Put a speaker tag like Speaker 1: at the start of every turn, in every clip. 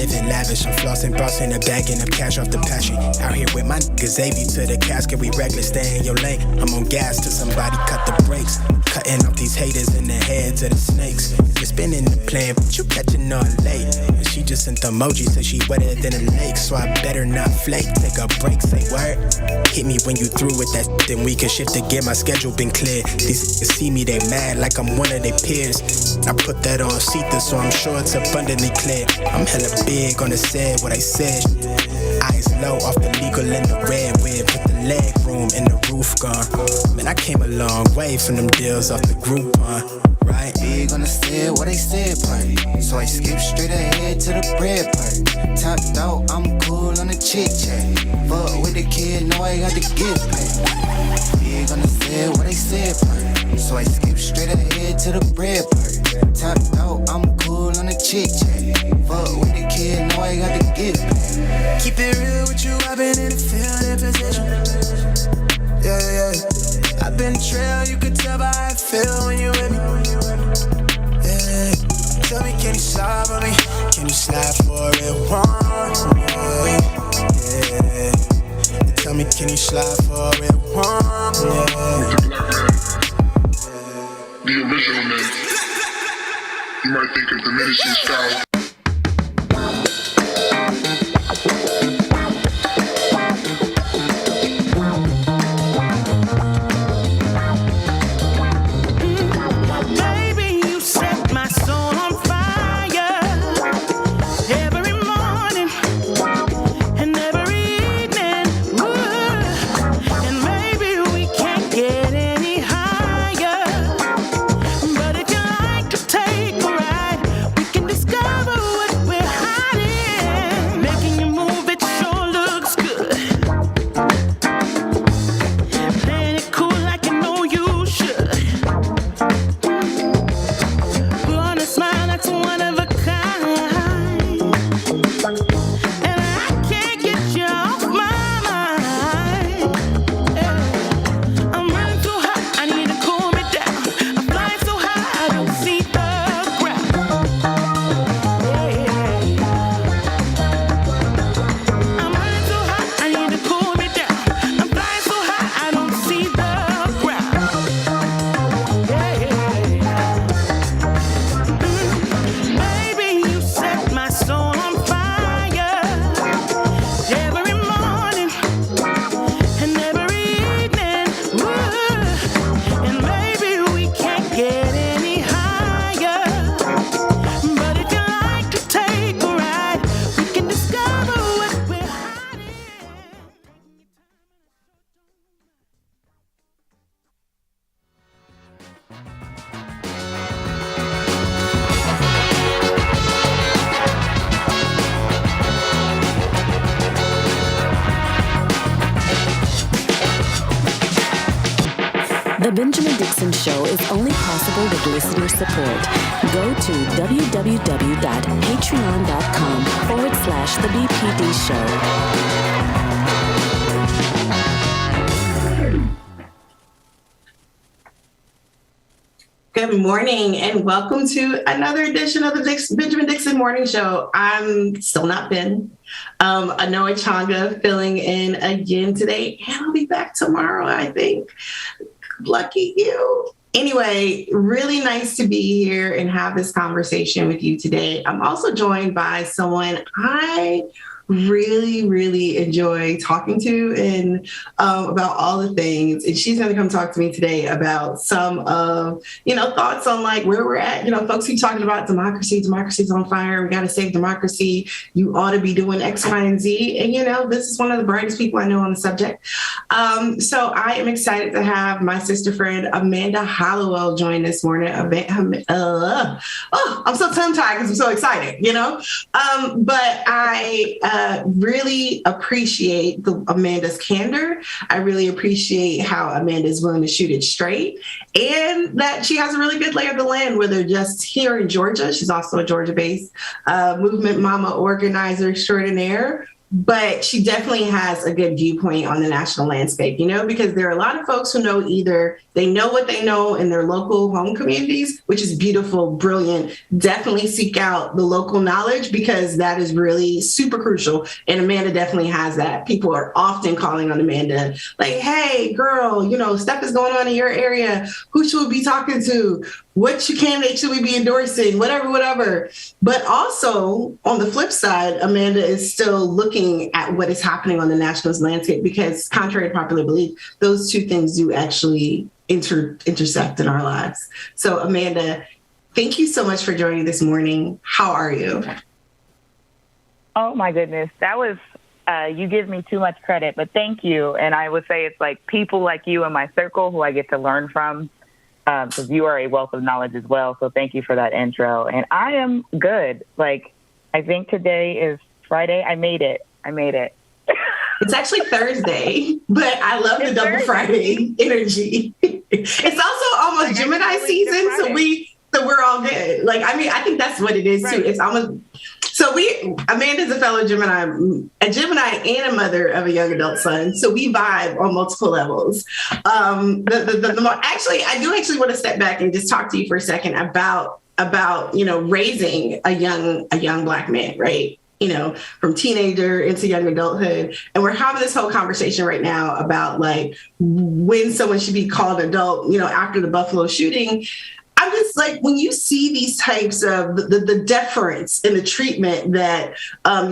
Speaker 1: living lavish. I'm flossing, bossing, and bagging up cash off the passion. Out here with my niggas, AV to the casket. We reckless, stay in your lane. I'm on gas till somebody cut the brakes. Cutting off these haters in the heads of the snakes. You're spinning the plan, but you catching on late. And she just sent the emoji, said she wetter than a lake. So I better not flake, take a break, say word. Hit me when you through with that, then we can shift again. My schedule been clear. These niggas see me, they mad like I'm one of their peers. I put that on Sita, so I'm sure it's abundantly clear. I'm hella big on the set, what I said. Eyes low off the legal and the red web. Put the leg room and the roof gone. Man, I came a long way from them deals off the Groupon. Right?
Speaker 2: Big on the set, what they said part. So I skip straight ahead to the bread part. Topped out, I'm cool on the chit chat. Fuck with the kid, know I got the gift paid. Big on the set, what they said part. So I skip straight ahead to the bread part. Topped out, I'm cool on the chit chat. Fuck with the kid, know I got the gift paid.
Speaker 1: Keep it real with you, I've been in the field in position. Yeah, yeah. I've been trail, you could tell by how I feel when you with me. Yeah. Tell me, can you slide for me? Can you slide for it once? Yeah. Tell me, can you slide for it once? Yeah.
Speaker 3: The original man. You might think of diminishing style.
Speaker 4: The Benjamin Dixon Show is only possible with listener support. Go to www.patreon.com/The BPD Show.
Speaker 5: Good morning and welcome to another edition of the Benjamin Dixon Morning Show. I'm still not Ben. Anoa Changa filling in again today, and I'll be back tomorrow, I think. Lucky you. Anyway, really nice to be here and have this conversation with you today. I'm also joined by someone I really enjoy talking to and about all the things. And she's going to come talk to me today about some of, thoughts on like where we're at. Folks keep talking about democracy's on fire. We got to save democracy. You ought to be doing X, Y, and Z. And, this is one of the brightest people I know on the subject. So I am excited to have my sister friend, Amanda Hollowell, join this morning. I'm so tongue-tied because I'm so excited, but I really appreciate Amanda's candor. I really appreciate how Amanda is willing to shoot it straight and that she has a really good lay of the land where they're just here in Georgia. She's also a Georgia-based movement mama organizer extraordinaire. but she definitely has a good viewpoint on the national landscape, you know, because there are a lot of folks who know either they know what they know in their local home communities, which is beautiful, brilliant. Definitely seek out the local knowledge because that is really super crucial. And Amanda definitely has that. People are often calling on Amanda like, hey, girl, you know, stuff is going on in your area. Who should we be talking to? What candidate should we be endorsing? Whatever. But also on the flip side, Amanda is still looking at what is happening on the national landscape because contrary to popular belief, those two things do actually intersect in our lives. So Amanda, thank you so much for joining this morning. How are you?
Speaker 6: Oh my goodness. That was, you give me too much credit, but thank you. And I would say it's like people like you in my circle who I get to learn from. Because you are a wealth of knowledge as well. So thank you for that intro. And I am good. Like, I think today is Friday. I made it.
Speaker 5: It's actually Thursday, but I love the double Thursday. Friday energy. It's also almost like Gemini season. So we're all good. Like, I mean, I think that's what it is too. It's almost, so Amanda's a fellow Gemini, and a mother of a young adult son. So we vibe on multiple levels. Actually, I do actually want to step back and just talk to you for a second about, you know, raising a young Black man, right? You know, from teenager into young adulthood. And we're having this whole conversation right now about like when someone should be called adult, you know, after the Buffalo shooting. I'm just like, when you see these types of the deference and the treatment that,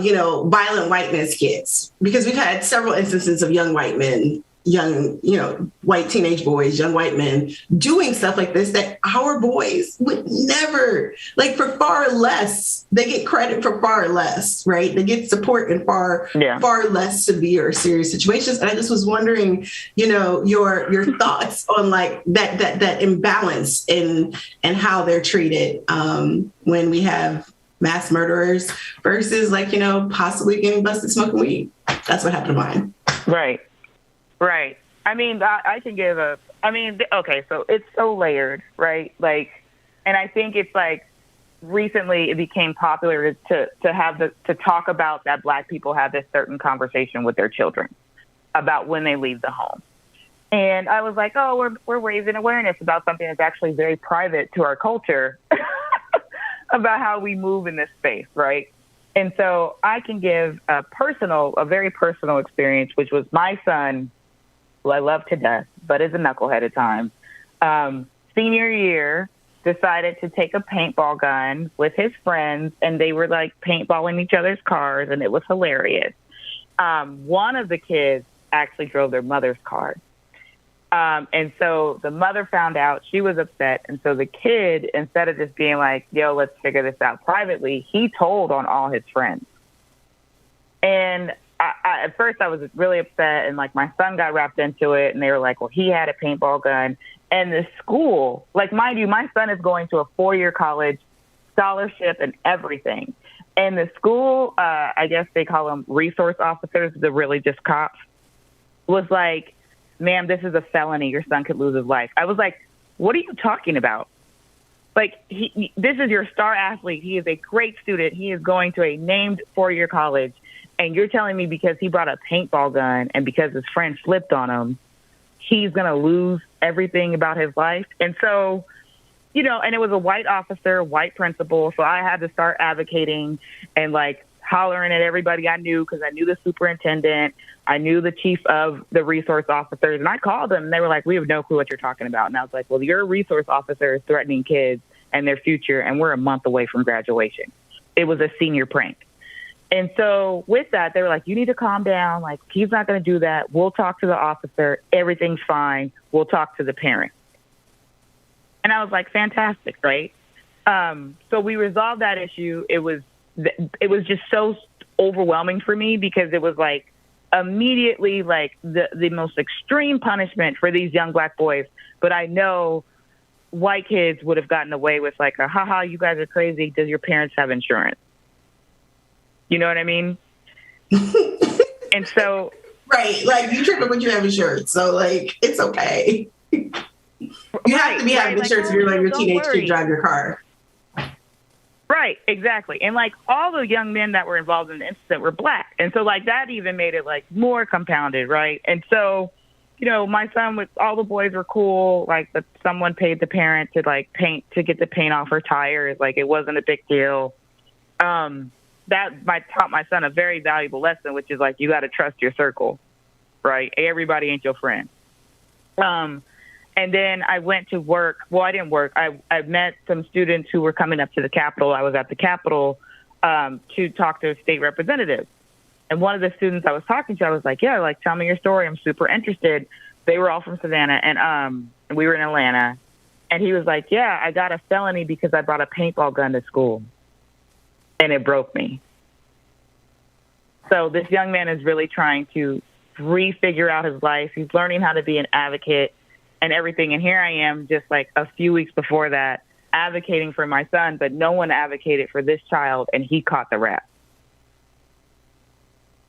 Speaker 5: you know, violent whiteness gets, because we've had several instances of young white men, you know, white teenage boys, young white men doing stuff like this that our boys would never, like for far less, they get credit for far less, right? They get support in far less severe or serious situations. And I just was wondering, you know, your thoughts on like that imbalance in how they're treated when we have mass murderers versus like, you know, possibly getting busted smoking weed. That's what happened to mine.
Speaker 6: Right. I mean, I can give okay, so it's so layered, right? Like, and I think it's like recently it became popular to talk about that Black people have this certain conversation with their children about when they leave the home. And I was like, oh, we're raising awareness about something that's actually very private to our culture about how we move in this space, right? And so I can give a very personal experience, which was my son, who I love to death, but is a knucklehead at times, senior year, decided to take a paintball gun with his friends, and they were like paintballing each other's cars, and it was hilarious. One of the kids actually drove their mother's car. And so the mother found out, she was upset. And so the kid, instead of just being like, yo, let's figure this out privately, he told on all his friends. And at first I was really upset, and like my son got wrapped into it, and they were like, well, he had a paintball gun. And the school, like, mind you, my son is going to a 4-year college, scholarship and everything. And the school, I guess they call them resource officers, they're really just cops, was like, ma'am, this is a felony. Your son could lose his life. I was like, what are you talking about? Like, this is your star athlete. He is a great student. He is going to a named 4-year college. And you're telling me because he brought a paintball gun and because his friend slipped on him, he's going to lose everything about his life? And so, you know, and it was a white officer, white principal. So I had to start advocating and like hollering at everybody I knew, because I knew the superintendent, I knew the chief of the resource officers, and I called them and they were like, we have no clue what you're talking about. And I was like, well, your resource officer is threatening kids and their future, and we're a month away from graduation. It was a senior prank. And so with that, they were like, you need to calm down. Like, he's not going to do that. We'll talk to the officer. Everything's fine. We'll talk to the parent. And I was like, fantastic, right? So we resolved that issue. It was just so overwhelming for me, because it was like immediately like the most extreme punishment for these young Black boys. But I know white kids would have gotten away with like a, haha, you guys are crazy. Does your parents have insurance? You know what I mean? And so,
Speaker 5: right, like you tripping when you have insurance, so like it's okay. You have to be having insurance if you're like your teenage kid drive your car.
Speaker 6: Right, exactly. And like all the young men that were involved in the incident were Black. And so like that even made it like more compounded, right? And so, you know, my son with all the boys were cool. Like someone paid the parent to like to get the paint off her tires. Like it wasn't a big deal. That taught my son a very valuable lesson, which is like, you got to trust your circle, right? Everybody ain't your friend. And then I went to work. Well, I didn't work. I met some students who were coming up to the Capitol. I was at the Capitol to talk to state representatives. And one of the students I was talking to, I was like, yeah, like, tell me your story. I'm super interested. They were all from Savannah, and we were in Atlanta. And he was like, yeah, I got a felony because I brought a paintball gun to school, and it broke me. So this young man is really trying to refigure out his life. He's learning how to be an advocate and everything. And here I am just like a few weeks before that advocating for my son, but no one advocated for this child, and he caught the rap.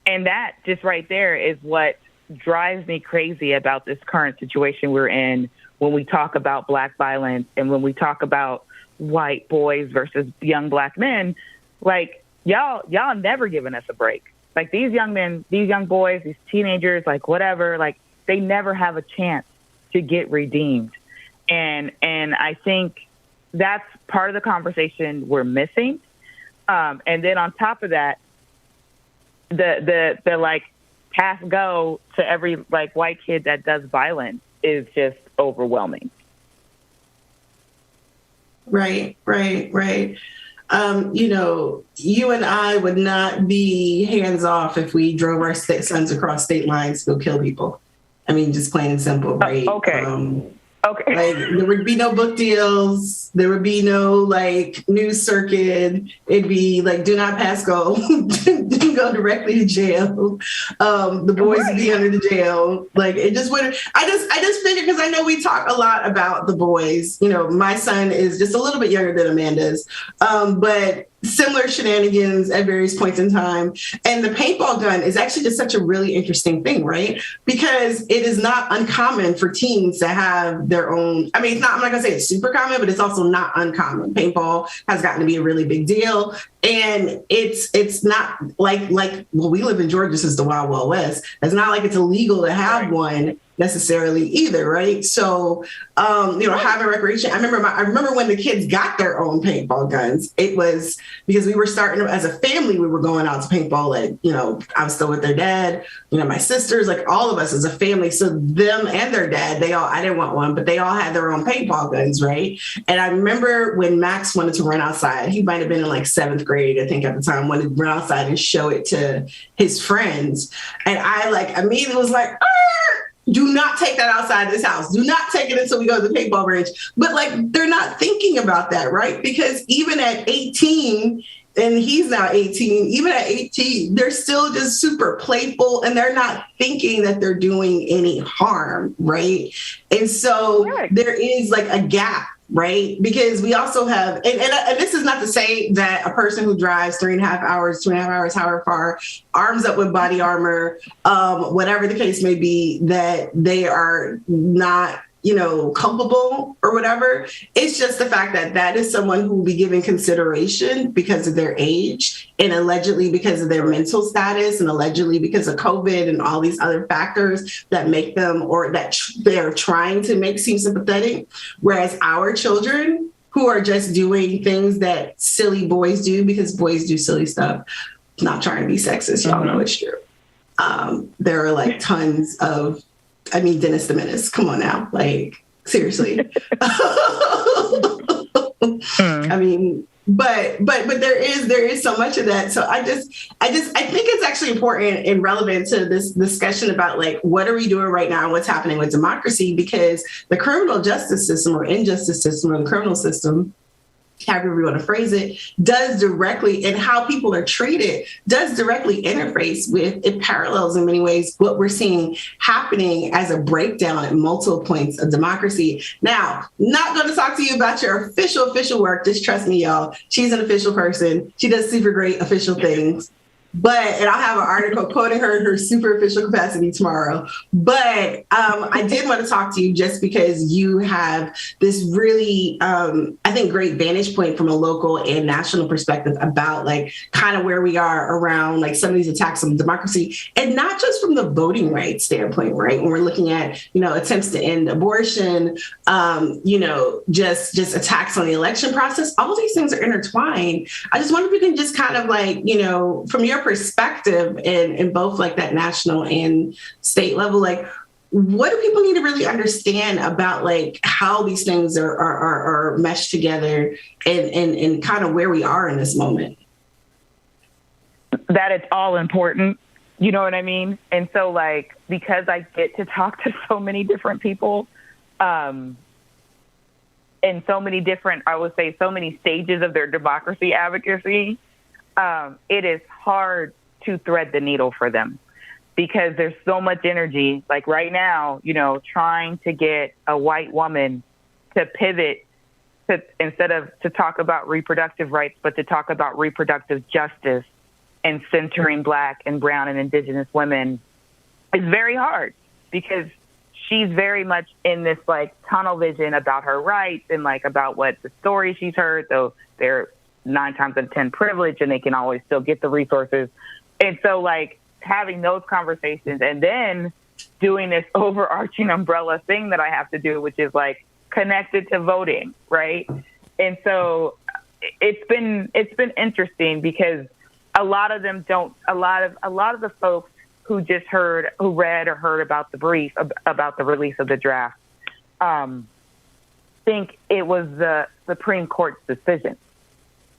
Speaker 6: And that just right there is what drives me crazy about this current situation we're in when we talk about Black violence and when we talk about white boys versus young Black men. Like, y'all never given us a break. Like, these young men, these young boys, these teenagers, like, whatever, like, they never have a chance to get redeemed. And I think that's part of the conversation we're missing. And then on top of that, the like pass go to every like white kid that does violence is just overwhelming.
Speaker 5: Right. You know, you and I would not be hands off if we drove our sons across state lines to go kill people. I mean, just plain and simple, right?
Speaker 6: Okay. Okay.
Speaker 5: Like, there would be no book deals. There would be no like news circuit. It'd be like, do not pass go. Go directly to jail. The boys would be under the jail. Like, it just wouldn't. I just figured, because I know we talk a lot about the boys. You know, my son is just a little bit younger than Amanda's, but similar shenanigans at various points in time. And the paintball gun is actually just such a really interesting thing, right? Because it is not uncommon for teens to have their own. I mean, I'm not gonna say it's super common, but it's also not uncommon. Paintball has gotten to be a really big deal. And it's not like, well, we live in Georgia since the Wild Wild West. It's not like it's illegal to have one necessarily either, right? So, you know, having recreation. I remember when the kids got their own paintball guns. It was because we were starting as a family. We were going out to paintball. At, you know, I was still with their dad. You know, my sisters, like all of us as a family. So them and their dad, I didn't want one, but they all had their own paintball guns, right? And I remember when Max wanted to run outside. He might have been in like 7th grade, I think, at the time. Wanted to run outside and show it to his friends, and I like immediately was like, do not take that outside this house. Do not take it until we go to the paintball range. But like, they're not thinking about that, right? Because even at 18, and he's now 18, even at 18, they're still just super playful, and they're not thinking that they're doing any harm, right? And so there is like a gap, right? Because we also have, and this is not to say that a person who drives 2.5 hours, however far, arms up with body armor, whatever the case may be, that they are not, you know, culpable or whatever. It's just the fact that that is someone who will be given consideration because of their age, and allegedly because of their mental status, and allegedly because of COVID and all these other factors that make them, or that they're trying to make seem sympathetic. Whereas our children, who are just doing things that silly boys do, because boys do silly stuff, not trying to be sexist, y'all know it's true. There are like tons of, I mean, Dennis the Menace, come on now, like, seriously. I mean, but there is so much of that. So I think it's actually important and relevant to this discussion about like, what are we doing right now and what's happening with democracy? Because the criminal justice system, or injustice system, or the criminal system, however we want to phrase it, does directly, and how people are treated does directly interface with, it parallels in many ways what we're seeing happening as a breakdown at multiple points of democracy. Now, not going to talk to you about your official work. Just trust me, y'all. She's an official person. She does super great official things. and I'll have an article quoting her in her super official capacity tomorrow. But I did want to talk to you just because you have this really, I think, great vantage point from a local and national perspective about like kind of where we are around like some of these attacks on democracy, and not just from the voting rights standpoint, right? When we're looking at, attempts to end abortion, just attacks on the election process, all of these things are intertwined. I just wonder if you can just kind of like, from your perspective in both like that national and state level, like what do people need to really understand about like how these things are meshed together and kind of where we are in this moment?
Speaker 6: That it's all important. You know what I mean? And so like, because I get to talk to so many different people, and so many different, I would say so many stages of their democracy advocacy, it is hard to thread the needle for them because there's so much energy. Like right now, trying to get a white woman to pivot to, instead of to talk about reproductive rights, but to talk about reproductive justice and centering Black and brown and indigenous women is very hard because she's very much in this like tunnel vision about her rights and like about what the story she's heard, though they're 9 times out of 10 privileged and they can always still get the resources. And so like having those conversations and then doing this overarching umbrella thing that I have to do, which is like connected to voting. Right. And so it's been interesting because a lot of them don't, a lot of the folks who just read or heard about the brief, about the release of the draft, think it was the Supreme Court's decision.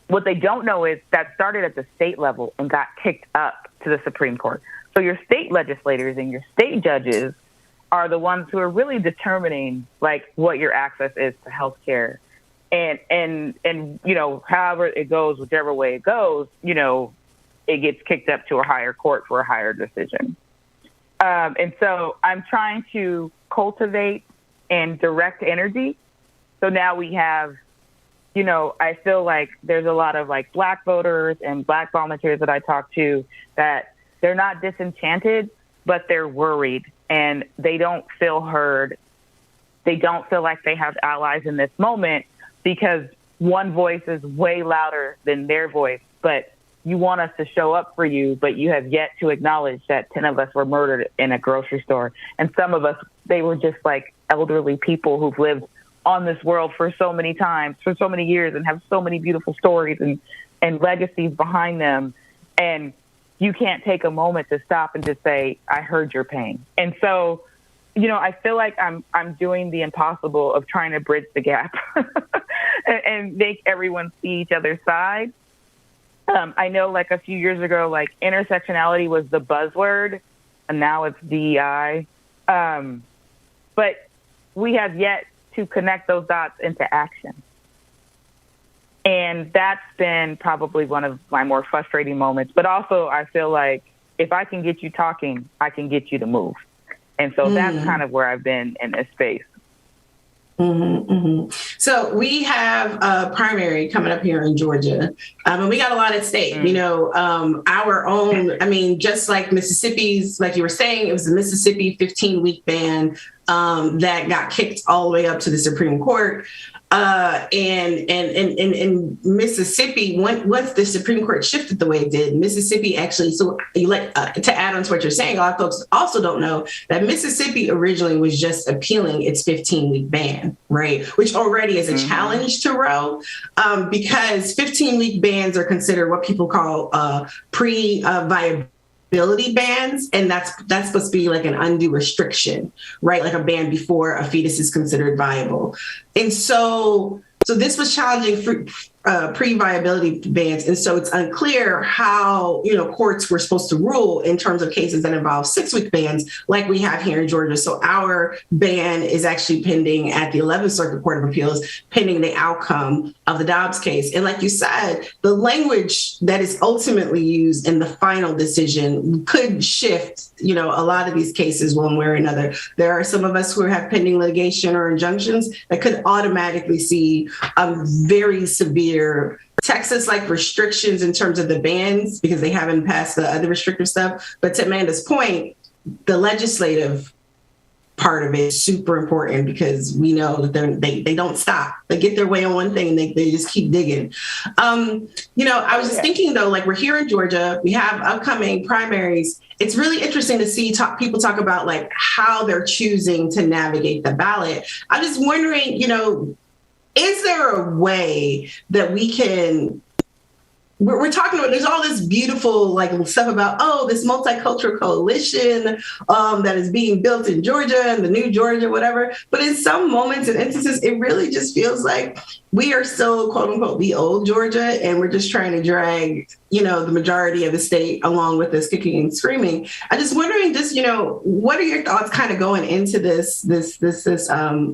Speaker 6: What they don't know is that started at the state level and got kicked up to the Supreme Court. So your state legislators and your state judges are the ones who are really determining like what your access is to health care. And however it goes, whichever way it goes, it gets kicked up to a higher court for a higher decision. And so I'm trying to cultivate and direct energy. So now we have, I feel like there's a lot of like Black voters and Black volunteers that I talk to that they're not disenchanted, but they're worried and they don't feel heard. They don't feel like they have allies in this moment because one voice is way louder than their voice, but you want us to show up for you, but you have yet to acknowledge that 10 of us were murdered in a grocery store. And some of us, they were just like elderly people who've lived on this world for so many times, for so many years, and have so many beautiful stories and legacies behind them. And you can't take a moment to stop and just say, I heard your pain. And so, I feel like I'm doing the impossible of trying to bridge the gap and make everyone see each other's side. I know like a few years ago, like intersectionality was the buzzword and now it's DEI. But we have yet to connect those dots into action. And that's been probably one of my more frustrating moments. But also I feel like if I can get you talking, I can get you to move. And so that's kind of where I've been in this space.
Speaker 5: Mm-hmm, mm-hmm. So we have a primary coming up here in Georgia, and we got a lot at stake. Our own. Just like Mississippi's, like you were saying, it was the Mississippi 15-week ban that got kicked all the way up to the Supreme Court. And Mississippi, once the Supreme Court shifted the way it did, Mississippi actually, to add on to what you're saying, a lot of folks also don't know that Mississippi originally was just appealing its 15-week ban, right? Which already is a challenge to Roe, because 15-week bans are considered what people call pre-viability bans, and that's supposed to be like an undue restriction, right? Like a ban before a fetus is considered viable. And so this was challenging pre-viability bans, and so it's unclear how courts were supposed to rule in terms of cases that involve 6-week bans, like we have here in Georgia. So our ban is actually pending at the 11th Circuit Court of Appeals, pending the outcome of the Dobbs case. And like you said, the language that is ultimately used in the final decision could shift, a lot of these cases one way or another. There are some of us who have pending litigation or injunctions that could automatically see very severe Texas like restrictions in terms of the bans because they haven't passed the other restrictive stuff. But to Amanda's point, the legislative part of it is super important because we know that they don't stop. They get their way on one thing and they just keep digging. I was just thinking though, like we're here in Georgia, we have upcoming primaries. It's really interesting to see people talk about like how they're choosing to navigate the ballot. I'm just wondering, is there a way that we can, we're talking about, there's all this beautiful like stuff about, this multicultural coalition that is being built in Georgia and the new Georgia, whatever. But in some moments and instances, it really just feels like we are still, quote unquote, the old Georgia. And we're just trying to drag, the majority of the state along with us kicking and screaming. I'm just wondering, what are your thoughts kind of going into this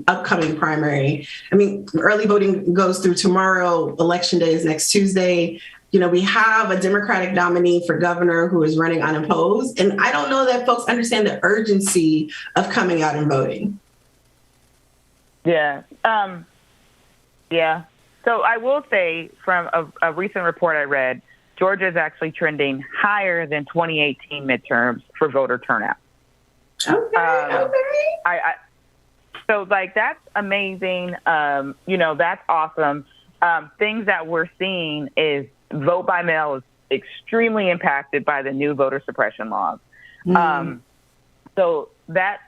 Speaker 5: upcoming primary? I mean, early voting goes through tomorrow. Election day is next Tuesday. We have a Democratic nominee for governor who is running unopposed. And I don't know that folks understand the urgency of coming out and voting.
Speaker 6: Yeah. So I will say from a recent report I read, Georgia is actually trending higher than 2018 midterms for voter turnout.
Speaker 5: Okay.
Speaker 6: So like, that's amazing. That's awesome. Things that we're seeing is vote by mail is extremely impacted by the new voter suppression laws. So that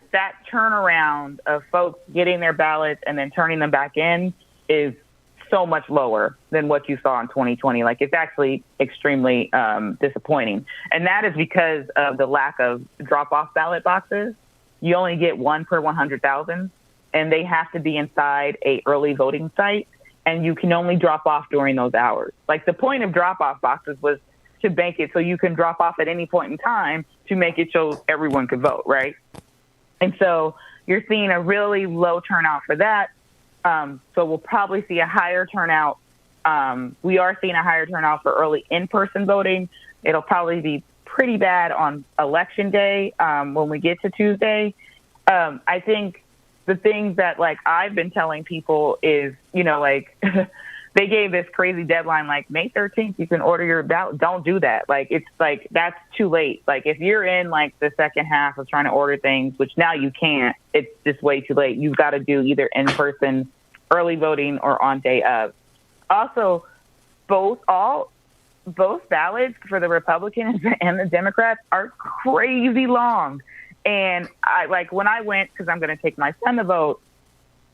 Speaker 6: turnaround of folks getting their ballots and then turning them back in is so much lower than what you saw in 2020. Like, it's actually extremely disappointing. And that is because of the lack of drop-off ballot boxes. You only get one per 100,000, and they have to be inside a early voting site. And you can only drop off during those hours. Like, the point of drop-off boxes was to make it so you can drop off at any point in time to make it so everyone could vote, right? And so you're seeing a really low turnout for that. So we'll probably see a higher turnout. We are seeing a higher turnout for early in-person voting. It'll probably be pretty bad on election day when we get to Tuesday. I think the things that like I've been telling people is, they gave this crazy deadline, like May 13th, you can order your ballot. Don't do that. Like, it's like, that's too late. Like, if you're in like the second half of trying to order things, which now you can't, it's just way too late. You've got to do either in-person early voting or on day of. Also, both ballots for the Republicans and the Democrats are crazy long. And I like when I went, because I'm going to take my son to vote,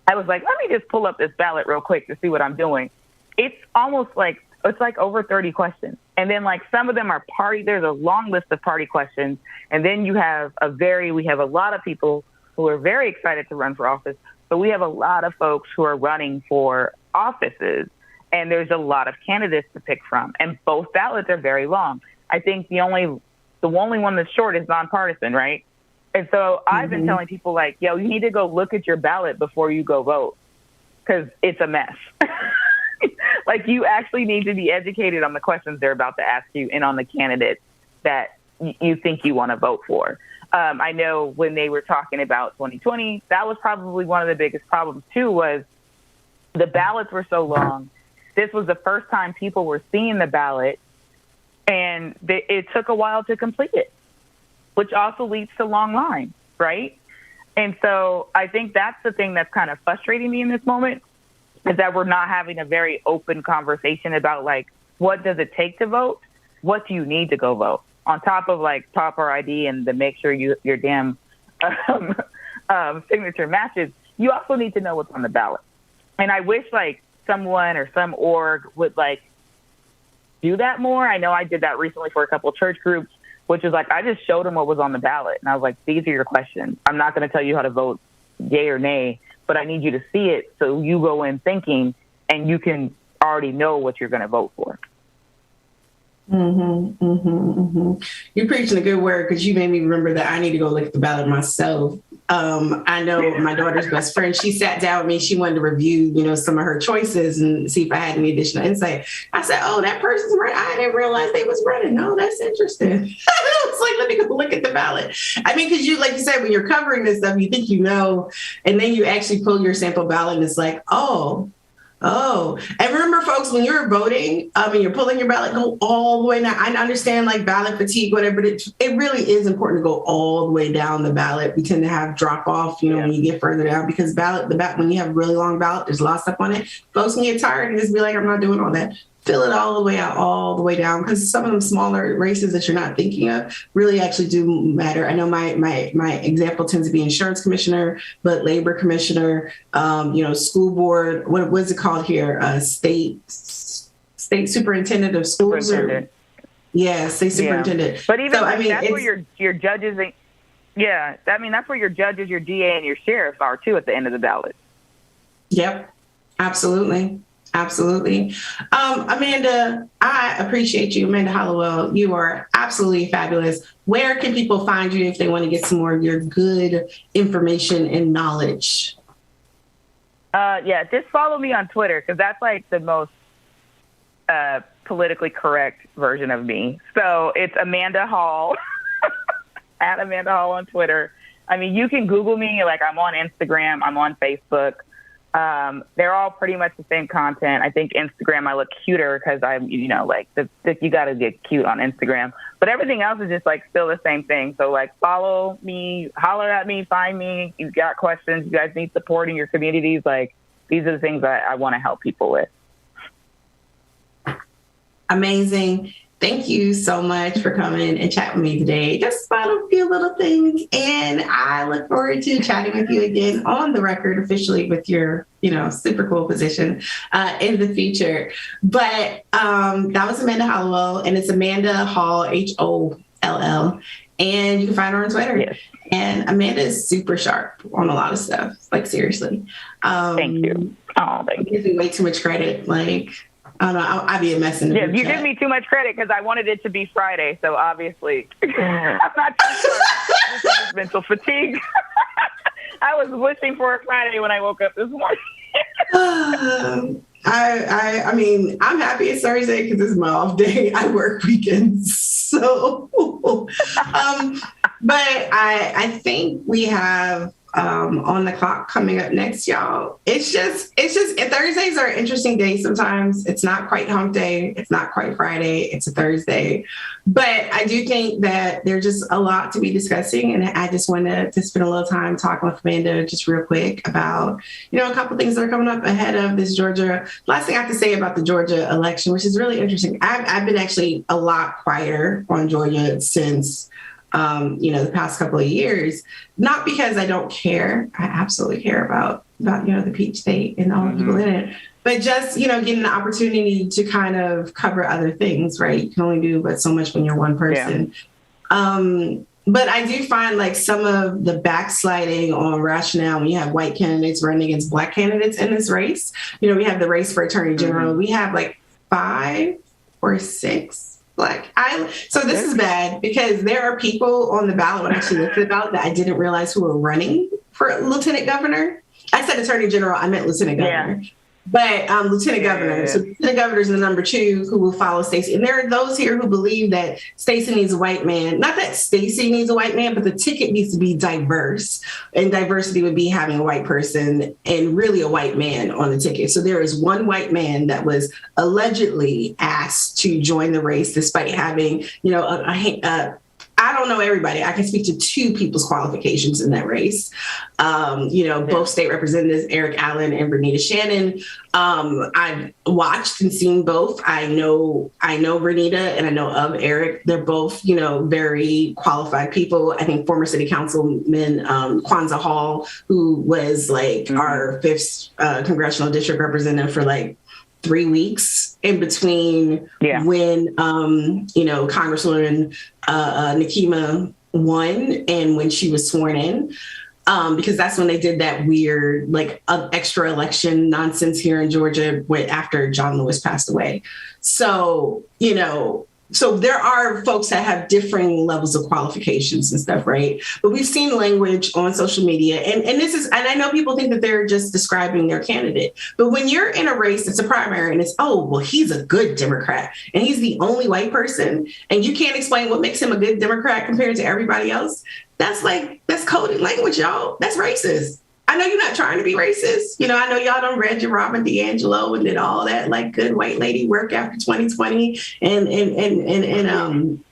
Speaker 6: I was like, let me just pull up this ballot real quick to see what I'm doing. It's almost like, it's like over 30 questions. And then like some of them are there's a long list of party questions. And then we have a lot of people who are very excited to run for office, but we have a lot of folks who are running for offices. And there's a lot of candidates to pick from. And both ballots are very long. I think the only one that's short is nonpartisan, right? And so I've been telling people like, you need to go look at your ballot before you go vote because it's a mess. Like, you actually need to be educated on the questions they're about to ask you and on the candidates that you think you want to vote for. I know when they were talking about 2020, that was probably one of the biggest problems too, was the ballots were so long. This was the first time people were seeing the ballot, and it took a while to complete it, which also leads to long lines, right? And so I think that's the thing that's kind of frustrating me in this moment, is that we're not having a very open conversation about, like, what does it take to vote? What do you need to go vote? On top of, like, proper ID and to make sure your damn signature matches, you also need to know what's on the ballot. And I wish, like, someone or some org would, like, do that more. I know I did that recently for a couple of church groups, which is like, I just showed them what was on the ballot. And I was like, these are your questions. I'm not going to tell you how to vote yay or nay, but I need you to see it so you go in thinking and you can already know what you're going to vote for.
Speaker 5: You're preaching a good word, because you made me remember that I need to go look at the ballot myself. I know my daughter's best friend, she sat down with me. She wanted to review, some of her choices and see if I had any additional insight. I said, oh, that person's right. I didn't realize they was running. No, that's interesting. I was like, let me go look at the ballot. I mean, because like you said, when you're covering this stuff, you think and then you actually pull your sample ballot and it's like, oh, Oh, and remember, folks, when you're voting and you're pulling your ballot, go all the way down. I understand like ballot fatigue, whatever, but it really is important to go all the way down the ballot. We tend to have drop off, when you get further down, because when you have a really long ballot, there's a lot of stuff on it. Folks can get tired and just be like, I'm not doing all that. Fill it all the way out, all the way down, because some of them smaller races that you're not thinking of really actually do matter. I know my example tends to be insurance commissioner, but labor commissioner, school board, what is it called here? State superintendent of schools. State superintendent.
Speaker 6: Yeah. But even that's where your judges, that's where your judges, your DA, and your sheriffs are too at the end of the ballot.
Speaker 5: Yep, absolutely. Absolutely. Amanda, I appreciate you. Amanda Hollowell, you are absolutely fabulous. Where can people find you if they want to get some more of your good information and knowledge?
Speaker 6: Just follow me on Twitter, because that's like the most politically correct version of me. So it's Amanda Hall, at Amanda Hall on Twitter. I mean, you can Google me. Like, I'm on Instagram. I'm on Facebook. They're all pretty much the same content. I think Instagram, I look cuter because I'm, you got to get cute on Instagram. But everything else is just like still the same thing. So like follow me, holler at me, find me. You've got questions. You guys need support in your communities. Like, these are the things that I want to help people with.
Speaker 5: Amazing. Thank you so much for coming and chatting with me today. Just about a few little things. And I look forward to chatting with you again on the record officially with your, super cool position in the future. But that was Amanda Hollowell, and it's Amanda Hall, Holl. And you can find her on Twitter.
Speaker 6: Yes.
Speaker 5: And Amanda is super sharp on a lot of stuff. Like, seriously.
Speaker 6: Thank you. Oh, thank you.
Speaker 5: Gives me way too much credit. Like, I don't know. I'd be a mess in the
Speaker 6: group chat. You give me too much credit because I wanted it to be Friday. So obviously, I'm not too sure. This is mental fatigue. I was wishing for a Friday when I woke up this morning.
Speaker 5: I mean, I'm happy it's Thursday because it's my off day. I work weekends. So, but I think we have on the clock coming up next, y'all. It's just Thursdays are an interesting day sometimes. It's not quite hump day. It's not quite Friday. It's a Thursday. But I do think that there's just a lot to be discussing. And I just wanted to spend a little time talking with Amanda just real quick about, a couple things that are coming up ahead of this Georgia. Last thing I have to say about the Georgia election, which is really interesting. I've been actually a lot quieter on Georgia since the past couple of years, not because I don't care. I absolutely care about the Peach State and all the people in it, but just, getting the opportunity to kind of cover other things, right? You can only do but so much when you're one person. Yeah. But I do find like some of the backsliding on rationale when you have white candidates running against black candidates in this race. We have the race for attorney general. We have like 5 or 6 Black. So this is bad because there are people on the ballot when I actually looked at the ballot that I didn't realize who were running for lieutenant governor. I said attorney general, I meant lieutenant governor. Yeah. But lieutenant governor. Yeah. So lieutenant governor is the number 2 who will follow Stacey. And there are those here who believe that Stacey needs a white man. Not that Stacey needs a white man, but the ticket needs to be diverse. And diversity would be having a white person and really a white man on the ticket. So there is one white man that was allegedly asked to join the race despite having, I don't know everybody. I can speak to 2 people's qualifications in that race. Both state representatives, Eric Allen and Bernita Shannon. I've watched and seen both. I know Bernita and I know of Eric. They're both, very qualified people. I think former city councilman Kwanzaa Hall, who was like our 5th congressional district representative for like 3 weeks in between when, Congresswoman Nikema won and when she was sworn in, because that's when they did that weird, like, extra election nonsense here in Georgia after John Lewis passed away. So, so there are folks that have differing levels of qualifications and stuff, right? But we've seen language on social media, and I know people think that they're just describing their candidate. But when you're in a race, it's a primary, and it's, he's a good Democrat, and he's the only white person, and you can't explain what makes him a good Democrat compared to everybody else. That's coded language, y'all. That's racist. I know you're not trying to be racist. You know, I know y'all done read your Robin DiAngelo and did all that like good white lady work after 2020 and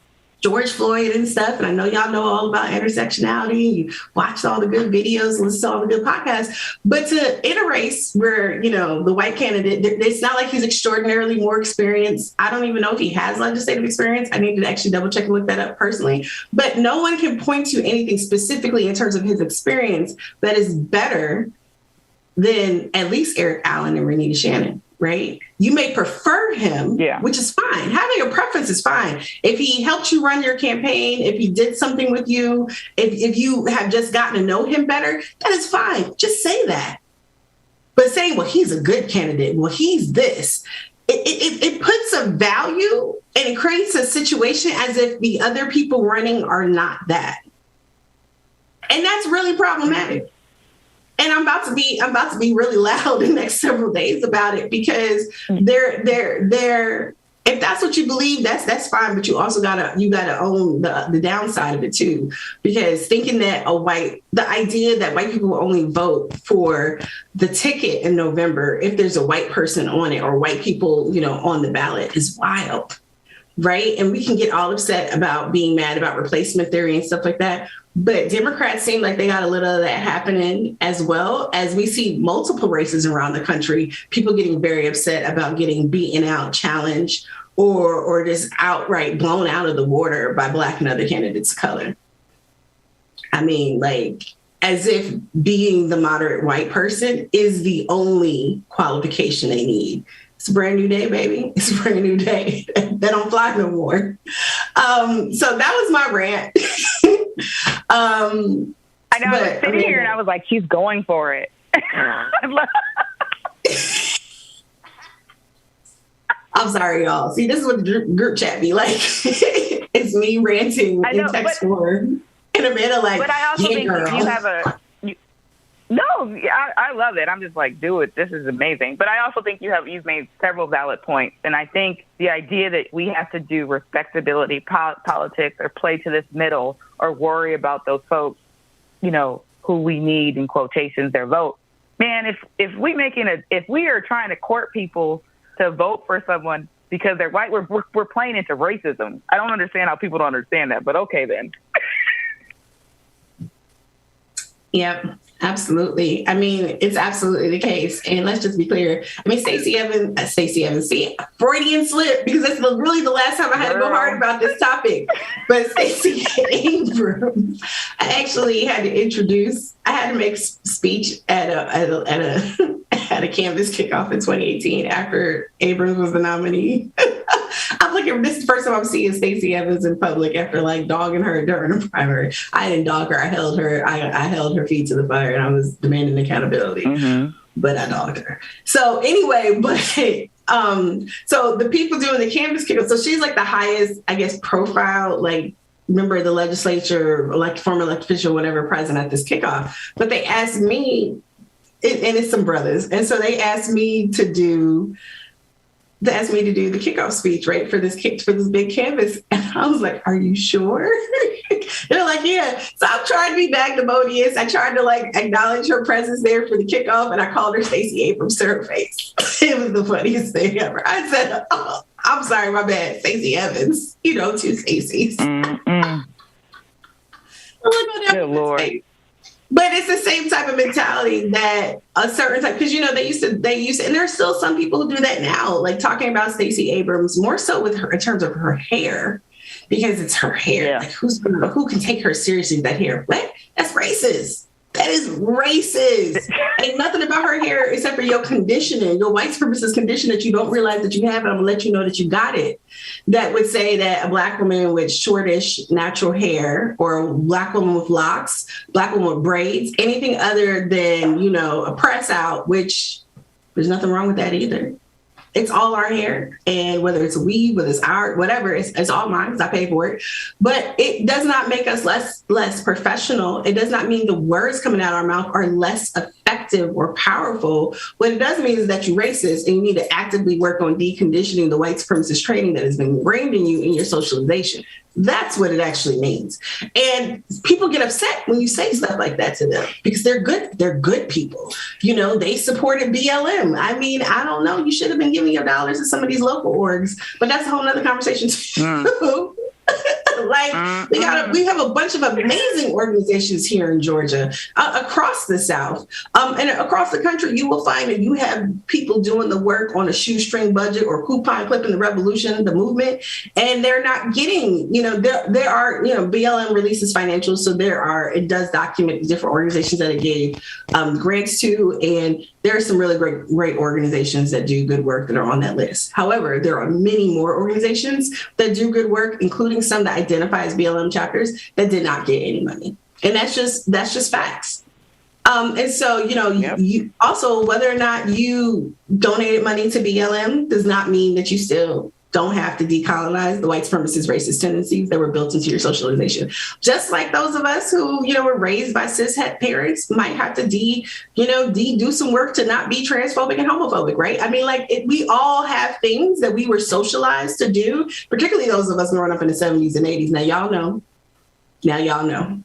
Speaker 5: George Floyd and stuff. And I know y'all know all about intersectionality. You watched all the good videos, listened to all the good podcasts. But in a race where, you know, the white candidate, it's not like he's extraordinarily more experienced. I don't even know if he has legislative experience. I need to actually double check and look that up personally. But no one can point to anything specifically in terms of his experience that is better than at least Eric Allen and Renita Shannon. Right? You may prefer him, which is fine. Having a preference is fine. If he helped you run your campaign, if he did something with you, if you have just gotten to know him better, that is fine. Just say that. But saying, well, he's a good candidate, well, he's this, it puts a value and it creates a situation as if the other people running are not that. And that's really problematic. And I'm about to be really loud the next several days about it because they're if that's what you believe, that's fine. But you also gotta own the downside of it too, because thinking that the idea that white people will only vote for the ticket in November if there's a white person on it or white people, you know, on the ballot is wild, right? And we can get all upset about being mad about replacement theory and stuff like that. But Democrats seem like they got a little of that happening as well, as we see multiple races around the country, people getting very upset about getting beaten out, challenged, or just outright blown out of the water by Black and other candidates of color. I mean, like, as if being the moderate white person is the only qualification they need. It's a brand new day, baby. It's a brand new day. They don't fly no more. So that was my rant.
Speaker 6: I know. I was sitting here and I was like, he's going for it.
Speaker 5: I'm sorry, y'all. See, this is what the group chat be like. It's me ranting in text form. And Amanda like,
Speaker 6: but I also think
Speaker 5: girl.
Speaker 6: You have no, I love it. I'm just like, do it. This is amazing. But I also think you've made several valid points. And I think the idea that we have to do respectability politics or play to this middle or worry about those folks, you know, who we need in quotations, their vote. Man, if we are trying to court people to vote for someone because they're white, we're playing into racism. I don't understand how people don't understand that, but okay then.
Speaker 5: Yep, absolutely. I mean, it's absolutely the case. And let's just be clear. I mean, Stacey Evans, see, Freudian slip, because that's really the last time I had to go hard about this topic. But Stacey Abrams, I actually had to make speech at a Canvas kickoff in 2018 after Abrams was the nominee. I'm looking, this is the first time I'm seeing Stacey Evans in public after like dogging her during the primary. I didn't dog her. I held her feet to the fire and I was demanding accountability, but I dogged her. So anyway, so the people doing the Canvas kickoff, so she's like the highest, I guess, profile, like member of the legislature, like former elected official, whatever, present at this kickoff. But they asked me, and it's some brothers. And so they asked me to do the kickoff speech, right, for this big canvas. And I was like, are you sure? They're like, yeah. So I'm trying to be magnanimous. I tried to like acknowledge her presence there for the kickoff, and I called her Stacey Abrams to her face. It was the funniest thing ever. I said, oh, I'm sorry, my bad, Stacey Evans. You know, two Stacey's.
Speaker 6: Good Lord.
Speaker 5: But it's the same type of mentality that a certain type, because, you know, they used to, and there's still some people who do that now, like talking about Stacey Abrams more so with her in terms of her hair, because it's her hair. Yeah. Like who can take her seriously with that hair? What? That's racist. That is racist. Ain't nothing about her hair except for your conditioning, your white supremacist condition that you don't realize that you have. And I'm gonna let you know that you got it. That would say that a Black woman with shortish natural hair, or a Black woman with locks, Black woman with braids, anything other than, you know, a press out, which there's nothing wrong with that either. It's all our hair, and whether it's weave, whether it's art, whatever, it's all mine because I pay for it. But it does not make us less professional. It does not mean the words coming out of our mouth are less effective or powerful. What it does mean is that you're racist, and you need to actively work on deconditioning the white supremacist training that has been ingrained in you in your socialization. That's what it actually means. And people get upset when you say stuff like that to them because they're good. They're good people. You know, they supported BLM. I mean, I don't know. You should have been giving your dollars to some of these local orgs, but that's a whole nother conversation too. Like we have a bunch of amazing organizations here in Georgia, across the South, and across the country. You will find that you have people doing the work on a shoestring budget or coupon clipping the revolution, the movement, and they're not getting. You know, there are BLM releases financials, so it does document the different organizations that it gave grants to, and there are some really great organizations that do good work that are on that list. However, there are many more organizations that do good work, including some that identify as BLM chapters that did not get any money. And that's just facts. And so, you also, whether or not you donated money to BLM does not mean that you still don't have to decolonize the white supremacist racist tendencies that were built into your socialization. Just like those of us who, were raised by cishet parents might have to do some work to not be transphobic and homophobic, right? I mean, we all have things that we were socialized to do, particularly those of us growing up in the 70s and 80s. Now y'all know.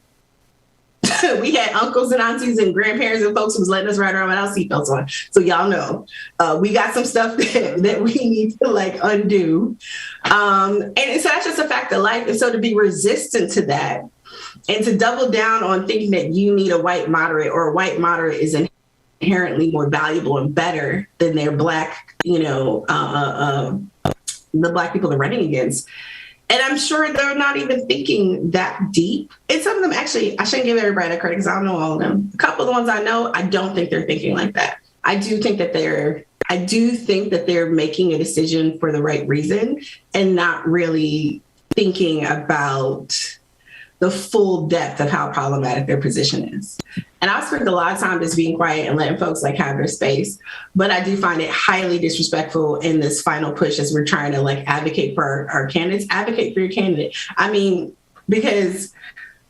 Speaker 5: We had uncles and aunties and grandparents and folks who was letting us ride around without seatbelts on. So y'all know, we got some stuff that we need to undo. And so that's just a fact of life. And so to be resistant to that and to double down on thinking that you need a white moderate or a white moderate is inherently more valuable and better than their Black, the Black people they're running against. And I'm sure they're not even thinking that deep. And some of them, actually, I shouldn't give everybody that credit because I don't know all of them. A couple of the ones I know, I don't think they're thinking like that. I do think that they're making a decision for the right reason and not really thinking about the full depth of how problematic their position is. And I spend a lot of time just being quiet and letting folks have their space. But I do find it highly disrespectful in this final push as we're trying to advocate for our candidates. Advocate for your candidate. I mean, because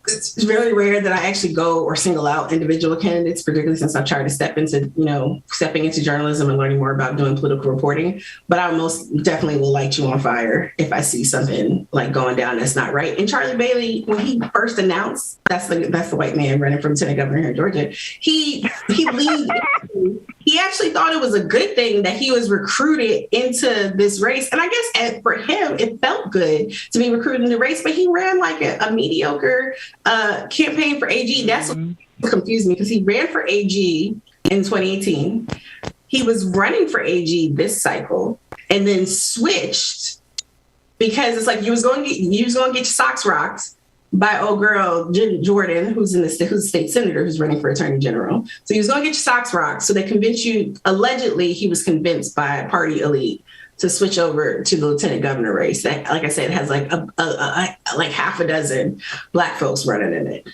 Speaker 5: it's very rare that I actually go or single out individual candidates, particularly since I've tried to stepping into journalism and learning more about doing political reporting. But I most definitely will light you on fire if I see something going down that's not right. And Charlie Bailey, when he first announced, that's the white man running for lieutenant governor here in Georgia, he leaned. He actually thought it was a good thing that he was recruited into this race. And I guess for him, it felt good to be recruited in the race, but he ran a mediocre campaign for AG. That's what confused me because he ran for AG in 2018. He was running for AG this cycle and then switched because it's you was going to get your socks rocked by old girl Jordan, who's a state senator who's running for attorney general. So he was going to get your socks rocked. So they convinced you, allegedly, he was convinced by a party elite to switch over to the lieutenant governor race. That, like I said, has half a dozen Black folks running in it.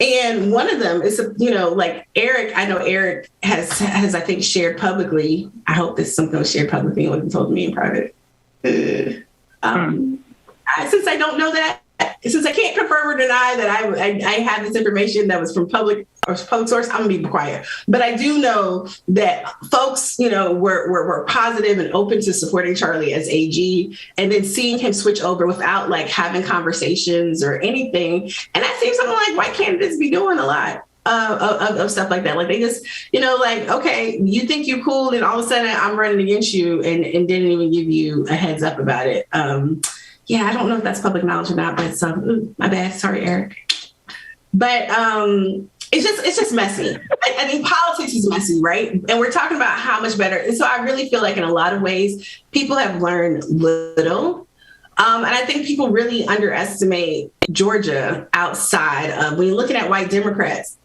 Speaker 5: And one of them is, Eric. I know Eric has I think shared publicly. I hope this is something that was shared publicly and wasn't told to me in private. Since I don't know that, since I can't confirm or deny that I have this information that was from public source, I'm gonna be quiet. But I do know that folks, were positive and open to supporting Charlie as AG, and then seeing him switch over without having conversations or anything. And that seems something white candidates be doing a lot. Of stuff like that. They just, okay, you think you're cool, and all of a sudden I'm running against you and didn't even give you a heads up about it. Yeah, I don't know if that's public knowledge or not, but my bad. Sorry, Eric. But it's just messy. I mean, politics is messy, right? And we're talking about how much better. And so I really feel in a lot of ways, people have learned little. And I think people really underestimate Georgia outside of, when you're looking at white Democrats,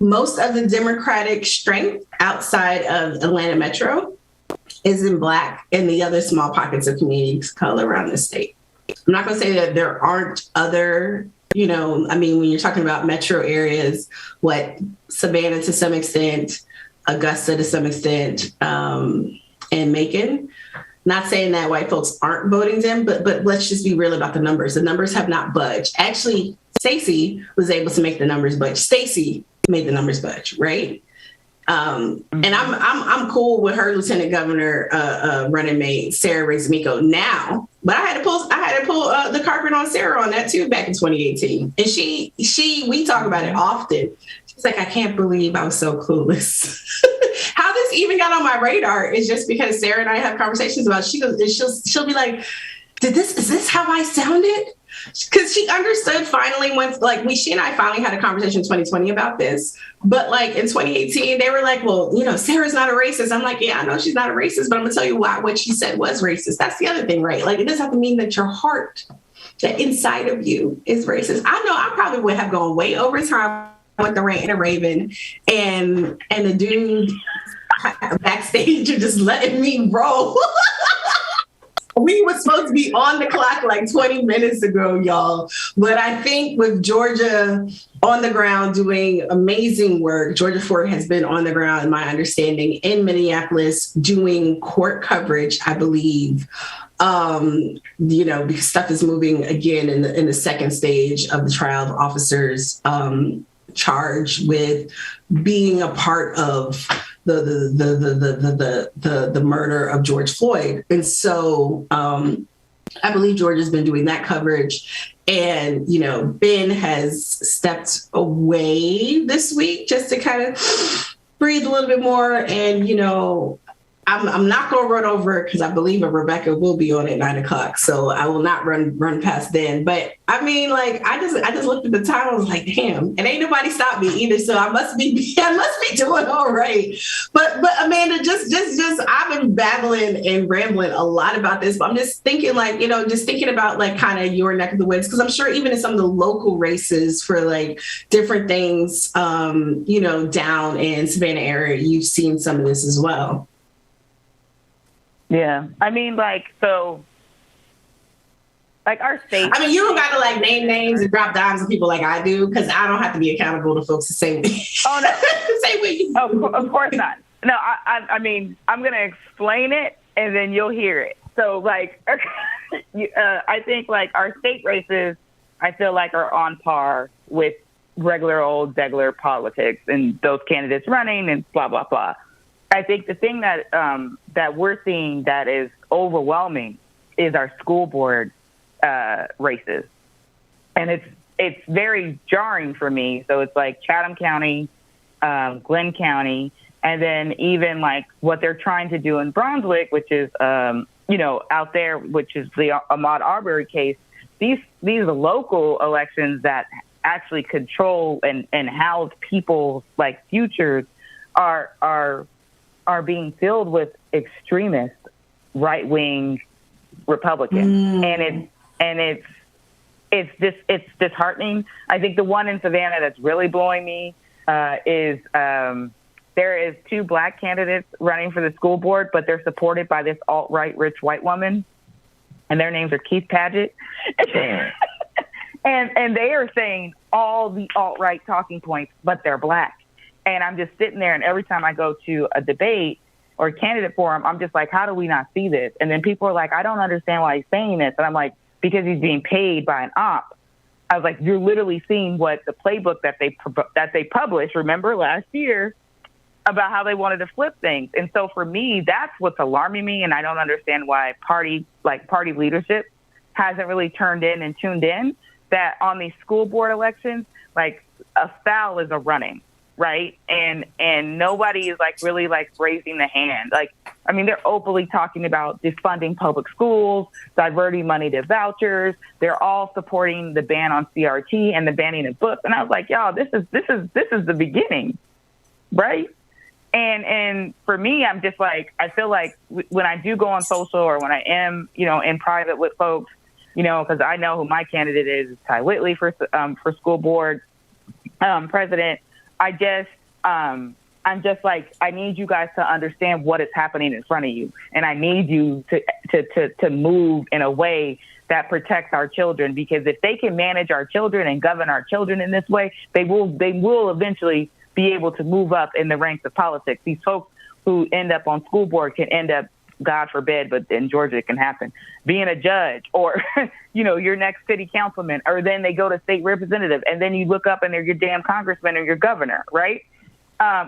Speaker 5: most of the Democratic strength outside of Atlanta Metro is in Black and the other small pockets of communities of color around the state. I'm not going to say that there aren't other, when you're talking about metro areas, Savannah to some extent, Augusta to some extent, and Macon. Not saying that white folks aren't voting them, but let's just be real about the numbers. The numbers have not budged. Actually, Stacey was able to make the numbers budge. Stacey made the numbers budge, right? And I'm cool with her lieutenant governor running mate Sarah Rizmico now, but I had to pull the carpet on Sarah on that too back in 2018. And we talk about it often. She's like, I can't believe I was so clueless. How this even got on my radar is just because Sarah and I have conversations about. She'll be like, is this how I sounded? Because she understood finally once, like, she and I finally had a conversation in 2020 about this. But like in 2018, they were like, well, Sarah's not a racist. I'm like, yeah, I know she's not a racist, but I'm gonna tell you why what she said was racist. That's the other thing, right? Like, it doesn't have to mean that your heart, that inside of you is racist. I know I probably would have gone way over time with the Rant and the Raven and the dude backstage are just letting me roll. We were supposed to be on the clock like 20 minutes ago, y'all. But I think with Georgia on the ground doing amazing work, Georgia Ford has been on the ground, in my understanding, in Minneapolis doing court coverage, I believe. Because stuff is moving again in the second stage of the trial of officers charged with being a part of the murder of George Floyd. And so I believe Georgia's been doing that coverage. And, Ben has stepped away this week just to kind of breathe a little bit more. And, I'm not going to run over because I believe Rebecca will be on at 9:00. So I will not run past then. But I mean, like, I just looked at the time. I was like, damn, and ain't nobody stopped me either. So I must be doing all right. But Amanda, just I've been babbling and rambling a lot about this, but I'm just thinking just thinking about like kind of your neck of the woods. Cause I'm sure even in some of the local races for like different things, down in Savannah area, you've seen some of this as well.
Speaker 6: Yeah. I mean, our state.
Speaker 5: I mean, you don't got to like name names and drop dimes on people like I do, because I don't have to be accountable to folks the same way. Oh, no. Same way you do.
Speaker 6: Of course not. No, I mean, I'm going to explain it and then you'll hear it. So, I think our state races, I feel like are on par with regular old degular politics and those candidates running and blah, blah, blah. I think the thing that we're seeing that is overwhelming is our school board races, and it's very jarring for me. So it's like Chatham County, Glenn County, and then even like what they're trying to do in Brunswick, which is out there, which is the Ahmaud Arbery case. These are local elections that actually control and house people's like futures are being filled with extremist right-wing Republicans. And it's disheartening. I think the one in Savannah that's really blowing me is there is 2 Black candidates running for the school board, but they're supported by this alt-right rich white woman, and their names are Keith Padgett. and they are saying all the alt-right talking points, but they're Black. And I'm just sitting there, and every time I go to a debate or a candidate forum, I'm just like, how do we not see this? And then people are like, I don't understand why he's saying this. And I'm like, because he's being paid by an op. I was like, you're literally seeing what the playbook that they published, remember, last year, about how they wanted to flip things. And so for me, that's what's alarming me, and I don't understand why party leadership hasn't really turned in and tuned in, that on these school board elections, like a foul is a running. Right. And nobody is really raising the hand. They're openly talking about defunding public schools, diverting money to vouchers. They're all supporting the ban on CRT and the banning of books. And I was like, y'all, this is the beginning. Right. And for me, I'm just like, I feel like when I do go on social or when I am, in private with folks, because I know who my candidate is Ty Whitley for school board president. I'm just like, I need you guys to understand what is happening in front of you. And I need you to move in a way that protects our children, because if they can manage our children and govern our children in this way, they will eventually be able to move up in the ranks of politics. These folks who end up on school board can end up, God forbid, but in Georgia it can happen, being a judge or, your next city councilman, or then they go to state representative, and then you look up and they're your damn congressman or your governor, right?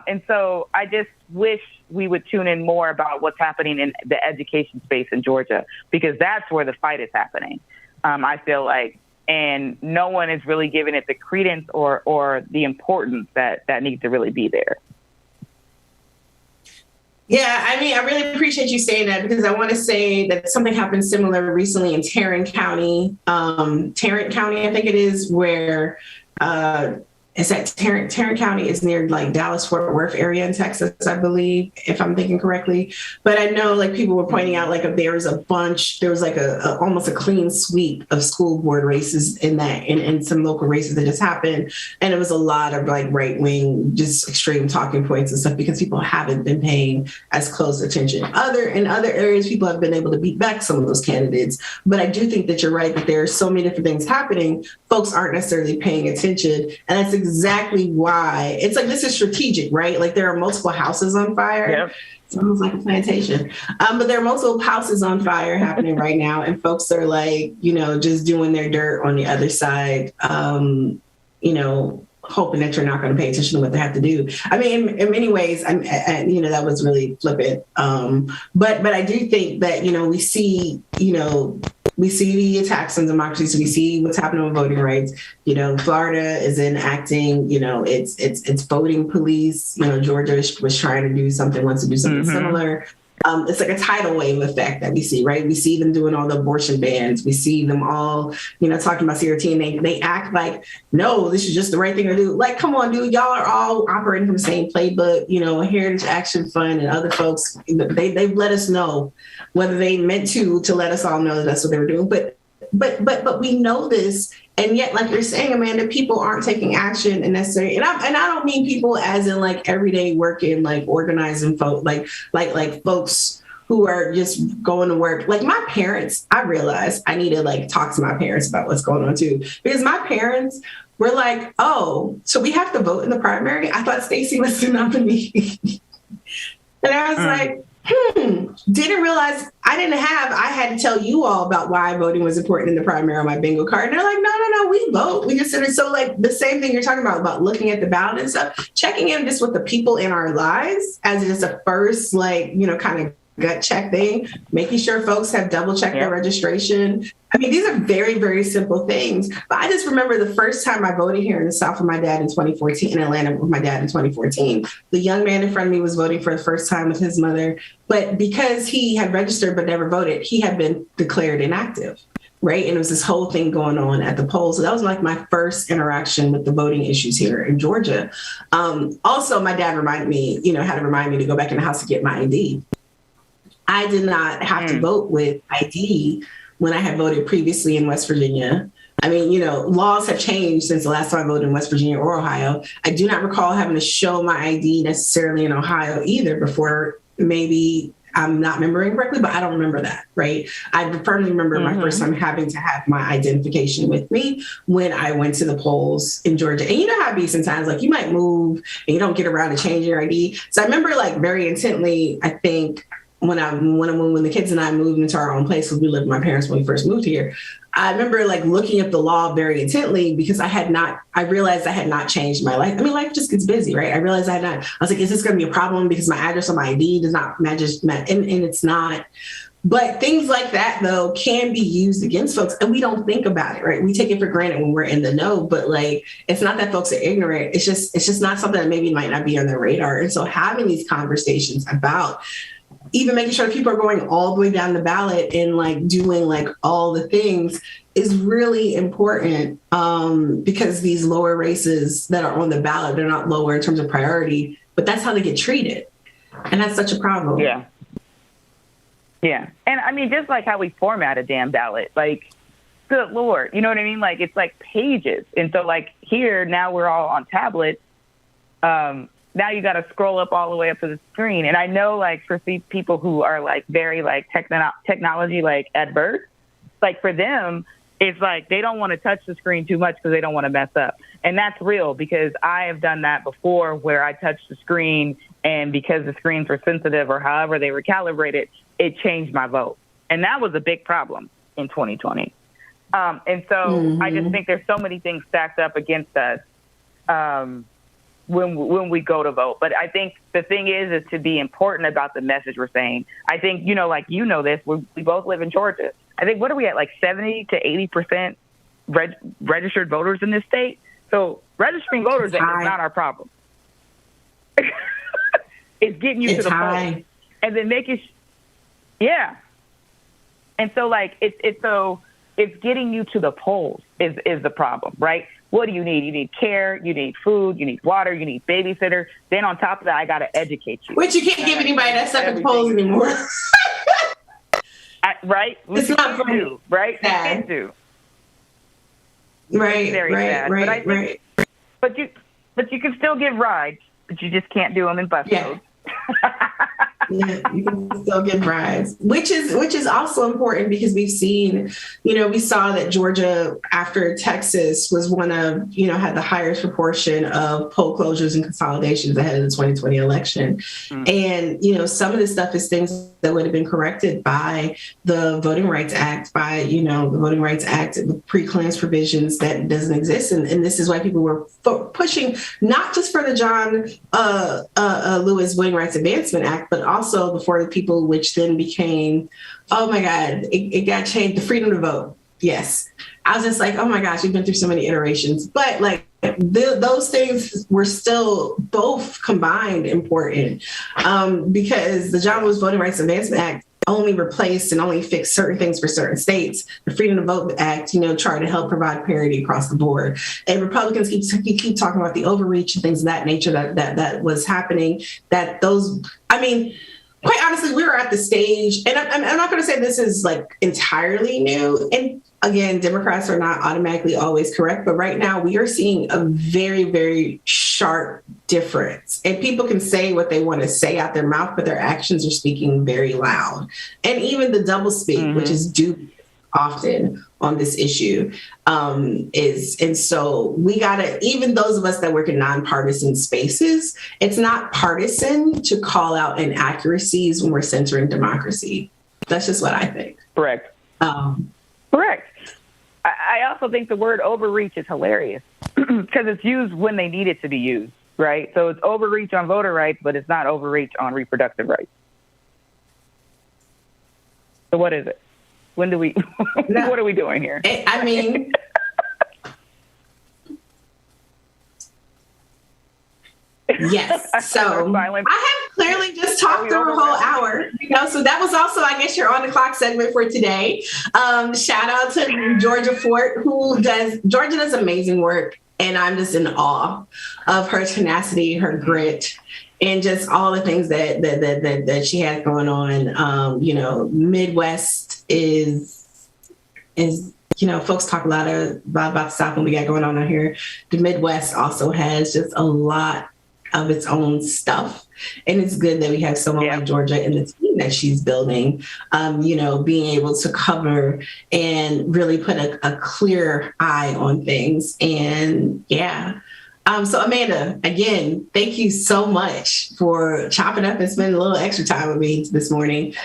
Speaker 6: And so I just wish we would tune in more about what's happening in the education space in Georgia, because that's where the fight is happening. I feel like, and no one is really giving it the credence or the importance that needs to really be there.
Speaker 5: Yeah, I mean, I really appreciate you saying that, because I want to say that something happened similar recently in Tarrant County, I think it is, where it's at Tarrant County is near like Dallas Fort Worth area in Texas, I believe, if I'm thinking correctly. But I know like people were pointing out like there was like a almost a clean sweep of school board races in some local races that just happened. And it was a lot of like right wing, just extreme talking points and stuff, because people haven't been paying as close attention. In other areas, people have been able to beat back some of those candidates. But I do think that you're right, that there are so many different things happening. Folks aren't necessarily paying attention. And that's exactly why it's like, this is strategic, right? Like there are multiple houses on fire.
Speaker 6: Yep.
Speaker 5: Sounds like a plantation. But there are multiple houses on fire happening right now. And folks are like, just doing their dirt on the other side, hoping that you're not going to pay attention to what they have to do. I mean, in many ways, that was really flippant. But I do think that, we see the attacks on democracy. So we see what's happening with voting rights. Florida is enacting, it's voting police. Georgia wants to do something similar. It's like a tidal wave effect that we see, right? We see them doing all the abortion bans. We see them all, talking about CRT, and they act like, no, this is just the right thing to do. Like, come on, dude, y'all are all operating from the same playbook. Heritage Action Fund and other folks, they've let us know, whether they meant to let us all know that that's what they were doing. But we know this. And yet, like you're saying, Amanda, people aren't taking action and necessary. And I don't mean people as in like everyday working, like organizing folk, like folks who are just going to work. Like my parents, I realized I need to like talk to my parents about what's going on too, because my parents were like, oh, so we have to vote in the primary? I thought Stacey was the nominee. And I was like, didn't realize I had to tell you all about why voting was important in the primary on my bingo card. And they're like, no, we vote. We consider. So like the same thing you're talking about looking at the ballot and stuff, checking in just with the people in our lives as just a first, like, kind of gut check thing, making sure folks have double checked their registration. I mean, these are very, very simple things. But I just remember the first time I voted here in the South with my dad in 2014, in Atlanta with my dad in 2014. The young man in front of me was voting for the first time with his mother. But because he had registered but never voted, he had been declared inactive, right? And it was this whole thing going on at the polls. So that was like my first interaction with the voting issues here in Georgia. Also, my dad reminded me, had to remind me to go back in the house to get my ID. I did not have to vote with ID when I had voted previously in West Virginia. I mean, laws have changed since the last time I voted in West Virginia or Ohio. I do not recall having to show my ID necessarily in Ohio either before. Maybe I'm not remembering correctly, but I don't remember that, right? I firmly remember my first time having to have my identification with me when I went to the polls in Georgia. And you know how it be sometimes, like you might move and you don't get around to changing your ID. So I remember like very intently, I think, when the kids and I moved into our own place, because we lived with my parents when we first moved here, I remember like looking at the law very intently because I realized I had not changed my life. I mean, life just gets busy, right? I realized I was like, is this going to be a problem because my address on my ID does not match, and it's not. But things like that, though, can be used against folks, and we don't think about it, right? We take it for granted when we're in the know, but like, it's not that folks are ignorant. It's just not something that maybe might not be on their radar. And so having these conversations about even making sure people are going all the way down the ballot and like doing like all the things is really important, because these lower races that are on the ballot, they're not lower in terms of priority, but that's how they get treated. And that's such a problem.
Speaker 6: Yeah. Yeah. And I mean, just like how we format a damn ballot, like, good Lord, you know what I mean? Like, it's like pages. And so like here, now we're all on tablets. Now you got to scroll up all the way up to the screen. And I know like for people who are like very like technology, like adverse, like for them, it's like they don't want to touch the screen too much because they don't want to mess up. And that's real, because I have done that before where I touched the screen and because the screens were sensitive or however they were calibrated, it changed my vote. And that was a big problem in 2020. And so I just think there's so many things stacked up against us. when we go to vote. But I think the thing is to be important about the message we're saying. I think, like this, we both live in Georgia. I think, what are we at, like 70 to 80% registered voters in this state? So registering voters is not our problem. It's getting you to the polls. And then making, And so it's getting you to the polls is the problem, right? What do you need? You need care, you need food, you need water, you need babysitter. Then on top of that, I got to educate you.
Speaker 5: Which you can't give anybody that stuff at the polls anymore.
Speaker 6: Right?
Speaker 5: It's not for
Speaker 6: you, right?
Speaker 5: Sad.
Speaker 6: You can't do.
Speaker 5: Right,
Speaker 6: Very sad. But you can still give rides, but you just can't do them in bus roads.
Speaker 5: Yeah, you can still get bribes, which is also important because we've seen, we saw that Georgia, after Texas, was one of, had the highest proportion of poll closures and consolidations ahead of the 2020 election. Mm-hmm. And, some of this stuff is things that would have been corrected by the Voting Rights Act, the Voting Rights Act, the pre-clearance provisions that doesn't exist. And this is why people were pushing not just for the John Lewis Voting Rights Advancement Act, but also before the people, which then became, oh my God, it got changed, the freedom to vote. Yes. I was just like, oh my gosh, we've been through so many iterations. But those things were still both combined important because the John Lewis Voting Rights Advancement Act only replaced and only fixed certain things for certain states. The Freedom to Vote Act, tried to help provide parity across the board. And Republicans keep talking about the overreach and things of that nature that was happening. Quite honestly, we were at the stage, and I'm not going to say this is entirely new. And again, Democrats are not automatically always correct, but right now we are seeing a very, very sharp difference. And people can say what they want to say out their mouth, but their actions are speaking very loud. And even the doublespeak, which is dubious often on this issue, and so we gotta, even those of us that work in nonpartisan spaces, it's not partisan to call out inaccuracies when we're centering democracy. That's just what I think.
Speaker 6: Correct. Correct. I also think the word overreach is hilarious because it's used when they need it to be used, right? So it's overreach on voter rights, but it's not overreach on reproductive rights. So what is it? When do we, what are we doing here?
Speaker 5: Yes. So I have clearly just talked through a whole hour, so that was also, I guess, your on the clock segment for today. Shout out to Georgia Fort, Georgia does amazing work. And I'm just in awe of her tenacity, her grit, and just all the things that she has going on. Midwest is folks talk a lot about the South and we got going on out here. The Midwest also has just a lot of its own stuff. And it's good that we have someone like Georgia and the team that she's building, being able to cover and really put a clear eye on things. And so Amanda, again, thank you so much for chopping up and spending a little extra time with me this morning.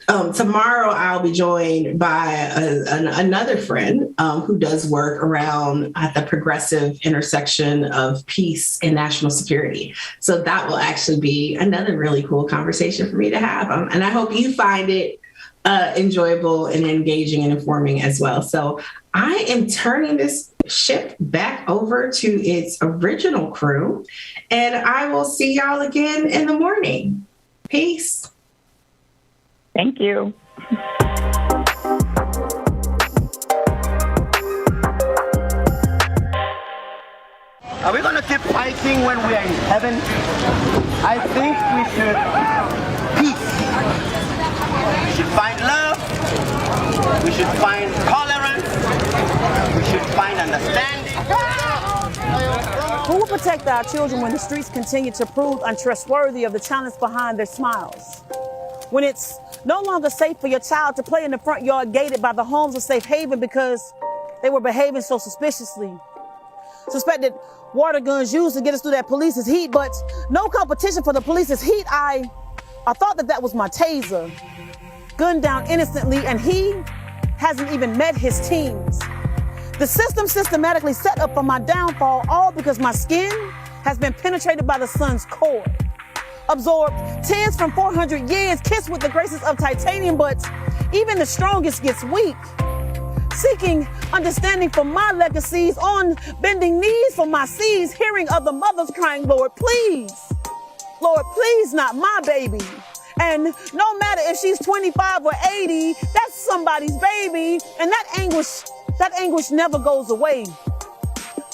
Speaker 5: Tomorrow, I'll be joined by another friend who does work around at the progressive intersection of peace and national security. So that will actually be another really cool conversation for me to have. And I hope you find it enjoyable and engaging and informing as well. So I am turning this ship back over to its original crew, and I will see y'all again in the morning. Peace.
Speaker 6: Thank you.
Speaker 7: Are we going to keep fighting when we are in heaven? I think we should peace. We should find love. We should find tolerance. We should find understanding.
Speaker 8: Who will protect our children when the streets continue to prove untrustworthy of the talents behind their smiles? When it's no longer safe for your child to play in the front yard gated by the homes of safe haven because they were behaving so suspiciously. Suspected water guns used to get us through that police's heat, but no competition for the police's heat. I thought that was my taser. Gunned down innocently, and he hasn't even met his teens. The system systematically set up for my downfall, all because my skin has been penetrated by the sun's core. Absorbed tears from 400 years, kissed with the graces of titanium, but even the strongest gets weak. Seeking understanding for my legacies, on bending knees for my seeds, hearing other mothers crying, Lord, please, not my baby. And no matter if she's 25 or 80, that's somebody's baby, and that anguish never goes away.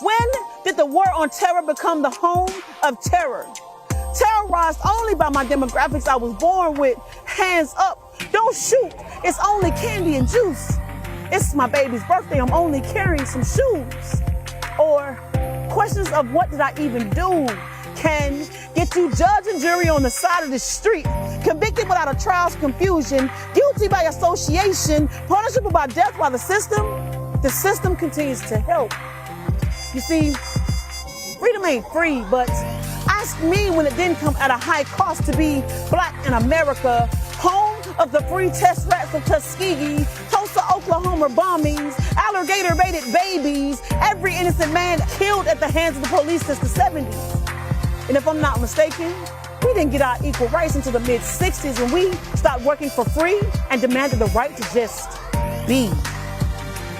Speaker 8: When did the war on terror become the home of terror? Terrorized only by my demographics I was born with. Hands up, don't shoot, it's only candy and juice. It's my baby's birthday, I'm only carrying some shoes. Or questions of what did I even do can get you judge and jury on the side of the street, convicted without a trial's confusion, guilty by association, punishable by death while the system continues to help. You see, freedom ain't free, but ask me when it didn't come at a high cost to be black in America, home of the free test rats of Tuskegee, Tulsa, Oklahoma bombings, alligator-baited babies, every innocent man killed at the hands of the police since the 70s. And if I'm not mistaken, we didn't get our equal rights until the mid-60s when we stopped working for free and demanded the right to just be.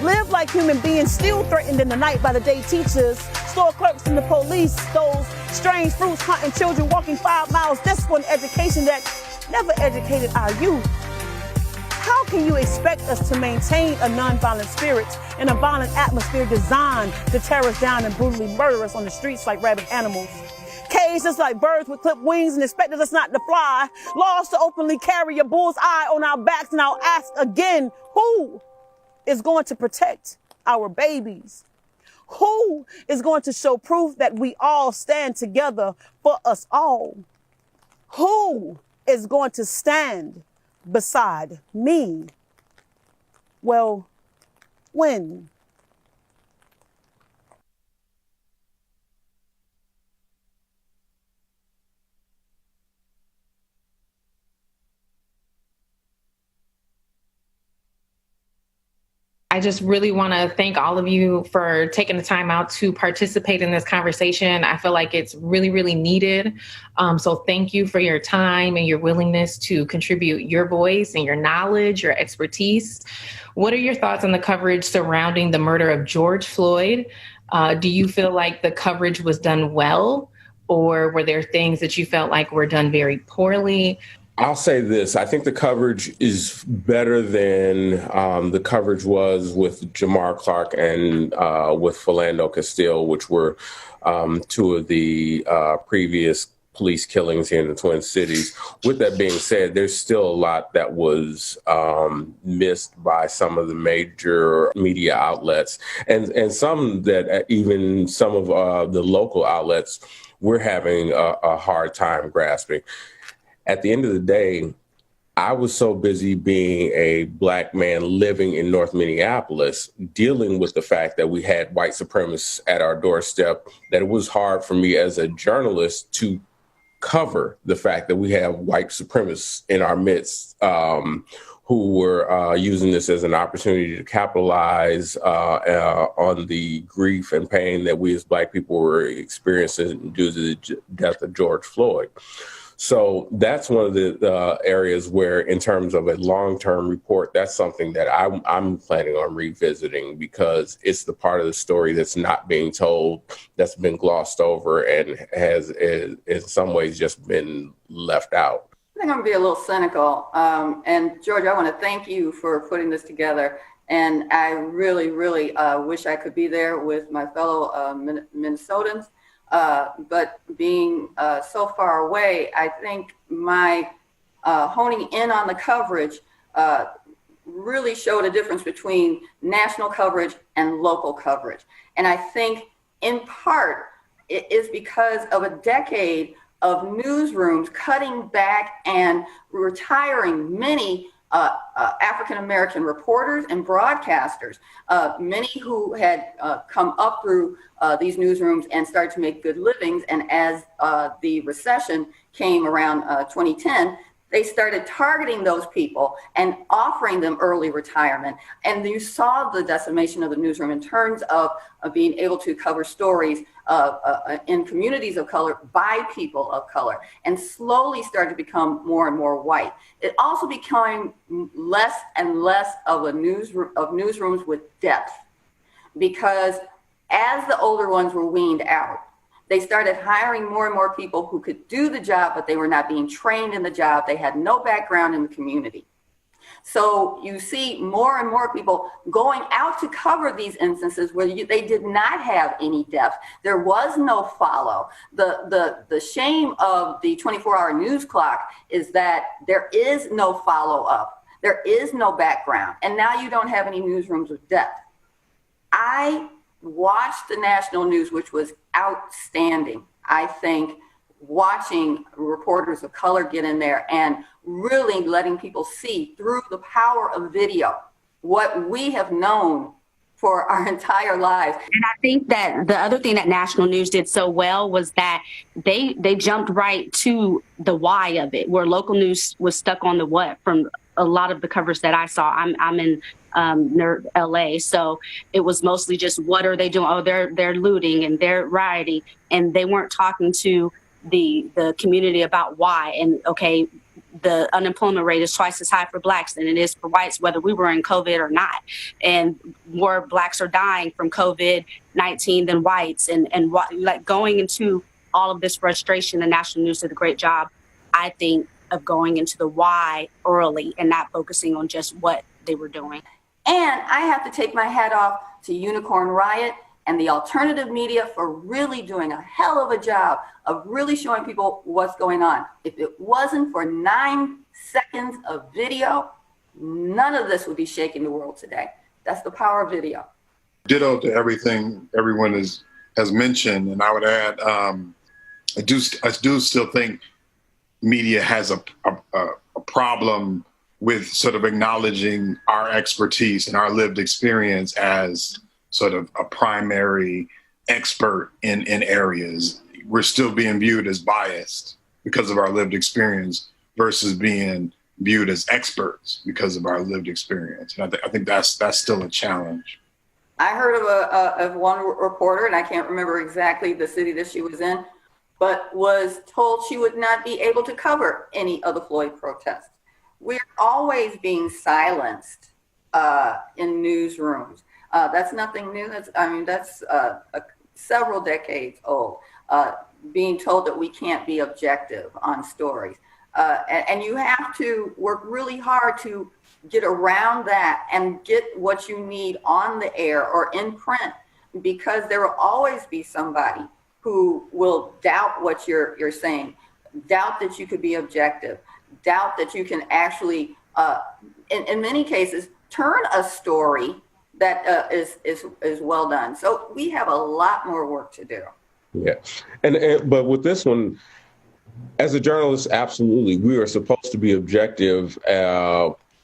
Speaker 8: Live like human beings, still threatened in the night by the day teachers, store clerks and the police, those strange fruits hunting children walking 5 miles just for an education that never educated our youth. How can you expect us to maintain a nonviolent spirit in a violent atmosphere designed to tear us down and brutally murder us on the streets like rabid animals? Caged us like birds with clipped wings and expected us not to fly, laws to openly carry a bull's eye on our backs, and I'll ask again, who is going to protect our babies? Who is going to show proof that we all stand together for us all? Who is going to stand beside me? Well, when?
Speaker 9: I just really want to thank all of you for taking the time out to participate in this conversation. I feel like it's really, really needed. So thank you for your time and your willingness to contribute your voice and your knowledge, your expertise. What are your thoughts on the coverage surrounding the murder of George Floyd? Do you feel like the coverage was done well, or were there things that you felt like were done very poorly?
Speaker 10: I'll say this. I think the coverage is better than the coverage was with Jamar Clark and with Philando Castile, which were two of the previous police killings here in the Twin Cities. With that being said, there's still a lot that was missed by some of the major media outlets and some that even some of the local outlets we're having a hard time grasping. At the end of the day, I was so busy being a Black man living in North Minneapolis, dealing with the fact that we had white supremacists at our doorstep, that it was hard for me as a journalist to cover the fact that we have white supremacists in our midst who were using this as an opportunity to capitalize on the grief and pain that we as Black people were experiencing due to the death of George Floyd. So that's one of the areas where, in terms of a long-term report, that's something that I'm planning on revisiting, because it's the part of the story that's not being told, that's been glossed over, and has in some ways just been left out.
Speaker 11: I think I'm going to be a little cynical. And George, I want to thank you for putting this together. And I really, really wish I could be there with my fellow Minnesotans. But being so far away, I think my honing in on the coverage really showed a difference between national coverage and local coverage. And I think in part it is because of a decade of newsrooms cutting back and retiring many African-American reporters and broadcasters, many who had come up through these newsrooms and started to make good livings. And as the recession came around 2010, they started targeting those people and offering them early retirement. And you saw the decimation of the newsroom in terms of being able to cover stories in communities of color by people of color, and slowly started to become more and more white. It also became less and less of a newsrooms with depth, because as the older ones were weaned out, they started hiring more and more people who could do the job, but they were not being trained in the job. They had no background in the community. So you see more and more people going out to cover these instances where they did not have any depth. There was no follow. The shame of the 24-hour news clock is that there is no follow-up. There is no background. And now you don't have any newsrooms with depth. I watched the national news, which was outstanding. I think watching reporters of color get in there and really letting people see through the power of video what we have known for our entire lives.
Speaker 12: And I think that the other thing that national news did so well was that they jumped right to the why of it, where local news was stuck on the what from a lot of the coverage that I saw. I'm in LA, so it was mostly just what are they doing? Oh, they're looting and they're rioting, and they weren't talking to the community about why. And okay, the unemployment rate is twice as high for blacks than it is for whites, whether we were in COVID or not. And more blacks are dying from COVID-19 than whites. And like going into all of this frustration, the national news did a great job, I think, of going into the why early and not focusing on just what they were doing.
Speaker 11: And I have to take my hat off to Unicorn Riot and the alternative media for really doing a hell of a job of really showing people what's going on. If it wasn't for 9 seconds of video, none of this would be shaking the world today. That's the power of video.
Speaker 3: Ditto to everything everyone has mentioned, and I would add, I do still think media has a problem with sort of acknowledging our expertise and our lived experience as sort of a primary expert in areas. We're still being viewed as biased because of our lived experience versus being viewed as experts because of our lived experience. And I think that's still a challenge.
Speaker 11: I heard of one reporter, and I can't remember exactly the city that she was in, but was told she would not be able to cover any of the Floyd protests. We're always being silenced in newsrooms. That's nothing new. That's several decades old. Being told that we can't be objective on stories. And you have to work really hard to get around that and get what you need on the air or in print, because there will always be somebody who will doubt what you're saying, doubt that you could be objective, doubt that you can actually, in many cases, turn a story that is well done. So we have a lot more work to do.
Speaker 10: Yeah, but with this one, as a journalist, absolutely, we are supposed to be objective.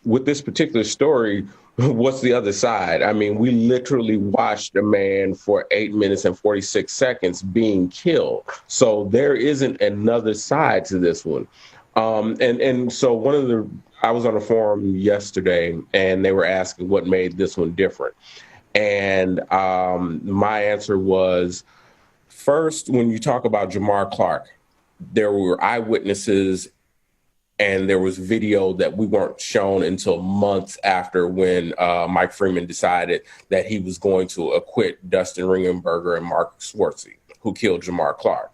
Speaker 10: With this particular story, what's the other side? I mean, we literally watched a man for 8 minutes and 46 seconds being killed. So there isn't another side to this one. And so I was on a forum yesterday and they were asking what made this one different. And my answer was, first, when you talk about Jamar Clark, there were eyewitnesses and there was video that we weren't shown until months after when Mike Freeman decided that he was going to acquit Dustin Ringenberger and Mark Swartzy, who killed Jamar Clark.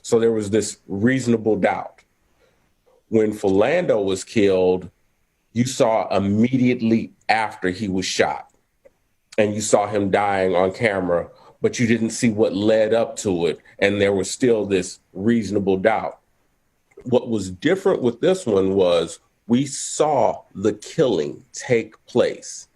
Speaker 10: So there was this reasonable doubt. When Philando was killed, you saw immediately after he was shot, and you saw him dying on camera, but you didn't see what led up to it, and there was still this reasonable doubt. What was different with this one was we saw the killing take place.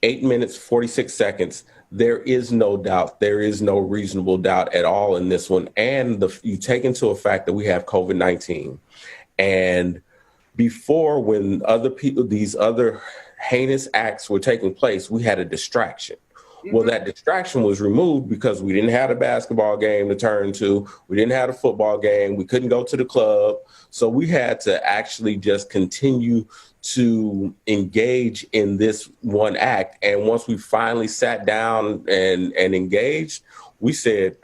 Speaker 10: 8 minutes, 46 seconds. There is no doubt. There is no reasonable doubt at all in this one. And you take into effect that we have COVID-19. And before, when other people, these other heinous acts were taking place, we had a distraction. Well, that distraction was removed because we didn't have a basketball game to turn to. We didn't have a football game. We couldn't go to the club. So we had to actually just continue to engage in this one act. And once we finally sat down and engaged, we said,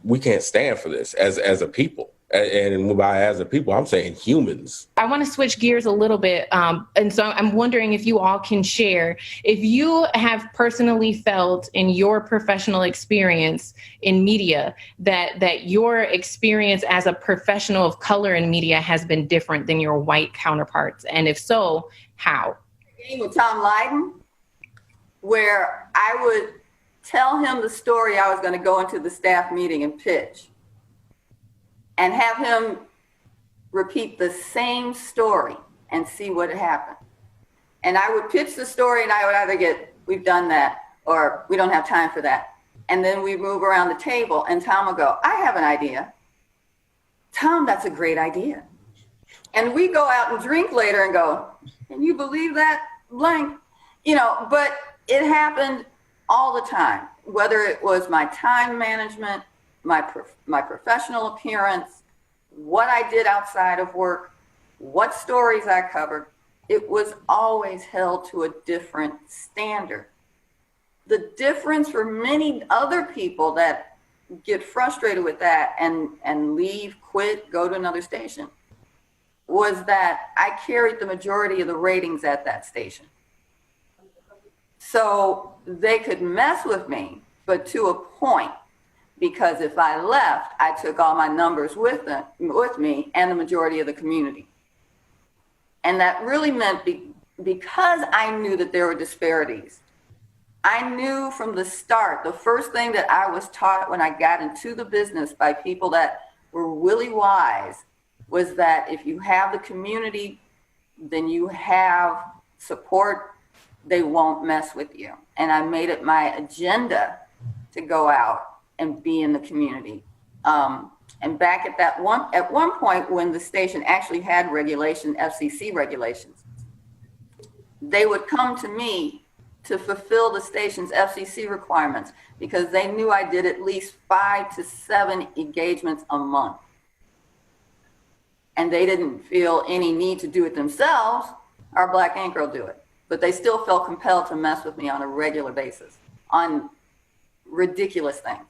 Speaker 10: we can't stand for this as a people. And by as a people, I'm saying humans.
Speaker 9: I want to switch gears a little bit. And so I'm wondering if you all can share, if you have personally felt in your professional experience in media that your experience as a professional of color in media has been different than your white counterparts. And if so, how?
Speaker 11: With Tom Lydon, where I would tell him the story I was going to go into the staff meeting and pitch, and have him repeat the same story and see what happened. And I would pitch the story and I would either get, we've done that, or we don't have time for that. And then we move around the table and Tom will go, I have an idea. Tom, that's a great idea. And we go out and drink later and go, can you believe that? Blank. You know, but it happened all the time, whether it was my time management, my professional appearance, what I did outside of work, what stories I covered, it was always held to a different standard. The difference for many other people that get frustrated with that and leave, quit, go to another station, was that I carried the majority of the ratings at that station. So they could mess with me, but to a point. Because if I left, I took all my numbers with me and the majority of the community. And that really meant because I knew that there were disparities, I knew from the start, the first thing that I was taught when I got into the business by people that were really wise was that if you have the community, then you have support, they won't mess with you. And I made it my agenda to go out and be in the community. And back at one point when the station actually had regulation, FCC regulations, they would come to me to fulfill the station's FCC requirements because they knew I did at least 5 to 7 engagements a month. And they didn't feel any need to do it themselves. Our black anchor will do it. But they still felt compelled to mess with me on a regular basis on ridiculous things.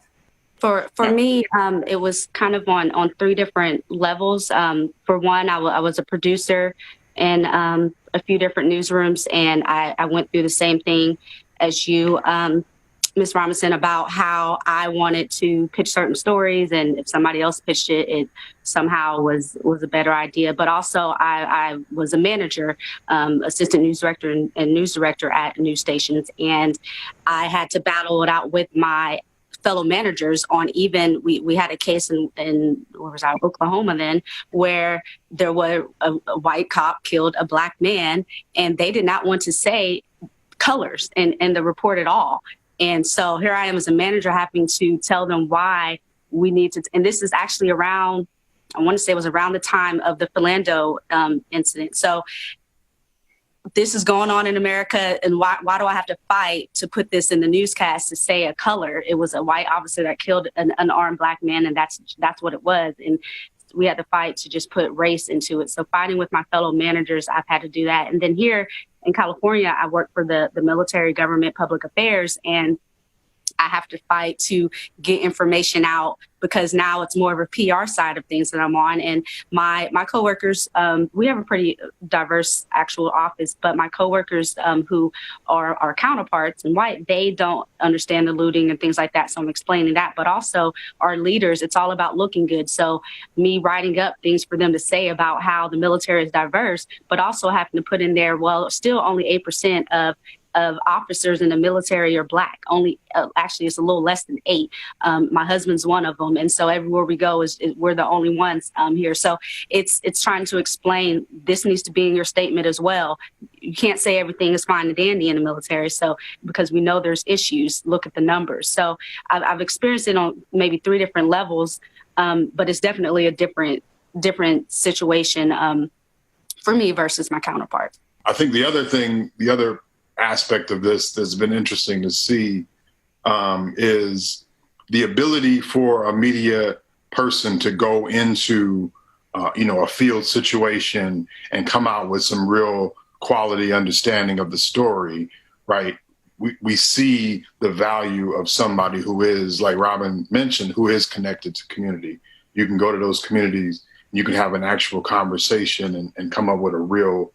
Speaker 12: For me, it was kind of on 3 different levels. For one, I was a producer in a few different newsrooms, and I went through the same thing as you, Ms. Robinson, about how I wanted to pitch certain stories, and if somebody else pitched it, it somehow was a better idea. But also, I was a manager, assistant news director and news director at news stations, and I had to battle it out with my fellow managers on even, we had a case in where was I, Oklahoma then, where there was a white cop killed a black man, and they did not want to say colors in the report at all. And so here I am as a manager having to tell them why we need to, and this is actually around, I want to say it was around the time of the Philando incident. So this is going on in America, and why do I have to fight to put this in the newscast to say a color? It was a white officer that killed an unarmed black man, and that's what it was. And we had to fight to just put race into it. So fighting with my fellow managers, I've had to do that. And then here in California, I work for the military government public affairs, and I have to fight to get information out because now it's more of a PR side of things that I'm on. And my coworkers, we have a pretty diverse actual office, but my coworkers who are our counterparts and white, they don't understand the looting and things like that. So I'm explaining that, but also our leaders, it's all about looking good. So me writing up things for them to say about how the military is diverse, but also having to put in there, well, still only 8% of officers in the military are black. Only, actually, it's a little less than 8. My husband's one of them. And so everywhere we go we're the only ones here. So it's trying to explain this needs to be in your statement as well. You can't say everything is fine and dandy in the military. So because we know there's issues, look at the numbers. So I've experienced it on maybe 3 different levels, but it's definitely a different situation for me versus my counterparts.
Speaker 3: I think the other aspect of this that's been interesting to see is the ability for a media person to go into, a field situation and come out with some real quality understanding of the story, right? We see the value of somebody who is, like Robin mentioned, who is connected to community. You can go to those communities, you can have an actual conversation and come up with a real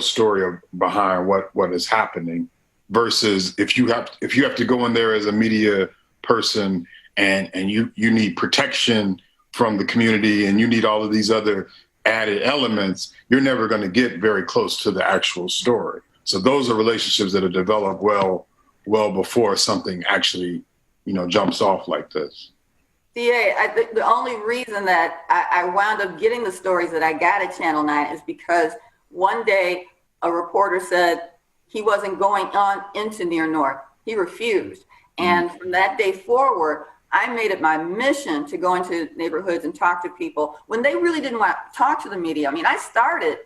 Speaker 3: story behind what is happening, versus if you have to go in there as a media person and you need protection from the community and you need all of these other added elements, you're never going to get very close to the actual story. So those are relationships that are developed well before something actually, jumps off like this.
Speaker 11: DA, I think the only reason that I wound up getting the stories that I got at Channel 9 is because one day a reporter said he wasn't going on into Near North. He refused. And from that day forward, I made it my mission to go into neighborhoods and talk to people when they really didn't want to talk to the media. I mean, I started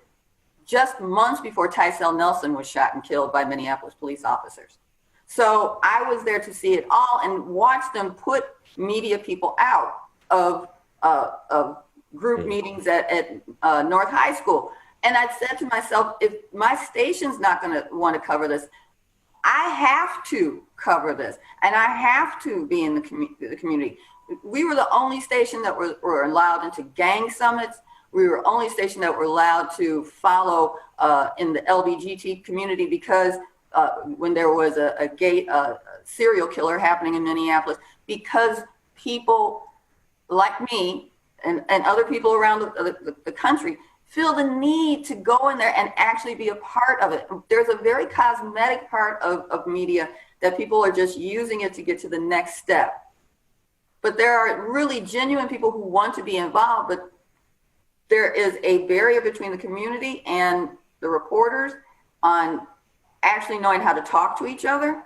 Speaker 11: just months before Tysel Nelson was shot and killed by Minneapolis police officers. So I was there to see it all and watch them put media people out of group meetings at North High School. And I said to myself, if my station's not going to want to cover this, I have to cover this, and I have to be in the community. We were the only station that were allowed into gang summits. We were the only station that were allowed to follow in the LGBT community because when there was a gay serial killer happening in Minneapolis, because people like me and other people around the country feel the need to go in there and actually be a part of it. There's a very cosmetic part of media that people are just using it to get to the next step. But there are really genuine people who want to be involved, but there is a barrier between the community and the reporters on actually knowing how to talk to each other.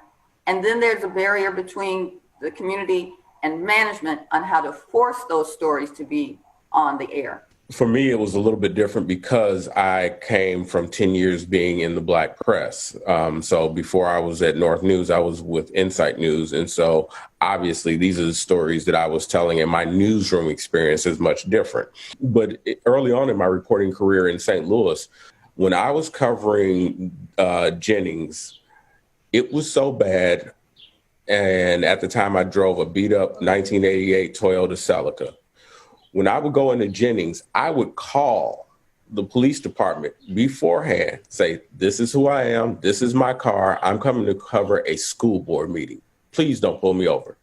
Speaker 11: And then there's a barrier between the community and management on how to force those stories to be on the air.
Speaker 10: For me, it was a little bit different because I came from 10 years being in the Black press. So before I was at North News, I was with Insight News. And so obviously these are the stories that I was telling, and my newsroom experience is much different. But early on in my reporting career in St. Louis, when I was covering Jennings, it was so bad. And at the time I drove a beat up 1988 Toyota Celica. When I would go into Jennings, I would call the police department beforehand, say, this is who I am, this is my car, I'm coming to cover a school board meeting. Please don't pull me over.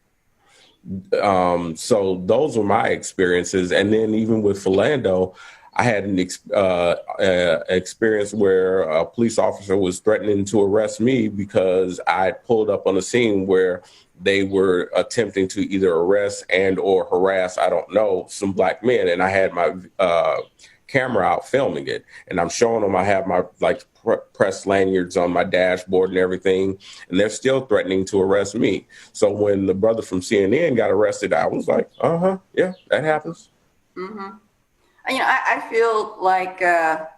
Speaker 10: So those were my experiences. And then even with Philando, I had an experience where a police officer was threatening to arrest me because I pulled up on a scene where they were attempting to either arrest and or harass, I don't know, some Black men. And I had my camera out filming it. And I'm showing them I have my press lanyards on my dashboard and everything. And they're still threatening to arrest me. So when the brother from CNN got arrested, I was like, yeah, that happens.
Speaker 11: Mm-hmm. I feel like the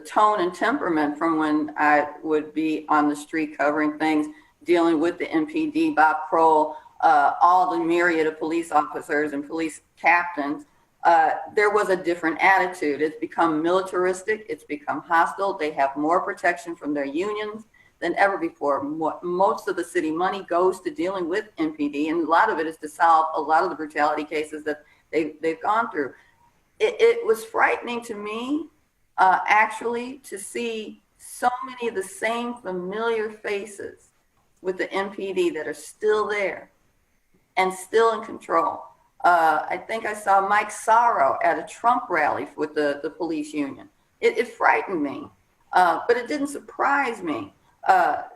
Speaker 11: tone and temperament from when I would be on the street covering things, dealing with the MPD, Bob Kroll, all the myriad of police officers and police captains, there was a different attitude. It's become militaristic. It's become hostile. They have more protection from their unions than ever before. Most of the city money goes to dealing with MPD, and a lot of it is to solve a lot of the brutality cases that they've gone through. It was frightening to me, actually, to see so many of the same familiar faces with the MPD that are still there and still in control. I think I saw Mike Sorrow at a Trump rally with the police union. It frightened me, but it didn't surprise me.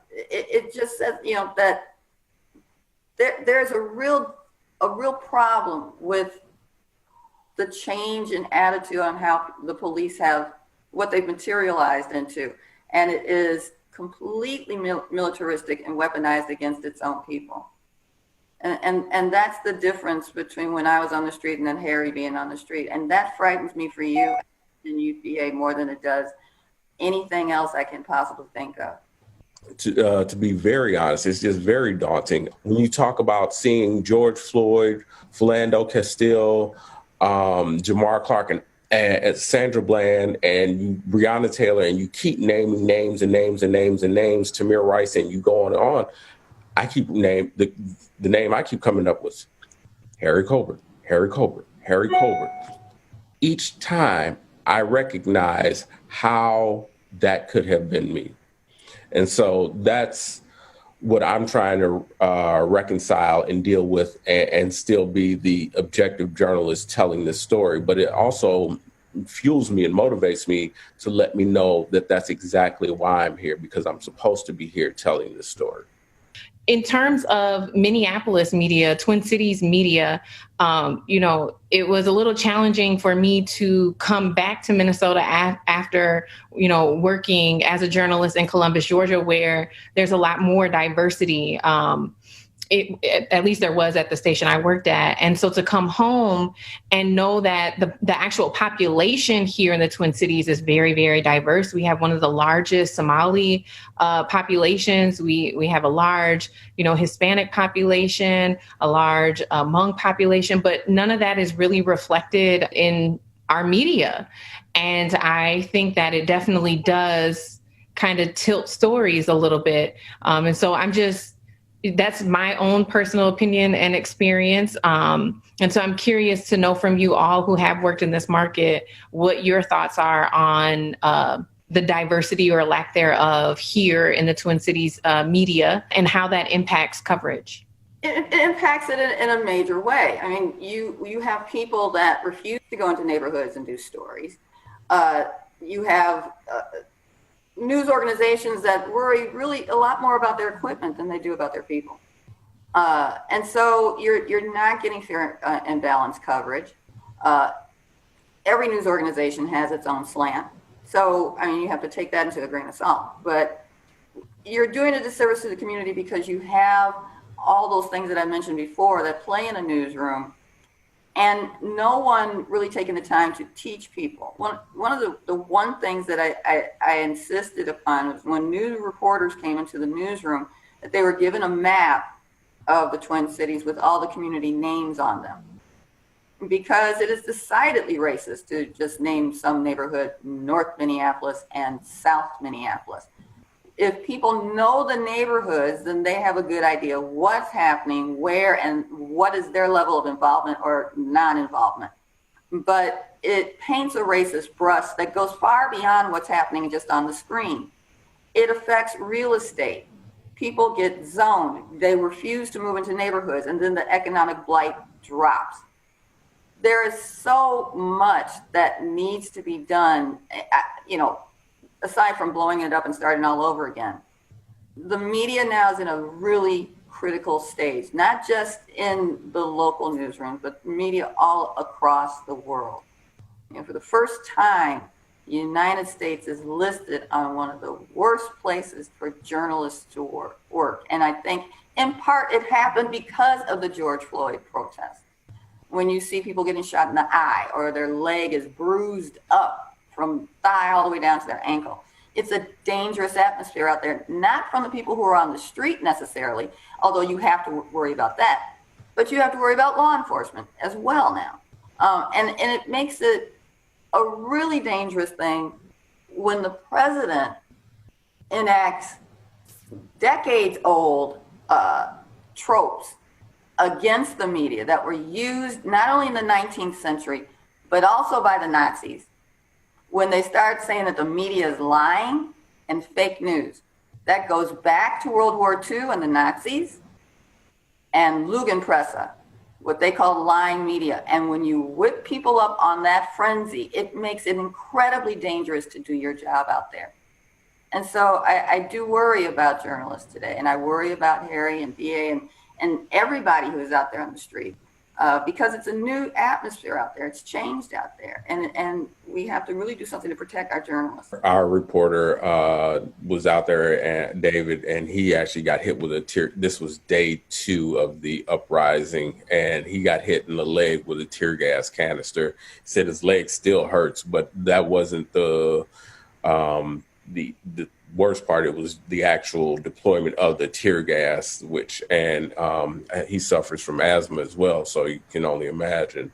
Speaker 11: It just says, that there's a real problem with the change in attitude on how the police have what they've materialized into. And it is completely militaristic and weaponized against its own people. And that's the difference between when I was on the street and then Harry being on the street. And that frightens me for you and UPA more than it does anything else I can possibly think of.
Speaker 10: To be very honest, it's just very daunting. When you talk about seeing George Floyd, Philando Castile, Jamar Clark, and Sandra Bland, and Breonna Taylor, and you keep naming names and names and names and names, Tamir Rice, and you go on and on. I keep the name I keep coming up with, Harry Colbert. Each time I recognize how that could have been me. And so that's what I'm trying to reconcile and deal with and still be the objective journalist telling this story. But it also fuels me and motivates me to let me know that that's exactly why I'm here, because I'm supposed to be here telling this story.
Speaker 9: In terms of Minneapolis media, Twin Cities media, it was a little challenging for me to come back to Minnesota after, working as a journalist in Columbus, Georgia, where there's a lot more diversity. At least there was at the station I worked at. And so to come home and know that the actual population here in the Twin Cities is very, very diverse. We have one of the largest Somali populations. We have a large, Hispanic population, a large Hmong population, but none of that is really reflected in our media. And I think that it definitely does kind of tilt stories a little bit. And so that's my own personal opinion and experience. And so I'm curious to know from you all who have worked in this market, what your thoughts are on the diversity or lack thereof here in the Twin Cities media and how that impacts coverage.
Speaker 11: It impacts it in a major way. I mean, you have people that refuse to go into neighborhoods and do stories. You have news organizations that worry really a lot more about their equipment than they do about their people. And so you're not getting fair and balanced coverage. Every news organization has its own slant. So, you have to take that into a grain of salt. But you're doing a disservice to the community because you have all those things that I mentioned before that play in a newsroom, and no one really taking the time to teach people. One of the one things that I insisted upon was when news reporters came into the newsroom, that they were given a map of the Twin Cities with all the community names on them. Because it is decidedly racist to just name some neighborhood North Minneapolis and South Minneapolis. If people know the neighborhoods, then they have a good idea what's happening, where, and what is their level of involvement or non-involvement. But it paints a racist brush that goes far beyond what's happening just on the screen. It affects real estate. People get zoned. They refuse to move into neighborhoods, and then the economic blight drops. There is so much that needs to be done, aside from blowing it up and starting all over again. The media now is in a really critical stage, not just in the local newsrooms, but media all across the world. For the first time, the United States is listed on one of the worst places for journalists to work. And I think in part it happened because of the George Floyd protest. When you see people getting shot in the eye or their leg is bruised up from thigh all the way down to their ankle. It's a dangerous atmosphere out there, not from the people who are on the street necessarily, although you have to worry about that, but you have to worry about law enforcement as well now. And it makes it a really dangerous thing when the president enacts decades-old tropes against the media that were used not only in the 19th century, but also by the Nazis. When they start saying that the media is lying and fake news, that goes back to World War II and the Nazis and Lügenpresse, what they call lying media. And when you whip people up on that frenzy, it makes it incredibly dangerous to do your job out there. And so I do worry about journalists today, and I worry about Harry and BA and everybody who is out there on the street. Because it's a new atmosphere out there. It's changed out there. And we have to really do something to protect our journalists.
Speaker 10: Our reporter was out there, David, and he actually got hit with a tear. This was day 2 of the uprising, and he got hit in the leg with a tear gas canister. He said his leg still hurts, but that wasn't the the worst part, it was the actual deployment of the tear gas, and he suffers from asthma as well, so you can only imagine.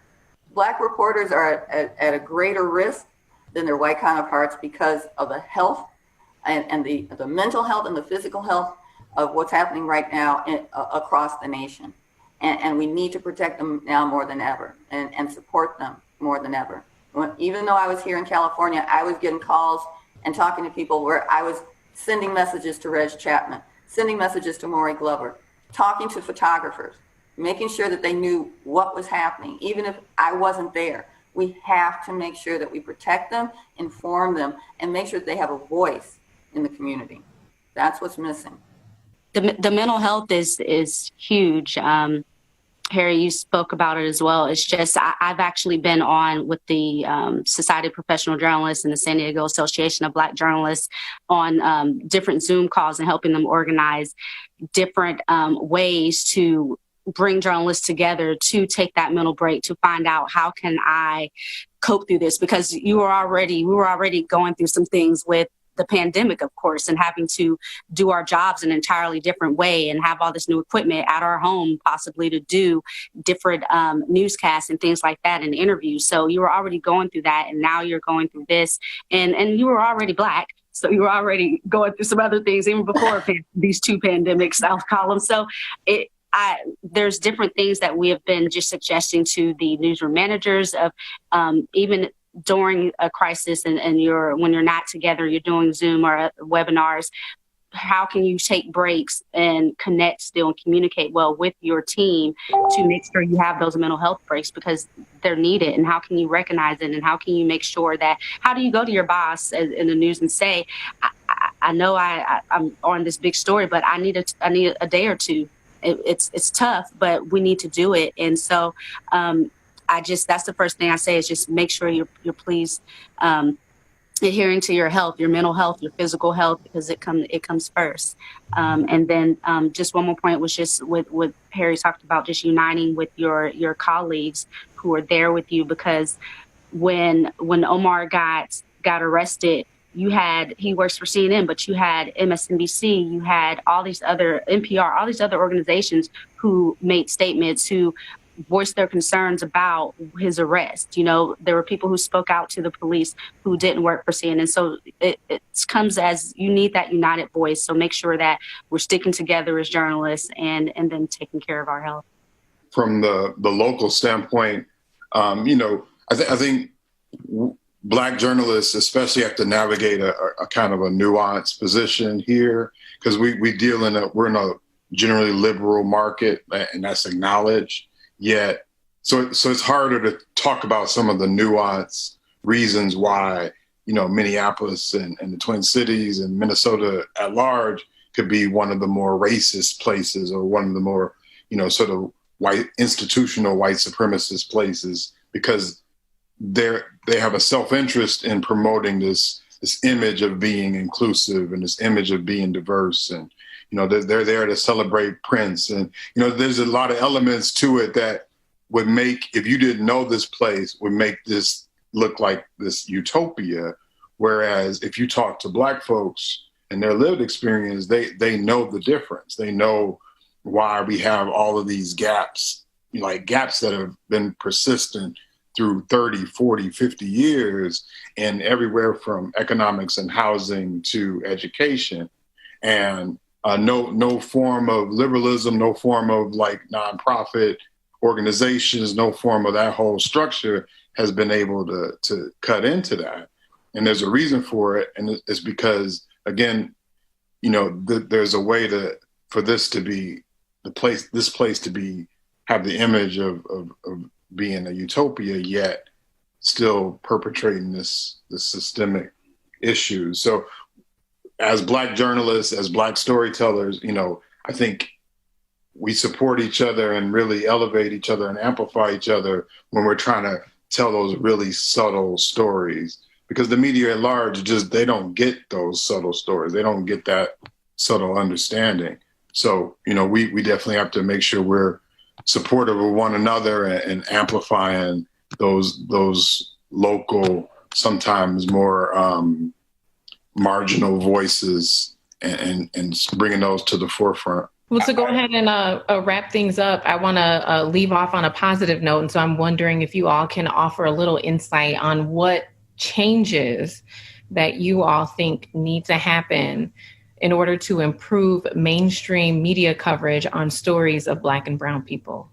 Speaker 11: Black reporters are at a greater risk than their white counterparts because of the health and the mental health and the physical health of what's happening right now across the nation. And we need to protect them now more than ever and support them more than ever. Even though I was here in California, I was getting calls and talking to people where I was sending messages to Reg Chapman, sending messages to Maury Glover, talking to photographers, making sure that they knew what was happening, even if I wasn't there. We have to make sure that we protect them, inform them, and make sure that they have a voice in the community. That's what's missing.
Speaker 12: The mental health is huge. Harry, you spoke about it as well. It's just, I've actually been on with the Society of Professional Journalists and the San Diego Association of Black Journalists on different Zoom calls and helping them organize different ways to bring journalists together to take that mental break, to find out how can I cope through this, because we were already going through some things with the pandemic, of course, and having to do our jobs in an entirely different way and have all this new equipment at our home, possibly to do different newscasts and things like that and interviews. So you were already going through that, and now you're going through this, and you were already Black. So you were already going through some other things even before these two pandemics, I'll call them. So there's different things that we have been just suggesting to the newsroom managers of even during a crisis and when you're not together, you're doing Zoom or webinars, how can you take breaks and connect still and communicate well with your team to make sure you have those mental health breaks, because they're needed? And how can you recognize it? And how can you make sure that, how do you go to your boss in the news and say, I know I'm on this big story, but I need a day or two. It's tough, but we need to do it. And so, that's the first thing I say is just make sure you're please adhering to your health, your mental health, your physical health, because it comes first. And then just one more point was just with Harry talked about, just uniting with your colleagues who are there with you, because when Omar got arrested, he works for CNN, but you had MSNBC, you had all these other NPR, all these other organizations who made statements, who voiced their concerns about his arrest. There were people who spoke out to the police who didn't work for CNN. So it comes as you need that united voice. So make sure that we're sticking together as journalists and then taking care of our health. From
Speaker 3: the local standpoint, I think Black journalists especially have to navigate a kind of a nuanced position here, because we're in a generally liberal market, and that's acknowledged. Yet, so it's harder to talk about some of the nuanced reasons why, Minneapolis and the Twin Cities and Minnesota at large could be one of the more racist places, or one of the more, sort of institutional white supremacist places, because they have a self-interest in promoting this image of being inclusive and this image of being diverse. And, they're there to celebrate Prince. And, there's a lot of elements to it that would make, if you didn't know this place, would make this look like this utopia. Whereas if you talk to Black folks and their lived experience, they know the difference. They know why we have all of these gaps, gaps that have been persistent through 30, 40, 50 years, and everywhere from economics and housing to education. And no form of liberalism, no form of nonprofit organizations, no form of that whole structure has been able to cut into that. And there's a reason for it. And it's because, again, there's a way for this to be this place to be, have the image of being a utopia, yet still perpetrating this systemic issue. So as Black journalists, as Black storytellers, I think we support each other and really elevate each other and amplify each other when we're trying to tell those really subtle stories, because the media at large, they don't get those subtle stories. They don't get that subtle understanding. So, we definitely have to make sure we're supportive of one another and amplifying those local, sometimes more marginal voices and bringing those to the forefront.
Speaker 9: Well, to go ahead and wrap things up, I want to leave off on a positive note. And so I'm wondering if you all can offer a little insight on what changes that you all think need to happen in order to improve mainstream media coverage on stories of Black and brown people.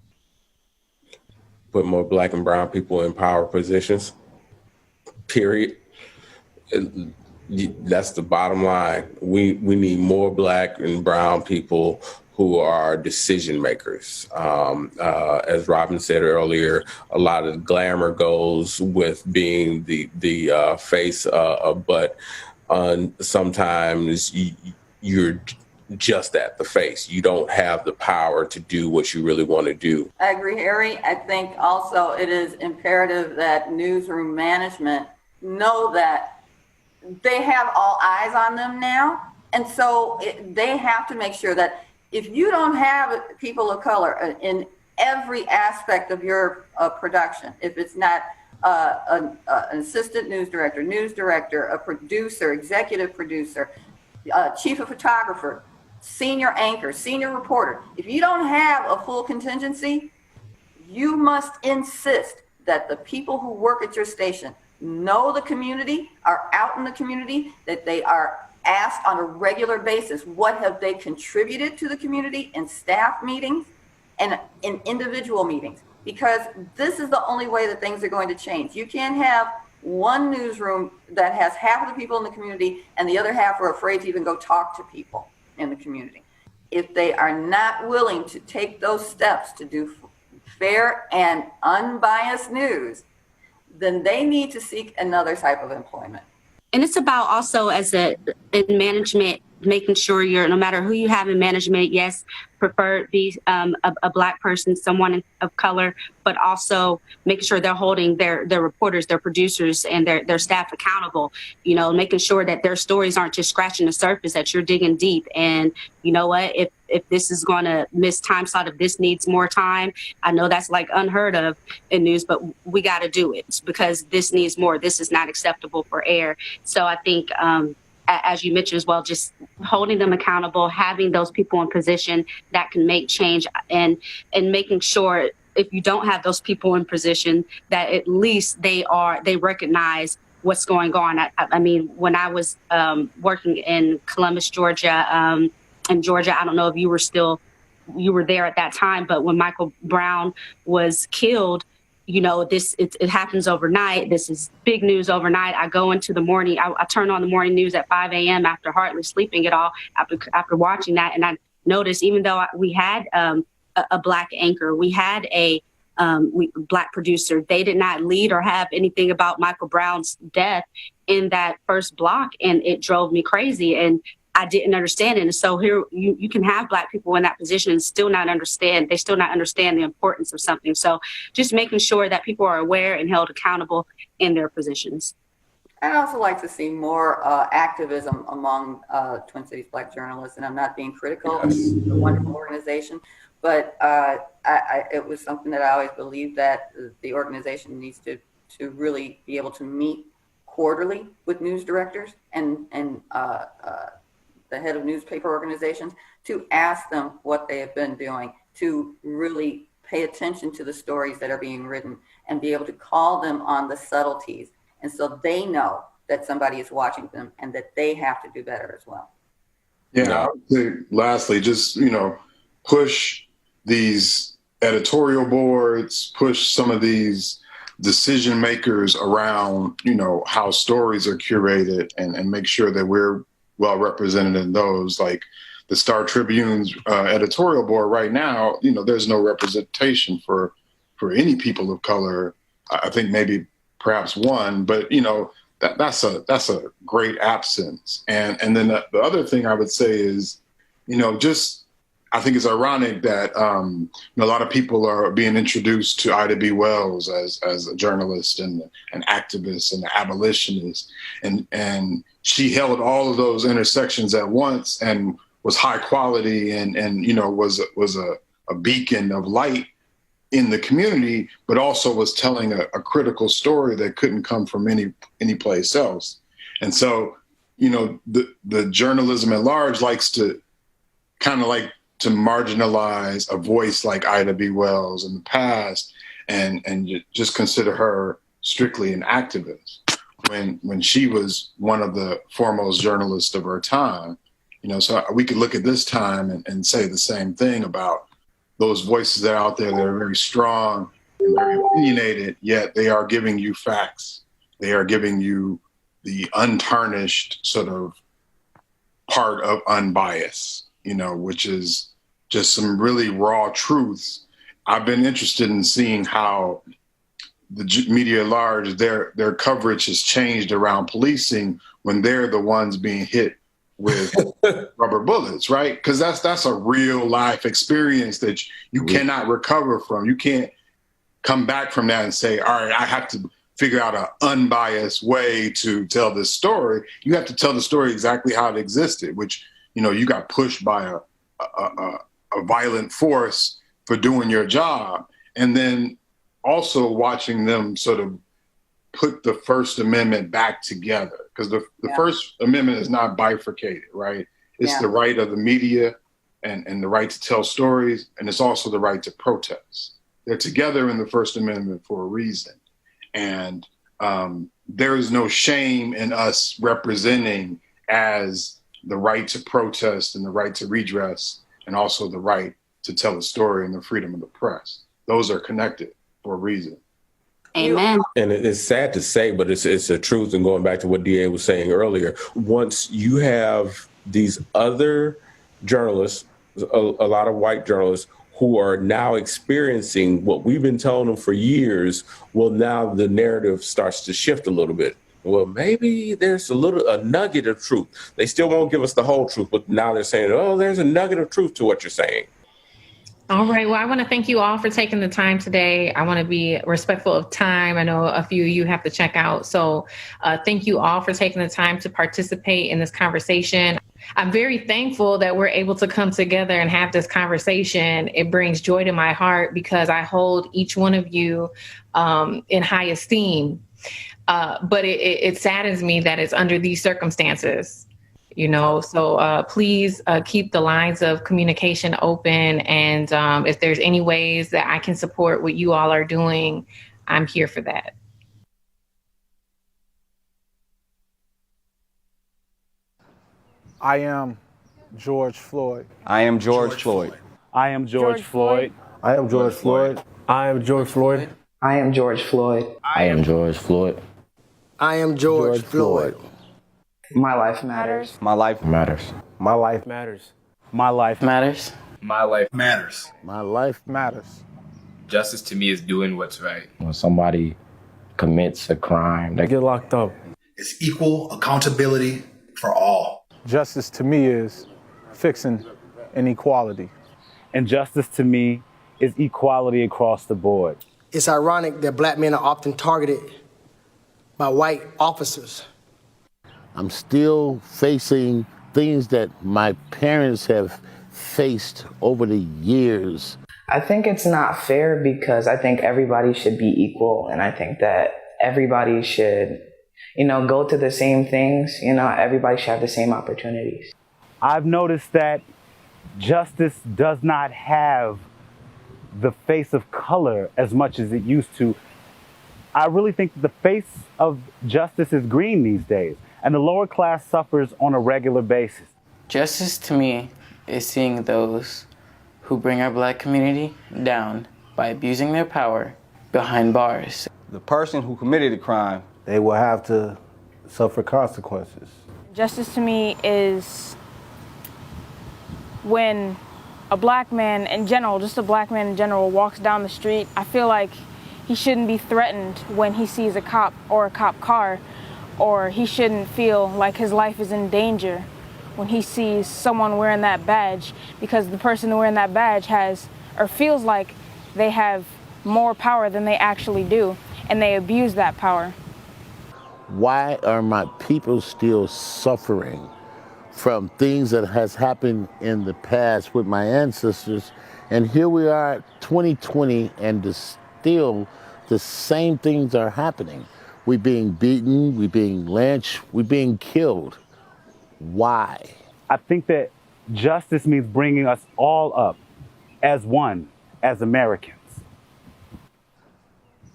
Speaker 10: Put more Black and brown people in power positions, period. That's the bottom line. We need more Black and brown people who are decision makers. As Robin said earlier, a lot of glamour goes with being the face, but sometimes you're just at the face. You don't have the power to do what you really want to do.
Speaker 11: I agree, Harry. I think also it is imperative that newsroom management know that they have all eyes on them now. And so they have to make sure that if you don't have people of color in every aspect of your production, if it's not an assistant news director, a producer, executive producer, chief of photographer, senior anchor, senior reporter, if you don't have a full contingency, you must insist that the people who work at your station know the community, are out in the community, that they are asked on a regular basis, what have they contributed to the community in staff meetings and in individual meetings? Because this is the only way that things are going to change. You can't have one newsroom that has half of the people in the community and the other half are afraid to even go talk to people in the community. If they are not willing to take those steps to do fair and unbiased news, then they need to seek another type of employment.
Speaker 12: And it's about also in management, making sure no matter who you have in management, yes, prefer it be a Black person, someone of color, but also making sure they're holding their reporters, their producers, and their staff accountable, making sure that their stories aren't just scratching the surface, that you're digging deep. And you know what, if this is going to miss time slot, if this needs more time, I know that's like unheard of in news, but we got to do it because this needs more. This is not acceptable for air. So I think, as you mentioned as well, just holding them accountable, having those people in position that can make change, and making sure if you don't have those people in position that at least they recognize what's going on. I mean, when I was working in Columbus, Georgia, I don't know if you were there at that time, but when Michael Brown was killed, it happens overnight. This is big news overnight. I go into the morning, I turn on the morning news at 5 a.m. after hardly sleeping at all, after watching that. And I noticed, even though we had a Black anchor, we had a Black producer, they did not lead or have anything about Michael Brown's death in that first block. And it drove me crazy. And I didn't understand it. And so here you can have Black people in that position and still not understand the importance of something. So just making sure that people are aware and held accountable in their positions.
Speaker 11: I'd also like to see more activism among Twin Cities Black journalists. And I'm not being critical. Yes. It's a wonderful organization. But it was something that I always believed that the organization needs to really be able to meet quarterly with news directors and the head of newspaper organizations to ask them what they have been doing, to really pay attention to the stories that are being written and be able to call them on the subtleties. And so they know that somebody is watching them and that they have to do better as well.
Speaker 3: Yeah, I would say lastly, just, push these editorial boards, push some of these decision makers around, how stories are curated and make sure that we're well represented in those. Like the Star Tribune's editorial board right now, there's no representation for any people of color. I think maybe perhaps one, but that's a great absence. And then the other thing I would say is, I think it's ironic that a lot of people are being introduced to Ida B. Wells as a journalist and an activist and an abolitionist, and she held all of those intersections at once and was high quality and was a beacon of light in the community, but also was telling a critical story that couldn't come from any place else. And so the journalism at large likes to kind of like to marginalize a voice like Ida B. Wells in the past and just consider her strictly an activist when she was one of the foremost journalists of her time. So we could look at this time and say the same thing about those voices that are out there that are very strong and very opinionated, yet they are giving you facts. They are giving you the untarnished sort of part of unbiased, which is just some really raw truths. I've been interested in seeing how the media at large, their coverage has changed around policing when they're the ones being hit with rubber bullets, right? Because that's a real life experience that you cannot recover from. You can't come back from that and say, all right, I have to figure out an unbiased way to tell this story. You have to tell the story exactly how it existed, which, you got pushed by a violent force for doing your job. And then also watching them sort of put the First Amendment back together, because the First Amendment is not bifurcated, right? It's the right of the media and the right to tell stories, and it's also the right to protest. They're together in the First Amendment for a reason. And there is no shame in us representing as the right to protest and the right to redress and also the right to tell a story and the freedom of the press. Those are connected for a reason.
Speaker 12: Amen.
Speaker 10: And it's sad to say, but it's the truth. And going back to what DA was saying earlier, once you have these other journalists, a lot of white journalists who are now experiencing what we've been telling them for years, well, now the narrative starts to shift a little bit. Well, maybe there's a nugget of truth. They still won't give us the whole truth, but now they're saying, oh, there's a nugget of truth to what you're saying.
Speaker 9: All right. Well, I want to thank you all for taking the time today. I want to be respectful of time. I know a few of you have to check out. So thank you all for taking the time to participate in this conversation. I'm very thankful that we're able to come together and have this conversation. It brings joy to my heart because I hold each one of you in high esteem. But it saddens me that it's under these circumstances. So please keep the lines of communication open. And if there's any ways that I can support what you all are doing, I'm here for that.
Speaker 13: I am George Floyd.
Speaker 14: I am George Floyd.
Speaker 13: I am George Floyd.
Speaker 15: I am George Floyd.
Speaker 16: I am George Floyd.
Speaker 17: I am George Floyd.
Speaker 15: I am George Floyd.
Speaker 18: I am George Floyd.
Speaker 17: My life matters.
Speaker 14: My life matters.
Speaker 15: My life matters.
Speaker 13: My life matters.
Speaker 19: My life matters.
Speaker 15: My life matters.
Speaker 19: Justice to me is doing what's right.
Speaker 15: When somebody commits a crime, they
Speaker 16: get locked up.
Speaker 20: It's equal accountability for all.
Speaker 13: Justice to me is fixing inequality.
Speaker 21: And justice to me is equality across the board.
Speaker 18: It's ironic that black men are often targeted by white officers.
Speaker 15: I'm still facing things that my parents have faced over the years.
Speaker 17: I think it's not fair because I think everybody should be equal. And I think that everybody should, go to the same things. Everybody should have the same opportunities.
Speaker 21: I've noticed that justice does not have the face of color as much as it used to. I really think that the face of justice is green these days. And the lower class suffers on a regular basis.
Speaker 22: Justice to me is seeing those who bring our black community down by abusing their power behind bars.
Speaker 14: The person who committed the crime,
Speaker 15: they will have to suffer consequences.
Speaker 8: Justice to me is when a black man in general, just a black man in general, walks down the street. I feel like he shouldn't be threatened when he sees a cop or a cop car, or he shouldn't feel like his life is in danger when he sees someone wearing that badge, because the person wearing that badge has or feels like they have more power than they actually do, and they abuse that power.
Speaker 15: Why are my people still suffering from things that has happened in the past with my ancestors? And here we are, 2020, and still the same things are happening. We're being beaten, we're being lynched, we're being killed Why?
Speaker 21: I think that justice means bringing us all up as one, as Americans.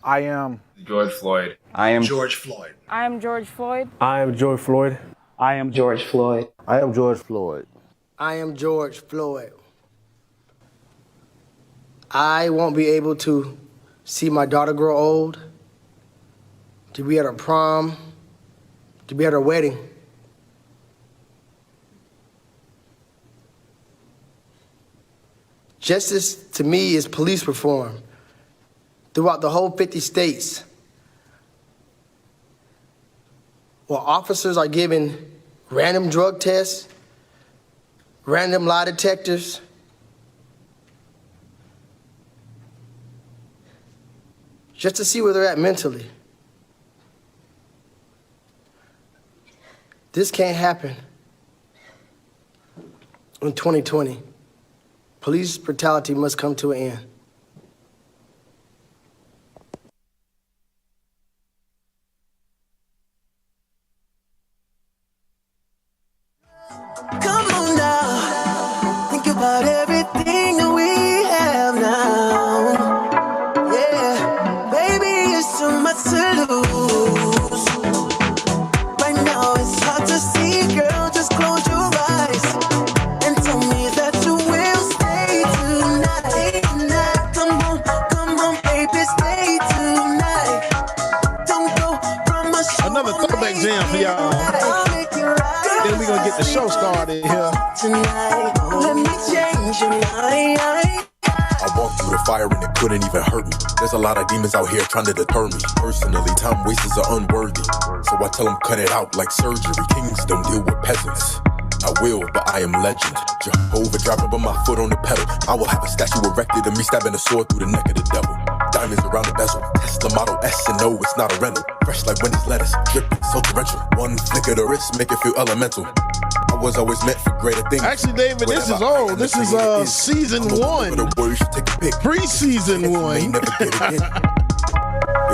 Speaker 13: I am
Speaker 19: George Floyd.
Speaker 14: I am
Speaker 20: George Floyd.
Speaker 2: I am George Floyd.
Speaker 13: I am George Floyd.
Speaker 21: I am
Speaker 17: George Floyd.
Speaker 15: I am George Floyd.
Speaker 18: I am George Floyd. I won't be able to see my daughter grow old, to be at her prom, to be at her wedding. Justice to me is police reform throughout the whole 50 states, where officers are given random drug tests, random lie detectors, just to see where they're at mentally. This can't happen in 2020. Police brutality must come to an end.
Speaker 16: Come on now, think about everything that we have now. Yeah, baby, it's so much to lose. Right now it's hard to see, girl, just close your eyes and tell me that you will stay tonight. Come on, baby, stay tonight. Don't go from us.
Speaker 23: Another throwback jam for y'all. Then we gonna get the show started here.
Speaker 16: Tonight, let me change your mind.
Speaker 24: I walked through the fire and it couldn't even hurt me. There's a lot of demons out here trying to deter me. Personally, time wasters are unworthy. So I tell them cut it out like surgery. Kings don't deal with peasants. I will, but I am legend. Jehovah driving with my foot on the pedal. I will have a statue erected of me stabbing a sword through the neck of the devil. Diamonds around the bezel. Tesla Model S and no, it's not a rental. Fresh like Wendy's lettuce, dripping, so torrential. One flick of the wrist, make it feel elemental. I was always meant for greater things.
Speaker 23: Actually, David, this is old. This is season 1. Pre-season 1.
Speaker 24: It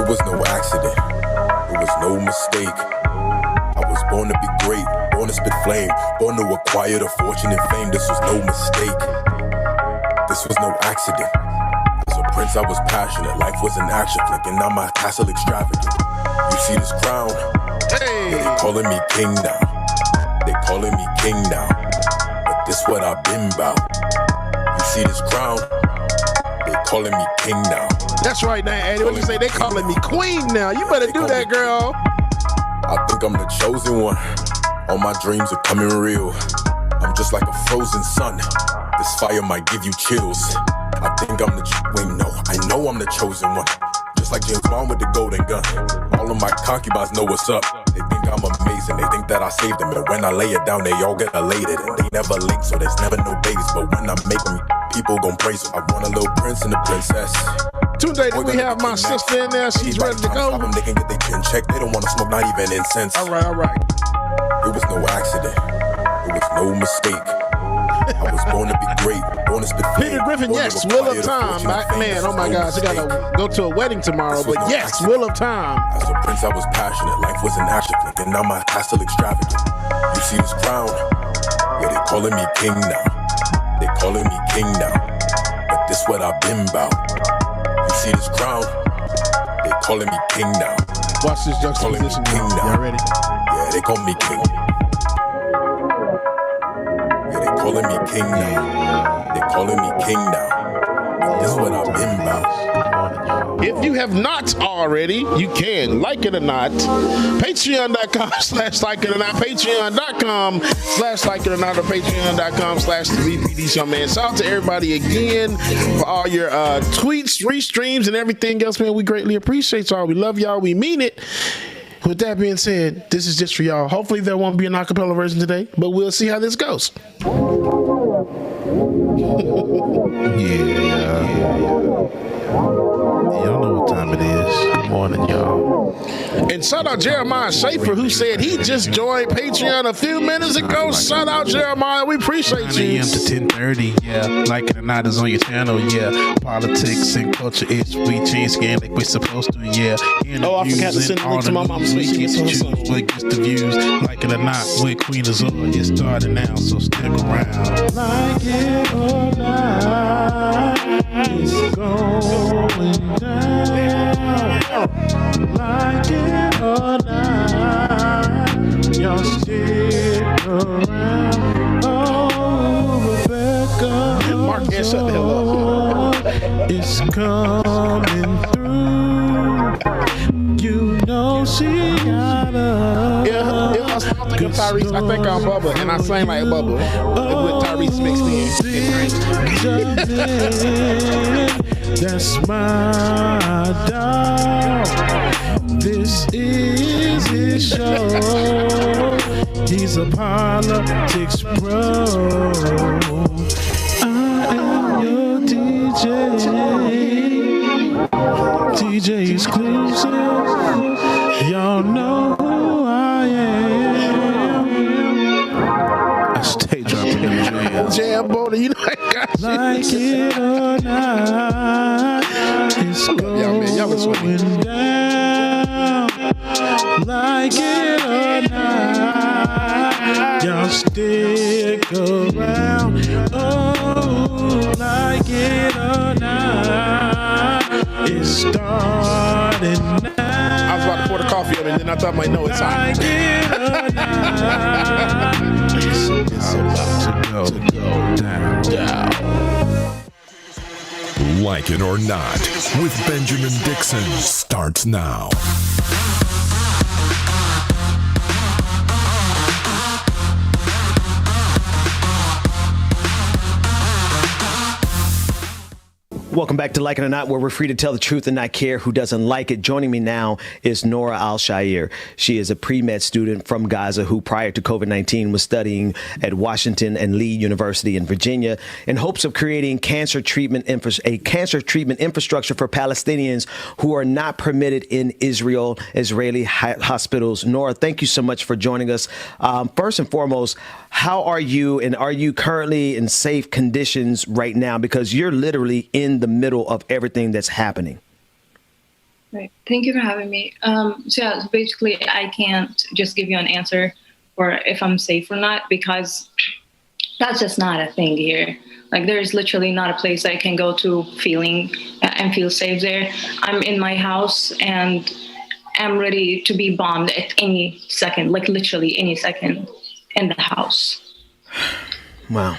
Speaker 24: was no accident. It was no mistake. I was born to be great, born to spit flame, born to acquire the fortune and fame. This was no mistake. This was no accident. As a prince, I was passionate. Life was an action flick, and now my castle extravagant. You see this crown?
Speaker 23: Hey.
Speaker 24: Yeah, they calling me king now. They calling me king now. But this what I've been about. You see this crown? They calling me king now.
Speaker 23: That's right now, Eddie. What you say? They calling me queen now. You better do that, girl.
Speaker 24: I think I'm the chosen one. All my dreams are coming real. I'm just like a frozen sun. This fire might give you chills. I think I'm the I know I'm the chosen one. Just like James Bond with the golden gun. All of my concubines know what's up. They think I'm amazing. They think that I saved them. And when I lay it down, they all get elated. And they never link, so there's never no babies. But when I make them, people gon' praise them. I want a little prince and a princess.
Speaker 23: Today, do we have my sister in there? She's ready to go.
Speaker 24: They can get their chin checked. They don't want to smoke, not even incense.
Speaker 23: All right.
Speaker 24: It was no accident. It was no mistake. I was born to be great, born to spit flame.
Speaker 23: Peter Griffin, yes, Wheel of Time. Man, oh my gosh, I gotta go to a wedding tomorrow, but yes, Wheel of Time.
Speaker 24: As a prince, I was passionate. Life was an action flick, and now my castle extravagant. You see this crown? Yeah, they calling me king now. They calling me king now. But this what I've been about. You see this crown? They calling me king now.
Speaker 23: Watch this juxtaposition.
Speaker 24: King now.
Speaker 23: Y'all ready?
Speaker 24: Yeah, they call me king. Yeah, they calling me king now. They calling me king now. This what I've been about.
Speaker 23: If you have not already, you can, like it or not, patreon.com/like it or not, patreon.com/like it or not, or patreon.com/VPD Show, man. Shout out to everybody again for all your tweets, restreams, and everything else, man. We greatly appreciate y'all. We love y'all. We mean it. With that being said, this is just for y'all. Hopefully there won't be an acapella version today, but we'll see how this goes. Y'all know what time it is. Good morning, y'all. And shout out Jeremiah Schaefer, who said he just joined Patreon a few minutes ago. Shout out Jeremiah, we appreciate you.
Speaker 1: 9 a.m. to 10:30, yeah. Like it or not is on your channel, yeah. Politics and culture, it's we change scan like we're supposed to, yeah.
Speaker 23: Oh, I forgot to send a link to my mom.
Speaker 1: We get to choose what gets the views. Like it or not, with Queen Azor, it's starting now, so stick around.
Speaker 16: Like it or not, it's going down. Like it or not, y'all stick around. Oh, Rebecca,
Speaker 23: Mark, shut the hell up.
Speaker 16: it's coming through. You know she got us.
Speaker 23: Yeah, I was talking to Tyrese. I think I'm Bubba, and I sang like Bubba with Tyrese mixed in.
Speaker 16: That's my dog. This is his show. He's a politics pro. I am your DJ. DJ exclusive. Y'all know who I am.
Speaker 1: I stay dropping them jams.
Speaker 23: Jam Boda, you know I got you.
Speaker 16: Like it or not, it's going down. Like it or not, y'all stick around. Oh, like it or not, it's starting now.
Speaker 23: I was about to pour the coffee up, and then I thought I might know it's hot.
Speaker 16: Like it or not,
Speaker 1: It's about to go down.
Speaker 2: Like It or Not with Benjamin Dixon starts now.
Speaker 4: Welcome back to Like It or Not, where we're free to tell the truth and not care who doesn't like it. Joining me now is Noura Al-Shair. She is a pre-med student from Gaza who, prior to COVID-19, was studying at Washington and Lee University in Virginia in hopes of creating a cancer treatment infrastructure for Palestinians who are not permitted in Israeli hospitals. Noura, thank you so much for joining us. First and foremost, how are you, and are you currently in safe conditions right now? Because you're literally in the middle of everything that's happening.
Speaker 5: Right. Thank you for having me. So basically I can't just give you an answer for if I'm safe or not, because that's just not a thing here. Like, there's literally not a place I can go to feeling and feel safe there. I'm in my house and I'm ready to be bombed at any second, like literally any second in the house.
Speaker 4: Wow.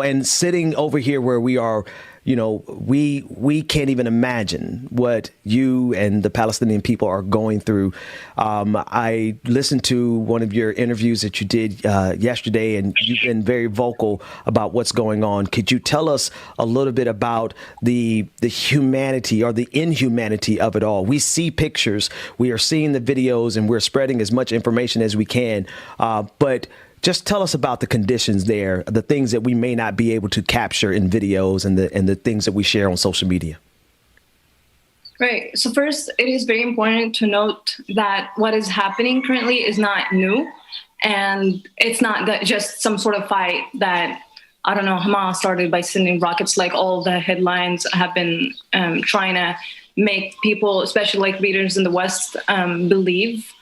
Speaker 4: And sitting over here where we are, we can't even imagine what you and the Palestinian people are going through. I listened to one of your interviews that you did yesterday, and you've been very vocal about what's going on. Could you tell us a little bit about the humanity or the inhumanity of it all? We see pictures, we are seeing the videos, and we're spreading as much information as we can. But just tell us about the conditions there, the things that we may not be able to capture in videos and the things that we share on social media.
Speaker 5: Right. So first, it is very important to note that what is happening currently is not new. And it's not just some sort of fight that, I don't know, Hamas started by sending rockets, like all the headlines have been trying to make people, especially like readers in the West, believe.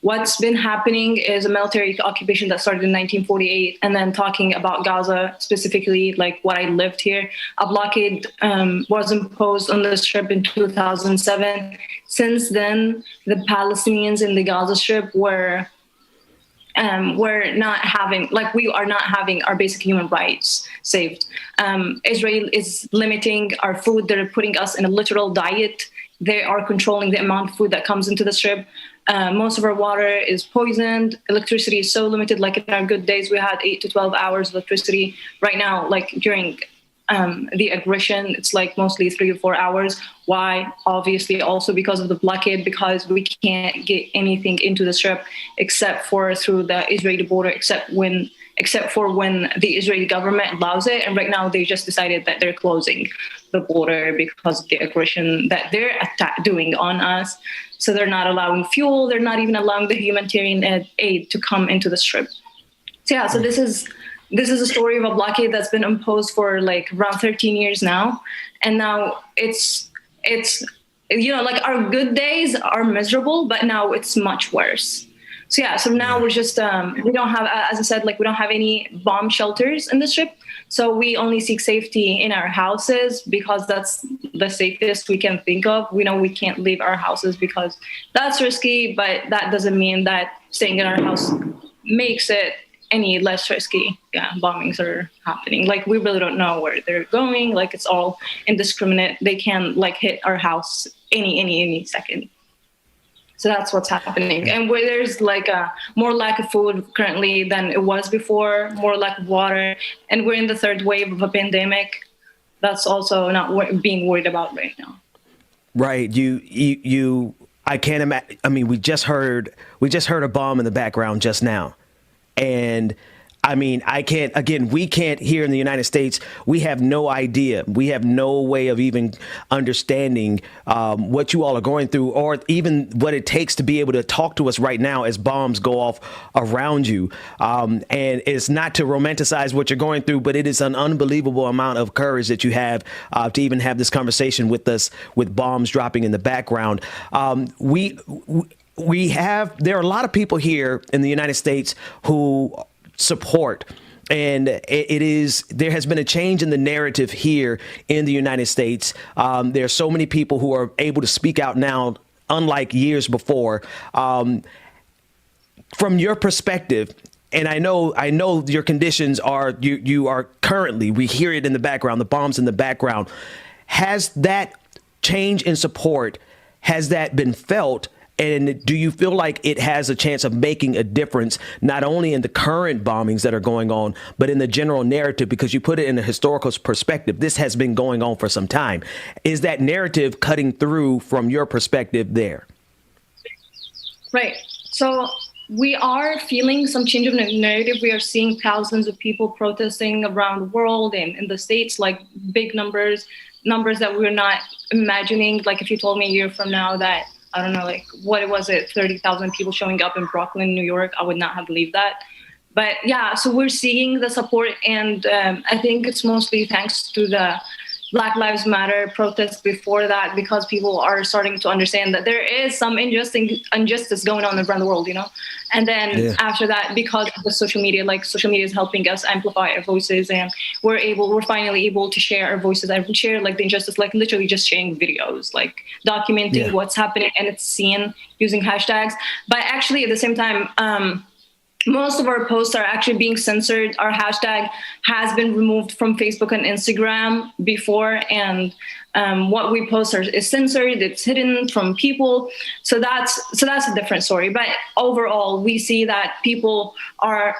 Speaker 5: What's been happening is a military occupation that started in 1948, and then talking about Gaza specifically, like what I lived here. A blockade was imposed on the Strip in 2007. Since then, the Palestinians in the Gaza Strip were not having, like, we are not having our basic human rights saved. Israel is limiting our food. They're putting us in a literal diet. They are controlling the amount of food that comes into the Strip. Most of our water is poisoned. Electricity is so limited. Like, in our good days, we had 8 to 12 hours of electricity. Right now, like during the aggression, it's like mostly 3 to 4 hours. Why? Obviously, also because of the blockade, because we can't get anything into the Strip except for through the Israeli border, except when except for when the Israeli government allows it. And right now they just decided that they're closing the border because of the aggression that they're doing on us. So they're not allowing fuel. They're not even allowing the humanitarian aid to come into the Strip. So yeah, so this is a story of a blockade that's been imposed for like around 13 years now. And now it's like our good days are miserable, but now it's much worse. So yeah, so now we're just, we don't have, as I said, like we don't have any bomb shelters in the Strip. So we only seek safety in our houses because that's the safest we can think of. We know we can't leave our houses because that's risky, but that doesn't mean that staying in our house makes it any less risky. Yeah, bombings are happening. Like we really don't know where they're going. Like it's all indiscriminate. They can like hit our house any second. So that's what's happening. And where there's like a more lack of food currently than it was before, more lack of water, and we're in the third wave of a pandemic. That's also not being worried about right now.
Speaker 4: Right. I can't imagine. I mean, we just heard a bomb in the background just now. And I mean, we can't here in the United States. We have no idea. We have no way of even understanding what you all are going through or even what it takes to be able to talk to us right now as bombs go off around you. And it's not to romanticize what you're going through, but it is an unbelievable amount of courage that you have to even have this conversation with us with bombs dropping in the background. There are a lot of people here in the United States who support. And there has been a change in the narrative here in the United States. There are so many people who are able to speak out now, unlike years before. From your perspective, and I know your conditions are, you are currently, we hear it in the background, the bombs in the background. Has that change in support, has that been felt? And do you feel like it has a chance of making a difference, not only in the current bombings that are going on, but in the general narrative? Because you put it in a historical perspective. This has been going on for some time. Is that narrative cutting through from your perspective there?
Speaker 5: Right. So we are feeling some change of narrative. We are seeing thousands of people protesting around the world and in the States, like big numbers that we're not imagining. Like if you told me a year from now that, I don't know, like what was it, 30,000 people showing up in Brooklyn, New York, I would not have believed that. But yeah, so we're seeing the support, and I think it's mostly thanks to the Black Lives Matter protests before that, because people are starting to understand that there is some injustice going on around the world, you know? And then after that, because of the social media is helping us amplify our voices, and we're finally able to share our voices. I share like the injustice, like literally just sharing videos, like documenting what's happening, and it's seen using hashtags. But actually at the same time, most of our posts are actually being censored. Our hashtag has been removed from Facebook and Instagram before, and what we post is censored. It's hidden from people. So that's a different story. But overall, we see that people are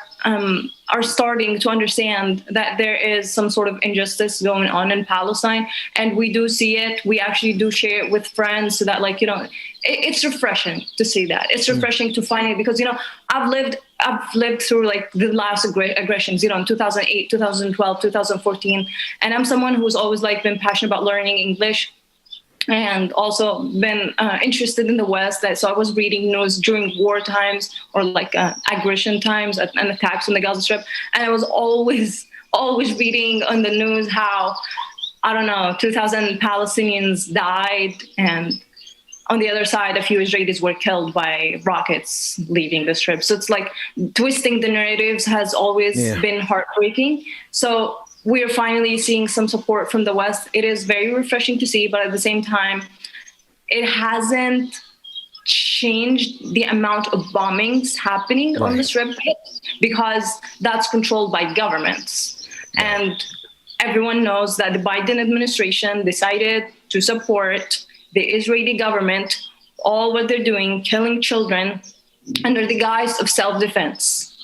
Speaker 5: starting to understand that there is some sort of injustice going on in Palestine, and we do see it. We actually do share it with friends, so that, like, you know, it's refreshing to see that. It's refreshing to find it, because, you know, I've lived through like the last aggressions, you know, in 2008, 2012, 2014. And I'm someone who's always like been passionate about learning English, and also been interested in the West. So I was reading news during war times, or like aggression times and attacks on the Gaza Strip. And I was always reading on the news how, I don't know, 2,000 Palestinians died, and on the other side, a few Israelis were killed by rockets leaving the Strip. So it's like twisting the narratives has always been heartbreaking. So we're finally seeing some support from the West. It is very refreshing to see, but at the same time, it hasn't changed the amount of bombings happening on the Strip, because that's controlled by governments. And everyone knows that the Biden administration decided to support the Israeli government, all what they're doing, killing children under the guise of self-defense.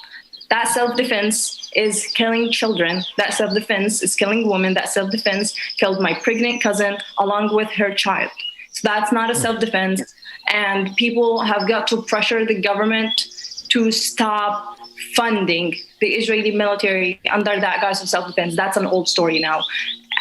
Speaker 5: That self-defense is killing children. That self-defense is killing women. That self-defense killed my pregnant cousin along with her child. So that's not a self-defense. And people have got to pressure the government to stop funding the Israeli military under that guise of self-defense, that's an old story now.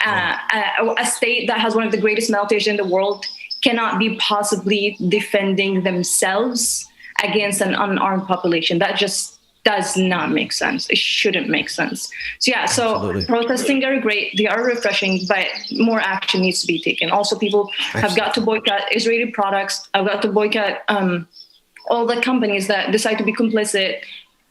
Speaker 5: A state that has one of the greatest militaries in the world cannot be possibly defending themselves against an unarmed population. That just does not make sense. It shouldn't make sense. So yeah,
Speaker 4: Absolutely.
Speaker 5: Protesting are great. They are refreshing, but more action needs to be taken. Also, people have got to boycott Israeli products. I've got to boycott all the companies that decide to be complicit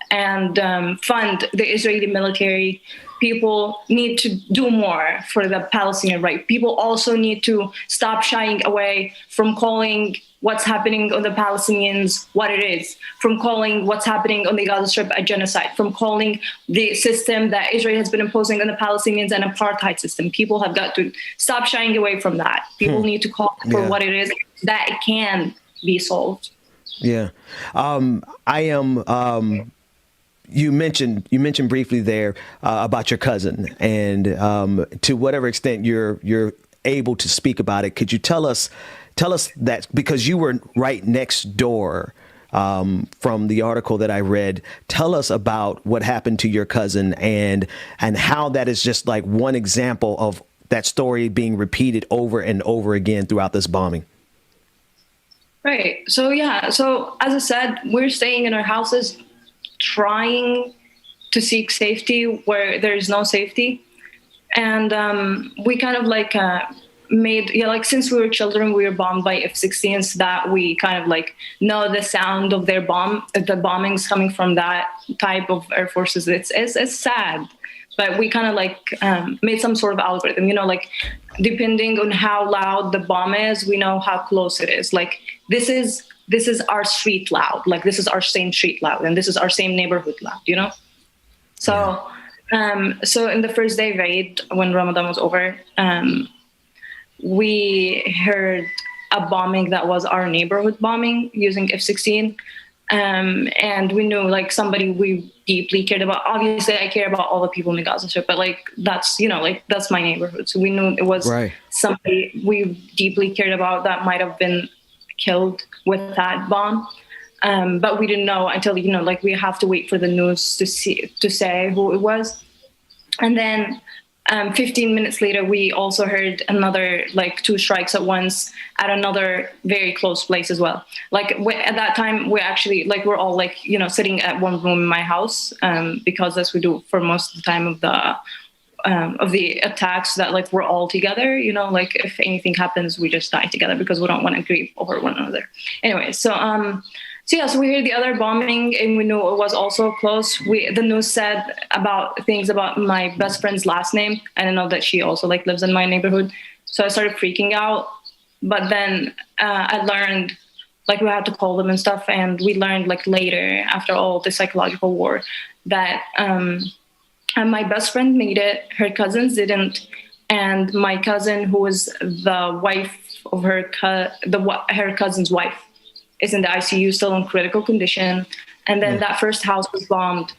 Speaker 5: and fund the Israeli military. People need to do more for the Palestinian right. People also need to stop shying away from calling what's happening on the Palestinians what it is, from calling what's happening on the Gaza Strip a genocide, from calling the system that Israel has been imposing on the Palestinians an apartheid system. People have got to stop shying away from that. People need to call for what it is, that it can be solved.
Speaker 4: Yeah. You mentioned briefly there about your cousin, and to whatever extent you're able to speak about it, could you tell us that, because you were right next door from the article that I read, tell us about what happened to your cousin and how that is just like one example of that story being repeated over and over again throughout this bombing.
Speaker 5: Right. So yeah. So as I said, we're staying in our houses, trying to seek safety where there is no safety. And we kind of like since we were children, we were bombed by F-16s, that we kind of like know the sound of the bombings coming from that type of air forces. It's sad, but we kind of like made some sort of algorithm, like depending on how loud the bomb is, we know how close it is. Like this is our street loud, like this is our same street loud, and this is our same neighborhood loud, So, so in the first day raid, when Ramadan was over, we heard a bombing that was our neighborhood bombing using F-16. And we knew like somebody we deeply cared about. Obviously I care about all the people in the Gaza Strip, but like, that's, that's my neighborhood. So we knew it was somebody we deeply cared about that might've been killed with that bomb. But we didn't know until, we have to wait for the news to say who it was. And then 15 minutes later, we also heard another, 2 strikes at once at another very close place as well. At that time, we actually, we're all sitting at one room in my house, because as we do for most of the time of the attacks, that we're all together, if anything happens, we just die together because we don't want to grieve over one another. Anyway, so we heard the other bombing, and we knew it was also close. The news said things about my best friend's last name. I didn't know that she also lives in my neighborhood. So I started freaking out. But then I learned we had to call them and stuff. And we learned later, after all the psychological war, that my best friend made it. Her cousins didn't. And my cousin, who was the wife of her cousin's wife, is in the ICU, still in critical condition. And then that first house was bombed,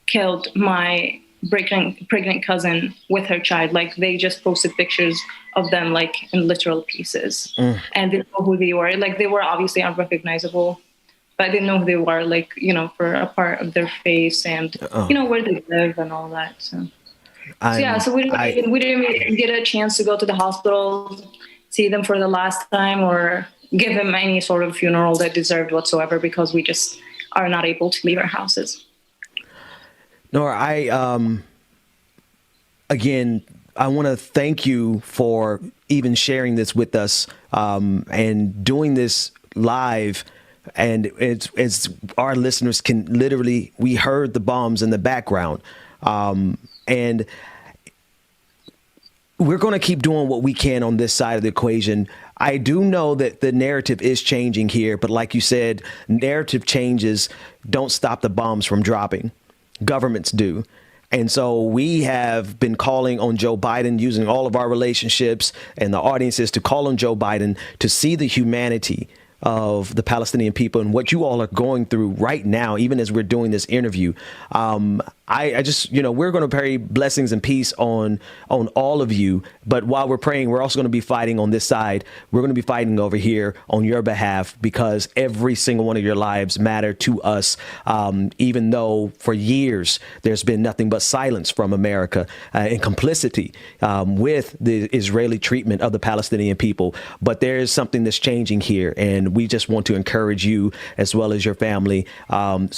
Speaker 5: killed my pregnant cousin with her child. They just posted pictures of them in literal pieces. And they know who they were. They were obviously unrecognizable, but they know who they were, for a part of their face and, where they live and all that. So we didn't even get a chance to go to the hospital, see them for the last time, or give him any sort of funeral that deserved whatsoever, because we just are not able to leave our houses.
Speaker 4: Nora, I want to thank you for even sharing this with us and doing this live. And it's our listeners can literally, we heard the bombs in the background, and we're going to keep doing what we can on this side of the equation. I do know that the narrative is changing here, but like you said, narrative changes don't stop the bombs from dropping. Governments do. And so we have been calling on Joe Biden, using all of our relationships and the audiences to call on Joe Biden to see the humanity of the Palestinian people and what you all are going through right now, even as we're doing this interview. I just, we're going to pray blessings and peace on all of you. But while we're praying, we're also going to be fighting on this side. We're going to be fighting over here on your behalf, because every single one of your lives matter to us. Even though for years there's been nothing but silence from America and complicity with the Israeli treatment of the Palestinian people. But there is something that's changing here, and we just want to encourage you as well as your family. And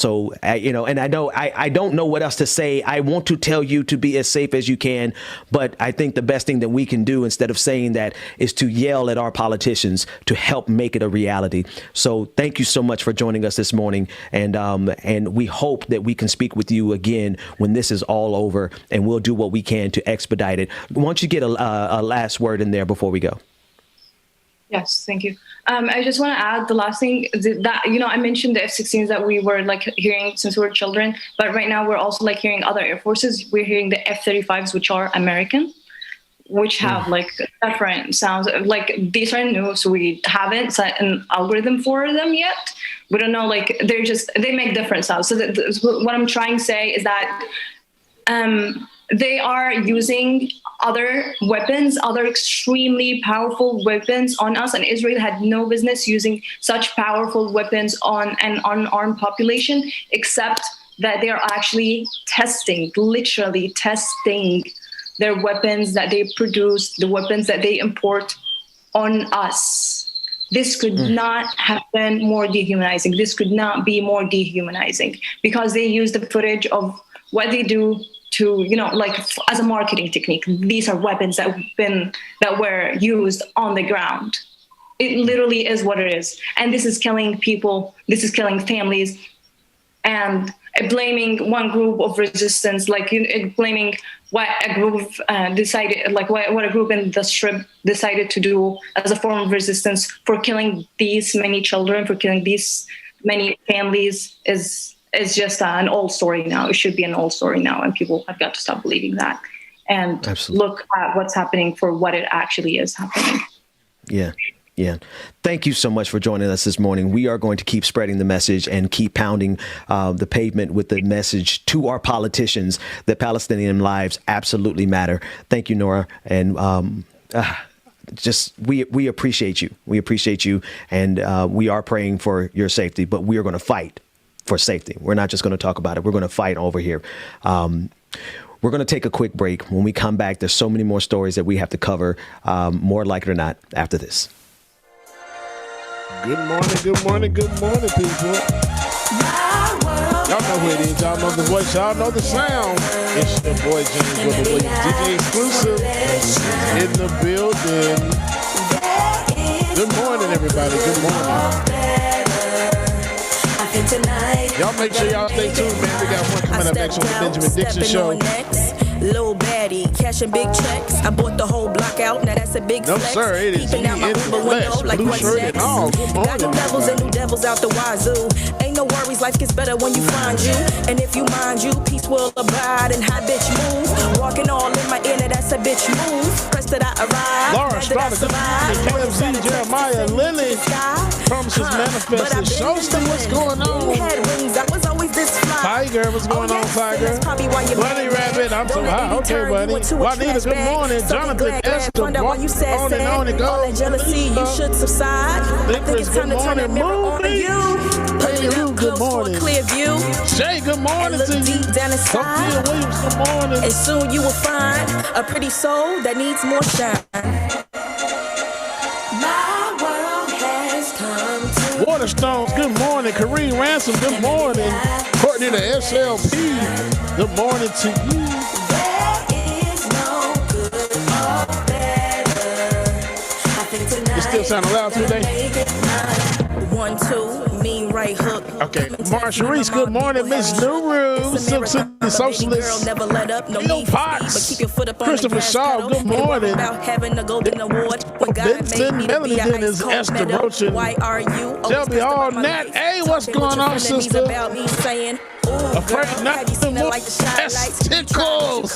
Speaker 4: I know I don't know what else to say. I want to tell you to be as safe as you can, but I think the best thing that we can do instead of saying that is to yell at our politicians to help make it a reality. So thank you so much for joining us this morning, and we hope that we can speak with you again when this is all over, and we'll do what we can to expedite it. Why don't you get a last word in there before we go?
Speaker 5: Yes, thank you. I just want to add the last thing that, I mentioned the F-16s that we were hearing since we were children, but right now we're also hearing other air forces. We're hearing the F-35s, which are American, which have different sounds. These are new, so we haven't set an algorithm for them yet. We don't know, they make different sounds. So what I'm trying to say is that they are using other weapons, other extremely powerful weapons on us, and Israel had no business using such powerful weapons on an unarmed population, except that they are actually literally testing their weapons that they produce, the weapons that they import on us. This could not have been more dehumanizing. This could not be more dehumanizing, because they use the footage of what they do to, as a marketing technique. These are weapons that were used on the ground. It literally is what it is. And this is killing people. This is killing families. And blaming one group of resistance, blaming what a group decided, what a group in the Strip decided to do as a form of resistance for killing these many children, for killing these many families is just an old story now. It should be an old story now, and people have got to stop believing that and look at what's happening for what it actually is happening.
Speaker 4: Yeah. Thank you so much for joining us this morning. We are going to keep spreading the message and keep pounding the pavement with the message to our politicians that Palestinian lives absolutely matter. Thank you, Nora. And we appreciate you. We appreciate you. And we are praying for your safety, but we are going to fight for safety. We're not just going to talk about it. We're going to fight over here. We're going to take a quick break. When we come back, there's so many more stories that we have to cover, more likely or not, after this.
Speaker 23: Good morning, people. Y'all know who it is. Y'all know the voice. Y'all know the sound. It's your boy James with the Williams. DJ Exclusive in the building. Good morning, everybody. Good morning. Y'all make sure y'all stay tuned, man. We got one coming up next on the Benjamin Dixon Show.
Speaker 3: Little baddie, cashing big checks. I bought the whole block out, now that's a big flex.
Speaker 23: No, sir, it is
Speaker 3: Peeping out my Uber window, like
Speaker 23: blue
Speaker 3: what's
Speaker 23: shirt
Speaker 3: next?
Speaker 23: and all. Good morning.
Speaker 3: Got new levels and new devils out the wazoo. Ain't no worries, life gets better when you find you. And if you mind you, peace will abide and high bitch move. Walking all in my inner, that's a bitch move. Press that I arrive,
Speaker 23: Laura Strada, KFC, Jeremiah, Lily, Promises Manifested. Showsty, what's going on?
Speaker 3: I was always this fly.
Speaker 23: Tiger, what's going on, Tiger? Bunny Rabbit, I'm so high. Okay, buddy. Juanita, good morning. Jonathan, Esther, on and it goes.
Speaker 3: All that jealousy, you should subside. I think it's time to turn the mirror on to you. Put it up close for a clear view.
Speaker 23: Shay, good morning to you.
Speaker 3: Deep down inside.
Speaker 23: Williams, good morning.
Speaker 3: And soon you will find a pretty soul that needs more shine. My world has come to
Speaker 23: Waterstones, good morning. Kareem Ransom, good morning. Courtney the SLP, good morning to you. You still sounding loud today?
Speaker 3: 1, 2, mean right hook.
Speaker 23: Okay, Marsha Reese, good morning. Miss Newsroom, Silk City Socialist.
Speaker 3: Never let up, no
Speaker 23: Bill Potts, Christopher Shaw, good morning. Benson, Melanie Dennis, Esther Brochin,
Speaker 3: Why are you?
Speaker 23: Shelby Hall, Nat, hey, what's going on, sister?
Speaker 3: About me saying,
Speaker 23: Afraid not to move. Testicles.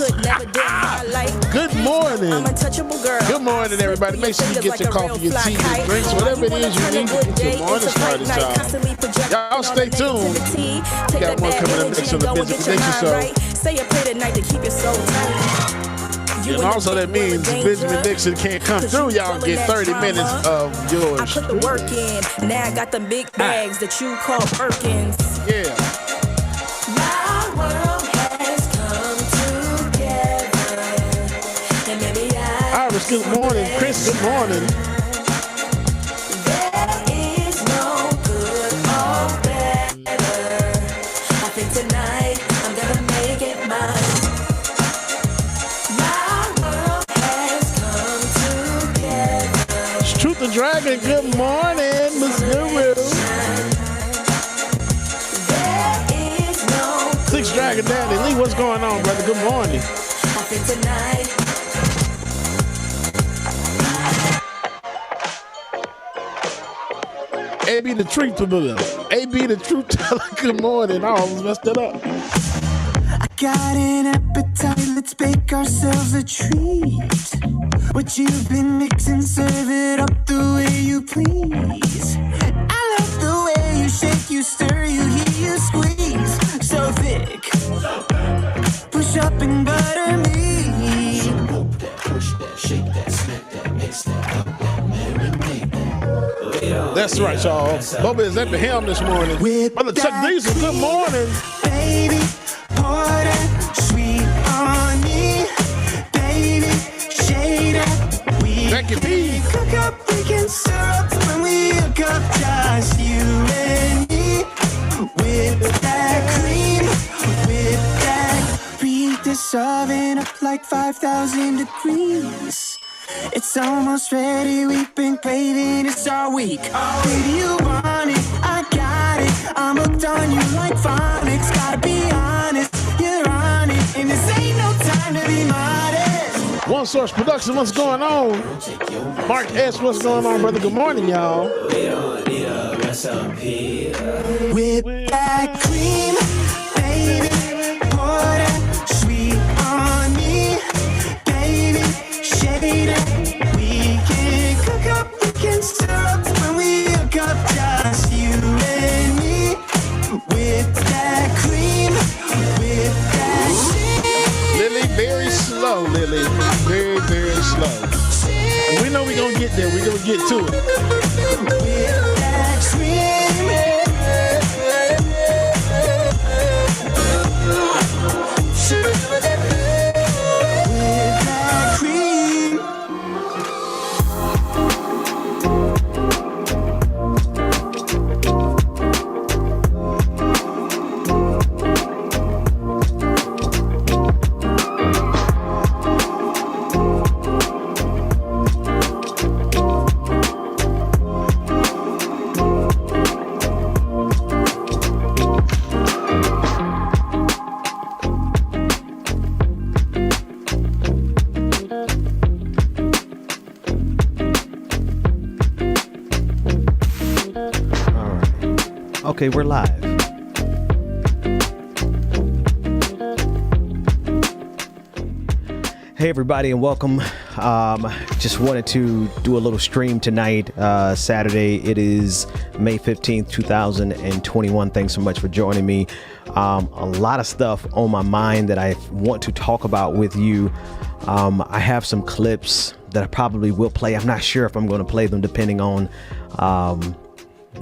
Speaker 23: Good morning.
Speaker 3: I'm untouchable girl.
Speaker 23: Good morning, everybody. Make sure you get your coffee, your tea, your drinks, whatever it is you need to get your morning started, y'all. Y'all stay tuned. We got more coming up next on the Benjamin Dixon Show.
Speaker 3: Say a prayer tonight to keep your soul tight.
Speaker 23: And also that means Benjamin Dixon can't come through. Y'all get 30 minutes of yours.
Speaker 3: I put the work in. Now I got the big bags that you call Perkins.
Speaker 23: Yeah.
Speaker 3: My world has come together. And maybe
Speaker 23: Iris, good morning. Chris, good morning.
Speaker 3: There is no good or better. I think tonight I'm gonna make it mine.
Speaker 23: Truth the Dragon, good morning, Miss Guru. Six Dragon Daddy Lee, what's going on, brother? Good morning. AB the truth teller. AB the truth teller, good morning. I almost messed it up.
Speaker 16: I got an appetite, let's bake ourselves a treat. What you've been mixing, serve it up the way you please. I love the way you shake, you stir, you heat, you squeeze. So thick, push up and butter me. So push that, shake that, smack that, mix that up, that marinate that.
Speaker 23: That's right, y'all. Bubba is at the helm this morning. Brother Chuck Diesel, good morning.
Speaker 16: Baby, pour that sweet on me. Baby, shade up. We cook up, we can syrup when we hook up, just you and me. With that cream, with that. Read this oven up like 5,000 degrees. It's almost ready, we've been craving it all week. Baby, you want it, I got it. I'm hooked on you like phonics. Gotta be honest, you're on it. And this ain't no time to be modest.
Speaker 23: One Source Production, what's going on? Mark S, what's going on, brother? Good morning, y'all.
Speaker 16: With that cream, baby, pour that sweet on me. Baby, shade it. We can cook up, we can stir up when we hook up, just you and me. With that cream, with that
Speaker 23: Lily, very slow, Lily. Very, very slow. And we know we're going to get there. We're going to get to it.
Speaker 16: with that cream. With that cream.
Speaker 4: Okay, we're live. Hey everybody and welcome. Just wanted to do a little stream tonight, Saturday. It is May 15th, 2021. Thanks so much for joining me. A lot of stuff on my mind that I want to talk about with you. I have some clips that I probably will play. I'm not sure if I'm going to play them depending on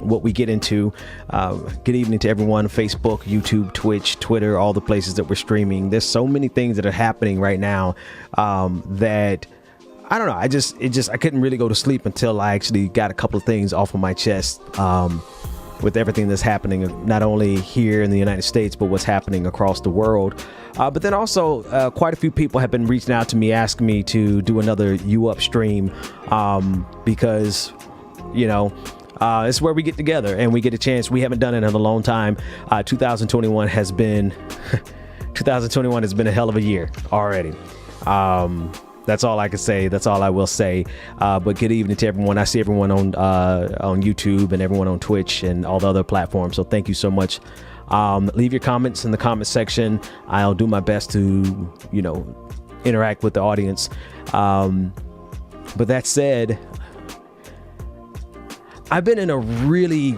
Speaker 4: what we get into. Good evening to everyone. Facebook, YouTube, Twitch, Twitter, all the places that we're streaming. There's so many things that are happening right now that I don't know. I couldn't really go to sleep until I actually got a couple of things off of my chest with everything that's happening, not only here in the United States, but what's happening across the world. But then also quite a few people have been reaching out to me, asking me to do another You Up stream because, you know, it's where we get together and we get a chance. We haven't done it in a long time. 2021 has been a hell of a year already. That's all I can say. That's all I will say. But good evening to everyone. I see everyone on YouTube and everyone on Twitch and all the other platforms. So thank you so much Leave your comments in the comment section. I'll do my best to, interact with the audience. But that said, I've been in a really,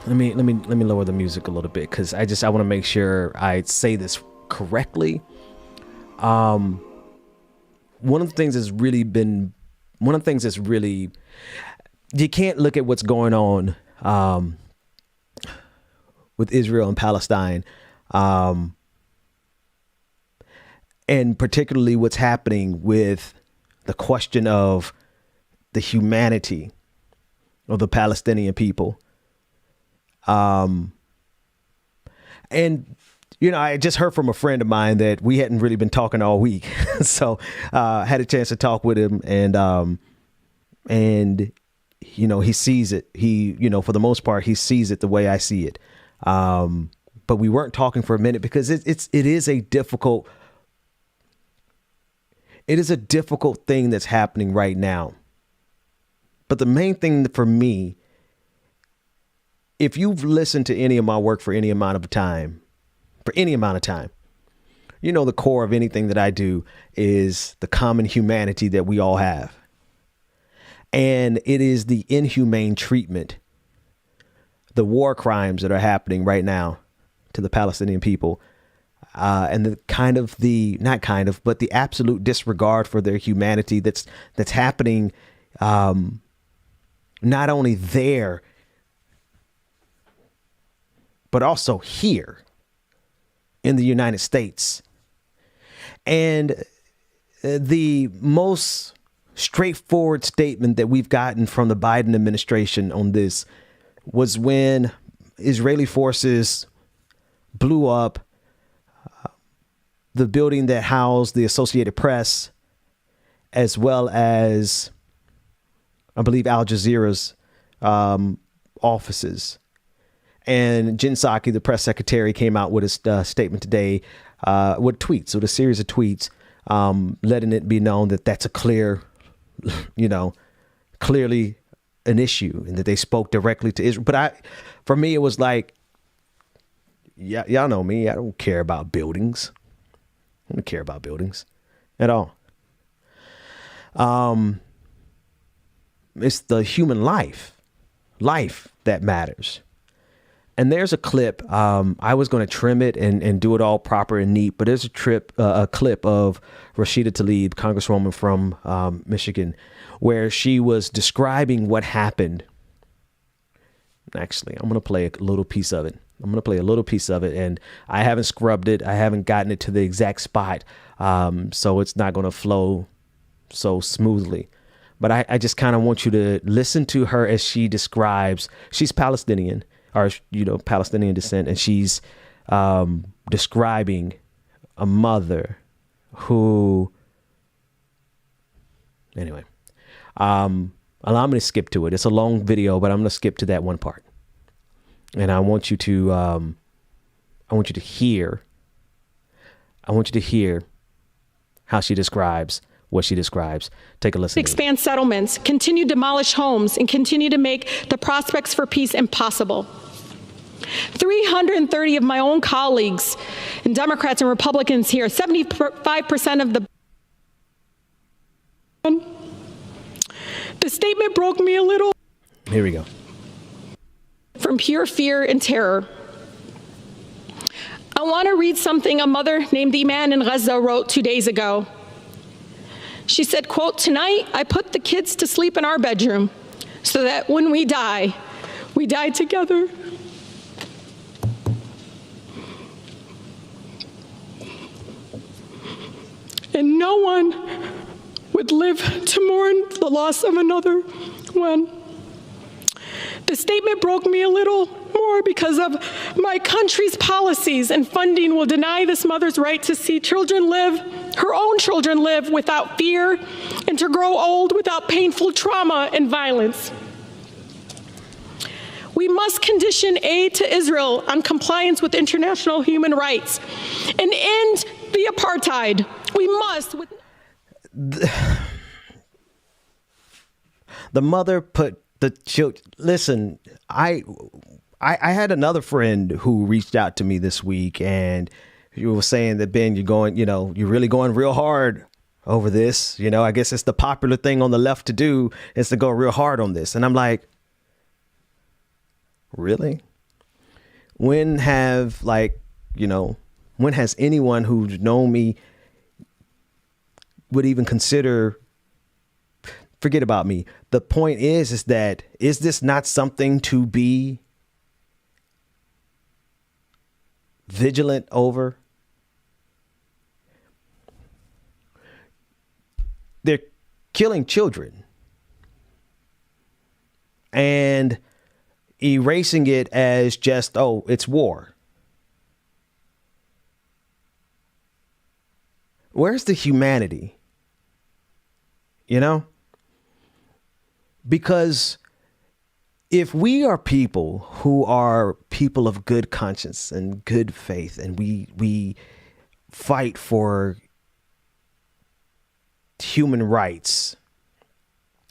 Speaker 4: let me lower the music a little bit, because I want to make sure I say this correctly. One of the things that's really, you can't look at what's going on with Israel and Palestine, and particularly what's happening with the question of the humanity of the Palestinian people. And, I just heard from a friend of mine that we hadn't really been talking all week. So I had a chance to talk with him, and he sees it. For the most part, he sees it the way I see it. But we weren't talking for a minute because it is a difficult thing that's happening right now. But the main thing for me, if you've listened to any of my work for any amount of time, the core of anything that I do is the common humanity that we all have. And it is the inhumane treatment, the war crimes that are happening right now to the Palestinian people, and the the absolute disregard for their humanity that's happening, not only there, but also here in the United States. And the most straightforward statement that we've gotten from the Biden administration on this was when Israeli forces blew up the building that housed the Associated Press, as well as, I believe, Al Jazeera's offices. And Jen Psaki, the press secretary, came out with a statement today, with tweets, with a series of tweets, letting it be known that that's a clearly an issue, and that they spoke directly to Israel. But for me, it was like, y'all know me. I don't care about buildings. I don't care about buildings at all. It's the human life that matters. And there's a clip. I was going to trim it and do it all proper and neat, but there's a clip of Rashida Tlaib, Congresswoman from Michigan, where she was describing what happened. Actually, I'm going to play a little piece of it. And I haven't scrubbed it. I haven't gotten it to the exact spot, so it's not going to flow so smoothly. But I just kind of want you to listen to her as she describes. She's Palestinian, or Palestinian descent, and she's describing a mother who. Anyway, allow me to skip to it. It's a long video, but I'm going to skip to that one part, and I want you to hear. I want you to hear how she describes what she describes. Take a listen.
Speaker 6: Expand settlements, continue to demolish homes, and continue to make the prospects for peace impossible. 330 of my own colleagues, and Democrats and Republicans here, 75% of the statement broke me a little.
Speaker 4: Here we go.
Speaker 6: From pure fear and terror. I want to read something a mother named Iman in Gaza wrote 2 days ago. She said, quote, "Tonight I put the kids to sleep in our bedroom so that when we die together." And no one would live to mourn the loss of another one. The statement broke me a little more because of my country's policies and funding will deny this mother's right to see her own children live without fear and to grow old without painful trauma and violence. We must condition aid to Israel on compliance with international human rights and end the apartheid. We must. The
Speaker 4: mother put the children. Listen, I I had another friend who reached out to me this week, and you were saying that, Ben, you're really going real hard over this. I guess it's the popular thing on the left to do, is to go real hard on this. And I'm like, really? When has anyone who's known me would even consider, forget about me. The point is that, is this not something to be vigilant over? They're killing children and erasing it as just, oh, it's war. Where's the humanity? Because if we are people who are people of good conscience and good faith, and we fight for human rights,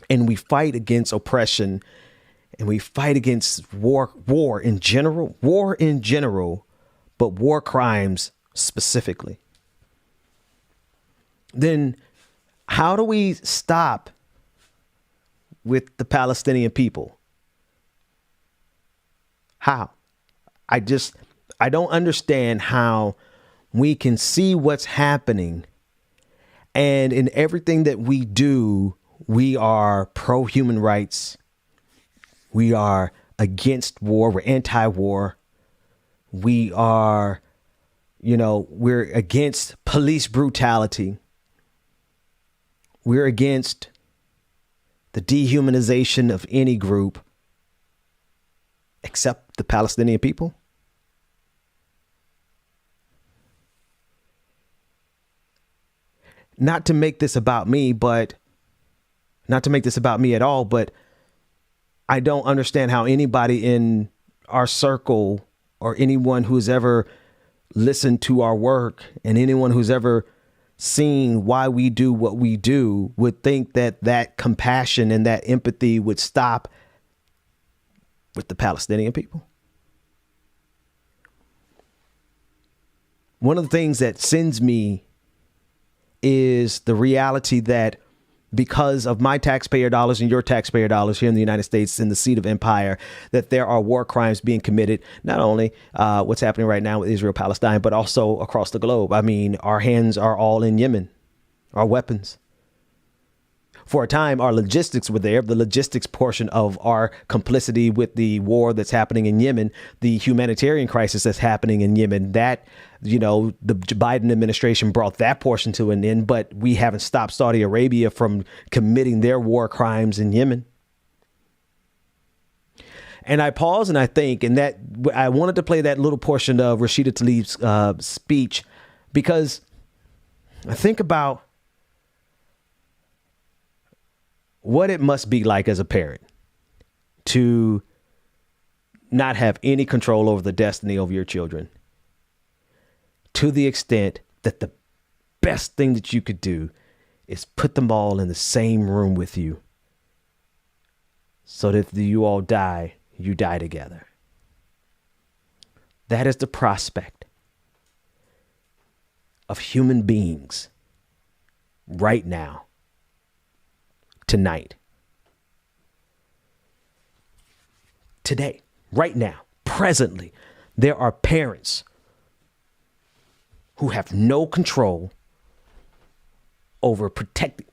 Speaker 4: and we fight against oppression, and we fight against war in general, but war crimes specifically, then how do we stop with the Palestinian people? How? I don't understand how we can see what's happening, and in everything that we do, we are pro-human rights. We are against war. We're anti-war. We are, we're against police brutality. We're against the dehumanization of any group except the Palestinian people. Not to make this about me, at all, but I don't understand how anybody in our circle, or anyone who's ever listened to our work, and anyone who's ever seen why we do what we do, would think that compassion and that empathy would stop with the Palestinian people. One of the things that sends me is the reality that, because of my taxpayer dollars and your taxpayer dollars here in the United States, in the seat of empire, that there are war crimes being committed, not only what's happening right now with Israel, Palestine, but also across the globe. I mean, our hands are all in Yemen, our weapons. For a time, our logistics were there. The logistics portion of our complicity with the war that's happening in Yemen, the humanitarian crisis that's happening in Yemen, that, the Biden administration brought that portion to an end, but we haven't stopped Saudi Arabia from committing their war crimes in Yemen. And I pause and I think, and that I wanted to play that little portion of Rashida Tlaib's speech, because I think about what it must be like as a parent to not have any control over the destiny of your children, to the extent that the best thing that you could do is put them all in the same room with you, so that if you all die, you die together. That is the prospect of human beings right now, tonight, today, right now, presently. There are parents who have no control over protecting.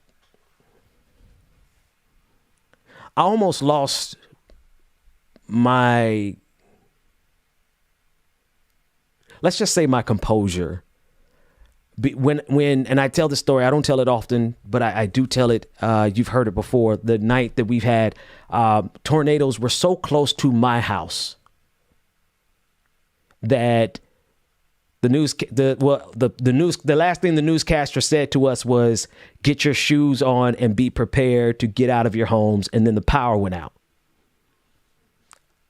Speaker 4: I almost lost my, let's just say, my composure. When and I tell the story, I don't tell it often, but I do tell it. You've heard it before. The night that we've had tornadoes were so close to my house that the last thing the newscaster said to us was, "Get your shoes on and be prepared to get out of your homes." And then the power went out.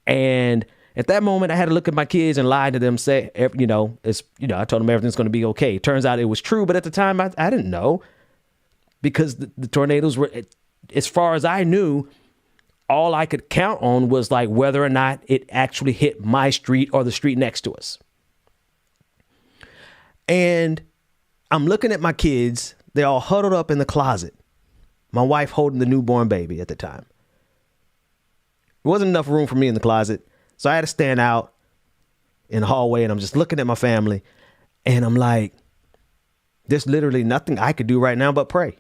Speaker 4: And at that moment, I had to look at my kids and lie to them, say, I told them everything's going to be okay. It turns out it was true. But at the time, I didn't know, because the tornadoes were, as far as I knew, all I could count on was like whether or not it actually hit my street or the street next to us. And I'm looking at my kids. They're all huddled up in the closet. My wife holding the newborn baby at the time. There wasn't enough room for me in the closet. So I had to stand out in the hallway, and I'm just looking at my family. And I'm like, there's literally nothing I could do right now but pray.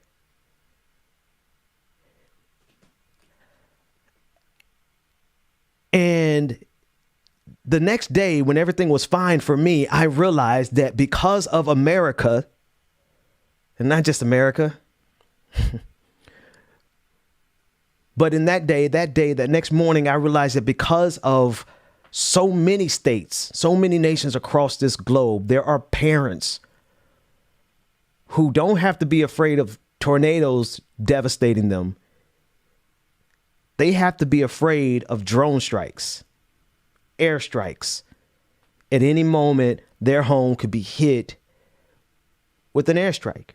Speaker 4: And the next day, when everything was fine for me, I realized that because of America, and not just America, but in that next morning, I realized that because of so many states, so many nations across this globe, there are parents who don't have to be afraid of tornadoes devastating them. They have to be afraid of drone strikes, airstrikes. At any moment, their home could be hit with an airstrike.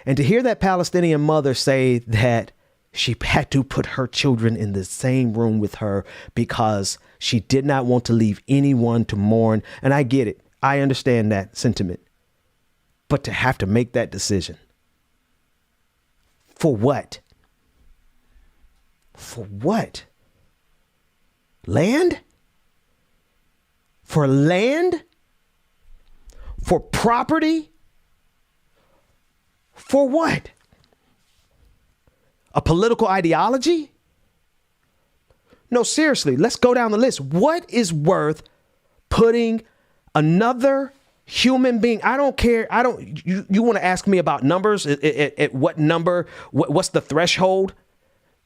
Speaker 4: And to hear that Palestinian mother say that she had to put her children in the same room with her because she did not want to leave anyone to mourn. And I get it. I understand that sentiment. But to have to make that decision. For what? For what? Land? For land? For property? For what? A political ideology? No, seriously, let's go down the list. What is worth putting another human being? I don't care. You want to ask me about numbers? At what number? What's the threshold?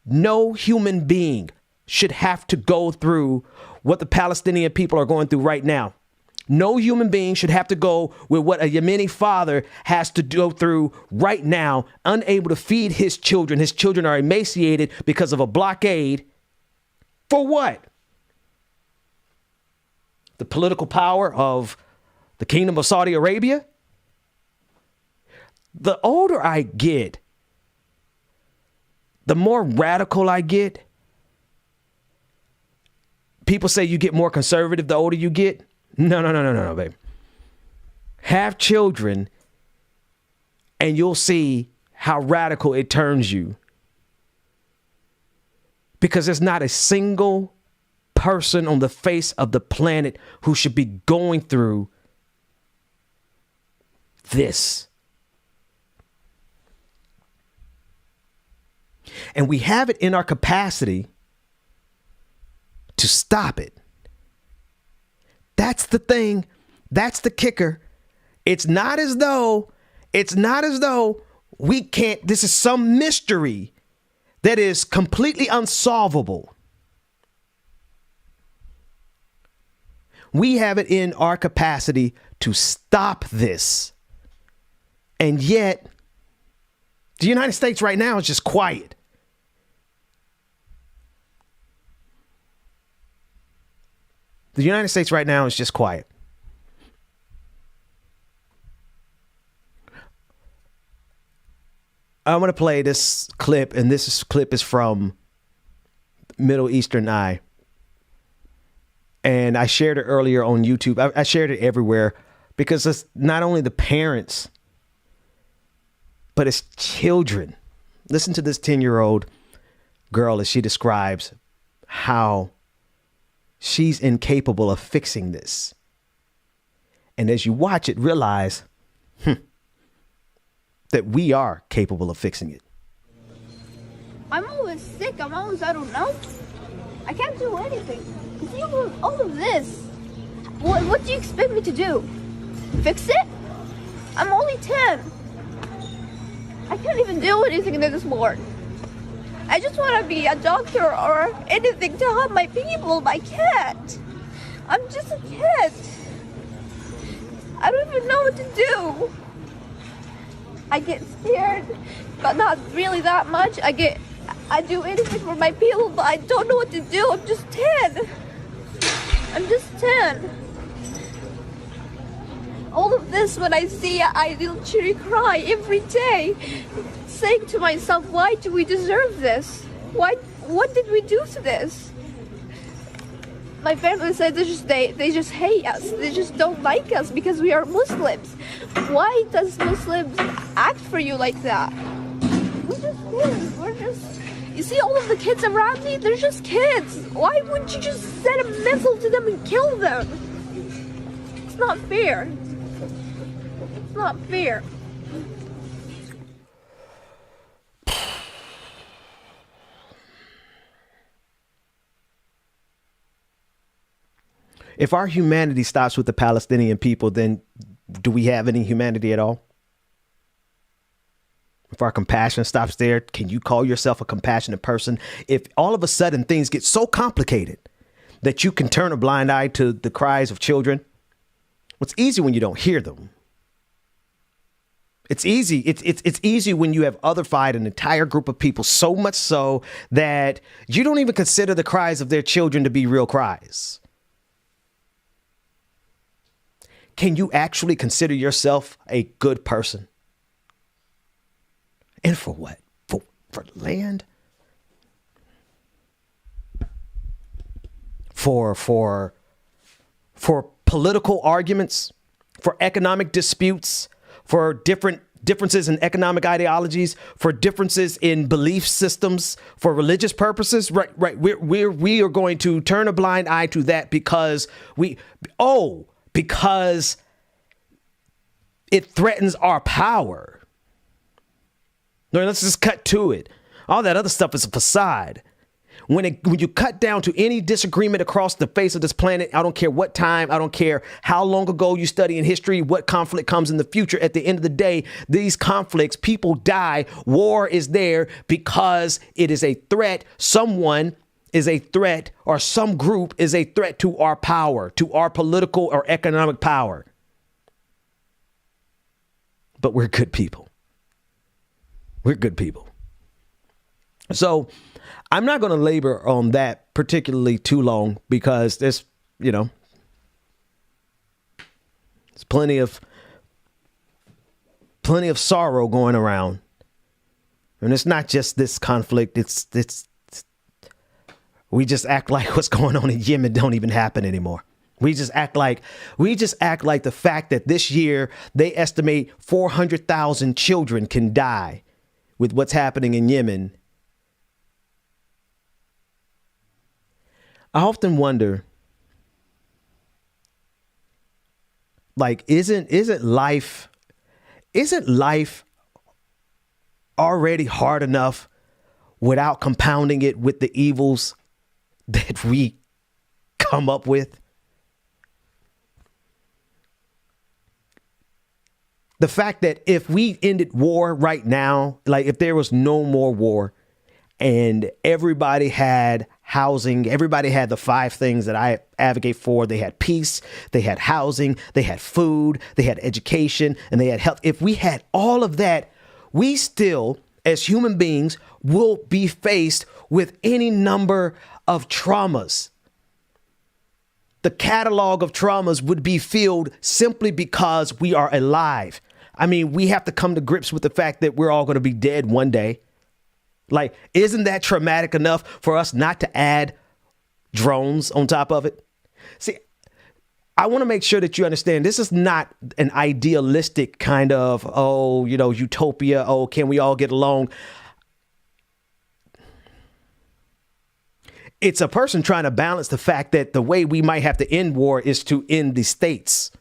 Speaker 4: No human being should have to go through what the Palestinian people are going through right now. No human being should have to go with what a Yemeni father has to go through right now, unable to feed his children. His children are emaciated because of a blockade. For what? The political power of the Kingdom of Saudi Arabia? The older I get, the more radical I get. People say you get more conservative the older you get. No, babe. Have children and you'll see how radical it turns you. Because there's not a single person on the face of the planet who should be going through this. And we have it in our capacity to stop it. That's the thing. That's the kicker. It's not as though we can't, this is some mystery that is completely unsolvable. We have it in our capacity to stop this. And yet, the United States right now is just quiet. The United States right now is just quiet. I'm going to play this clip, and this clip is from Middle Eastern Eye. And I shared it earlier on YouTube. I shared it everywhere because it's not only the parents, but it's children. Listen to this 10-year-old girl as she describes how she's incapable of fixing this. And as you watch it, realize that we are capable of fixing it.
Speaker 7: I'm always sick. I don't know. I can't do anything. See all of this. What do you expect me to do? Fix it? I'm only 10. I can't even do anything this morning. I just want to be a doctor or anything to help my people, but I can't. I'm just a kid. I don't even know what to do. I get scared, but not really that much. I do anything for my people, but I don't know what to do. I'm just 10. I'm just 10. All of this, when I see it, I literally cry every day, saying to myself, why do we deserve this? What did we do to this? My family said they just hate us. They just don't like us because we are Muslims. Why does Muslims act for you like that? We're just kids. You see all of the kids around me? They're just kids. Why wouldn't you just send a missile to them and kill them? It's not fair. It's not fair.
Speaker 4: If our humanity stops with the Palestinian people, then do we have any humanity at all? If our compassion stops there, can you call yourself a compassionate person? If all of a sudden things get so complicated that you can turn a blind eye to the cries of children, well, it's easy when you don't hear them. It's easy. It's easy when you have otherified an entire group of people, so much so that you don't even consider the cries of their children to be real cries. Can you actually consider yourself a good person? And for what? For land? For political arguments? For economic disputes? For differences in economic ideologies? For differences in belief systems? For religious purposes? Right. We are going to turn a blind eye to that because because it threatens our power. No, let's just cut to it. All that other stuff is a facade. When you cut down to any disagreement across the face of this planet, I don't care what time, I don't care how long ago you study in history, what conflict comes in the future. At the end of the day, these conflicts, people die. War is there because it is a threat. Someone is a threat, or some group is a threat to our power, to our political or economic power. But we're good people. We're good people. So I'm not going to labor on that particularly too long because there's plenty of sorrow going around. And it's not just this conflict. It's we just act like what's going on in Yemen don't even happen anymore. We just act like the fact that this year they estimate 400,000 children can die with what's happening in Yemen. I often wonder, like, isn't life already hard enough without compounding it with the evils that we come up with? The fact that if we ended war right now, like if there was no more war and everybody had housing, everybody had the 5 things that I advocate for. They had peace, they had housing, they had food, they had education, and they had health. If we had all of that, we still, as human beings, will be faced with any number of traumas. The catalog of traumas would be filled simply because we are alive. I mean, we have to come to grips with the fact that we're all going to be dead one day. Like, isn't that traumatic enough for us not to add drones on top of it? See, I want to make sure that you understand this is not an idealistic kind of, utopia. Oh, can we all get along? It's a person trying to balance the fact that the way we might have to end war is to end the states.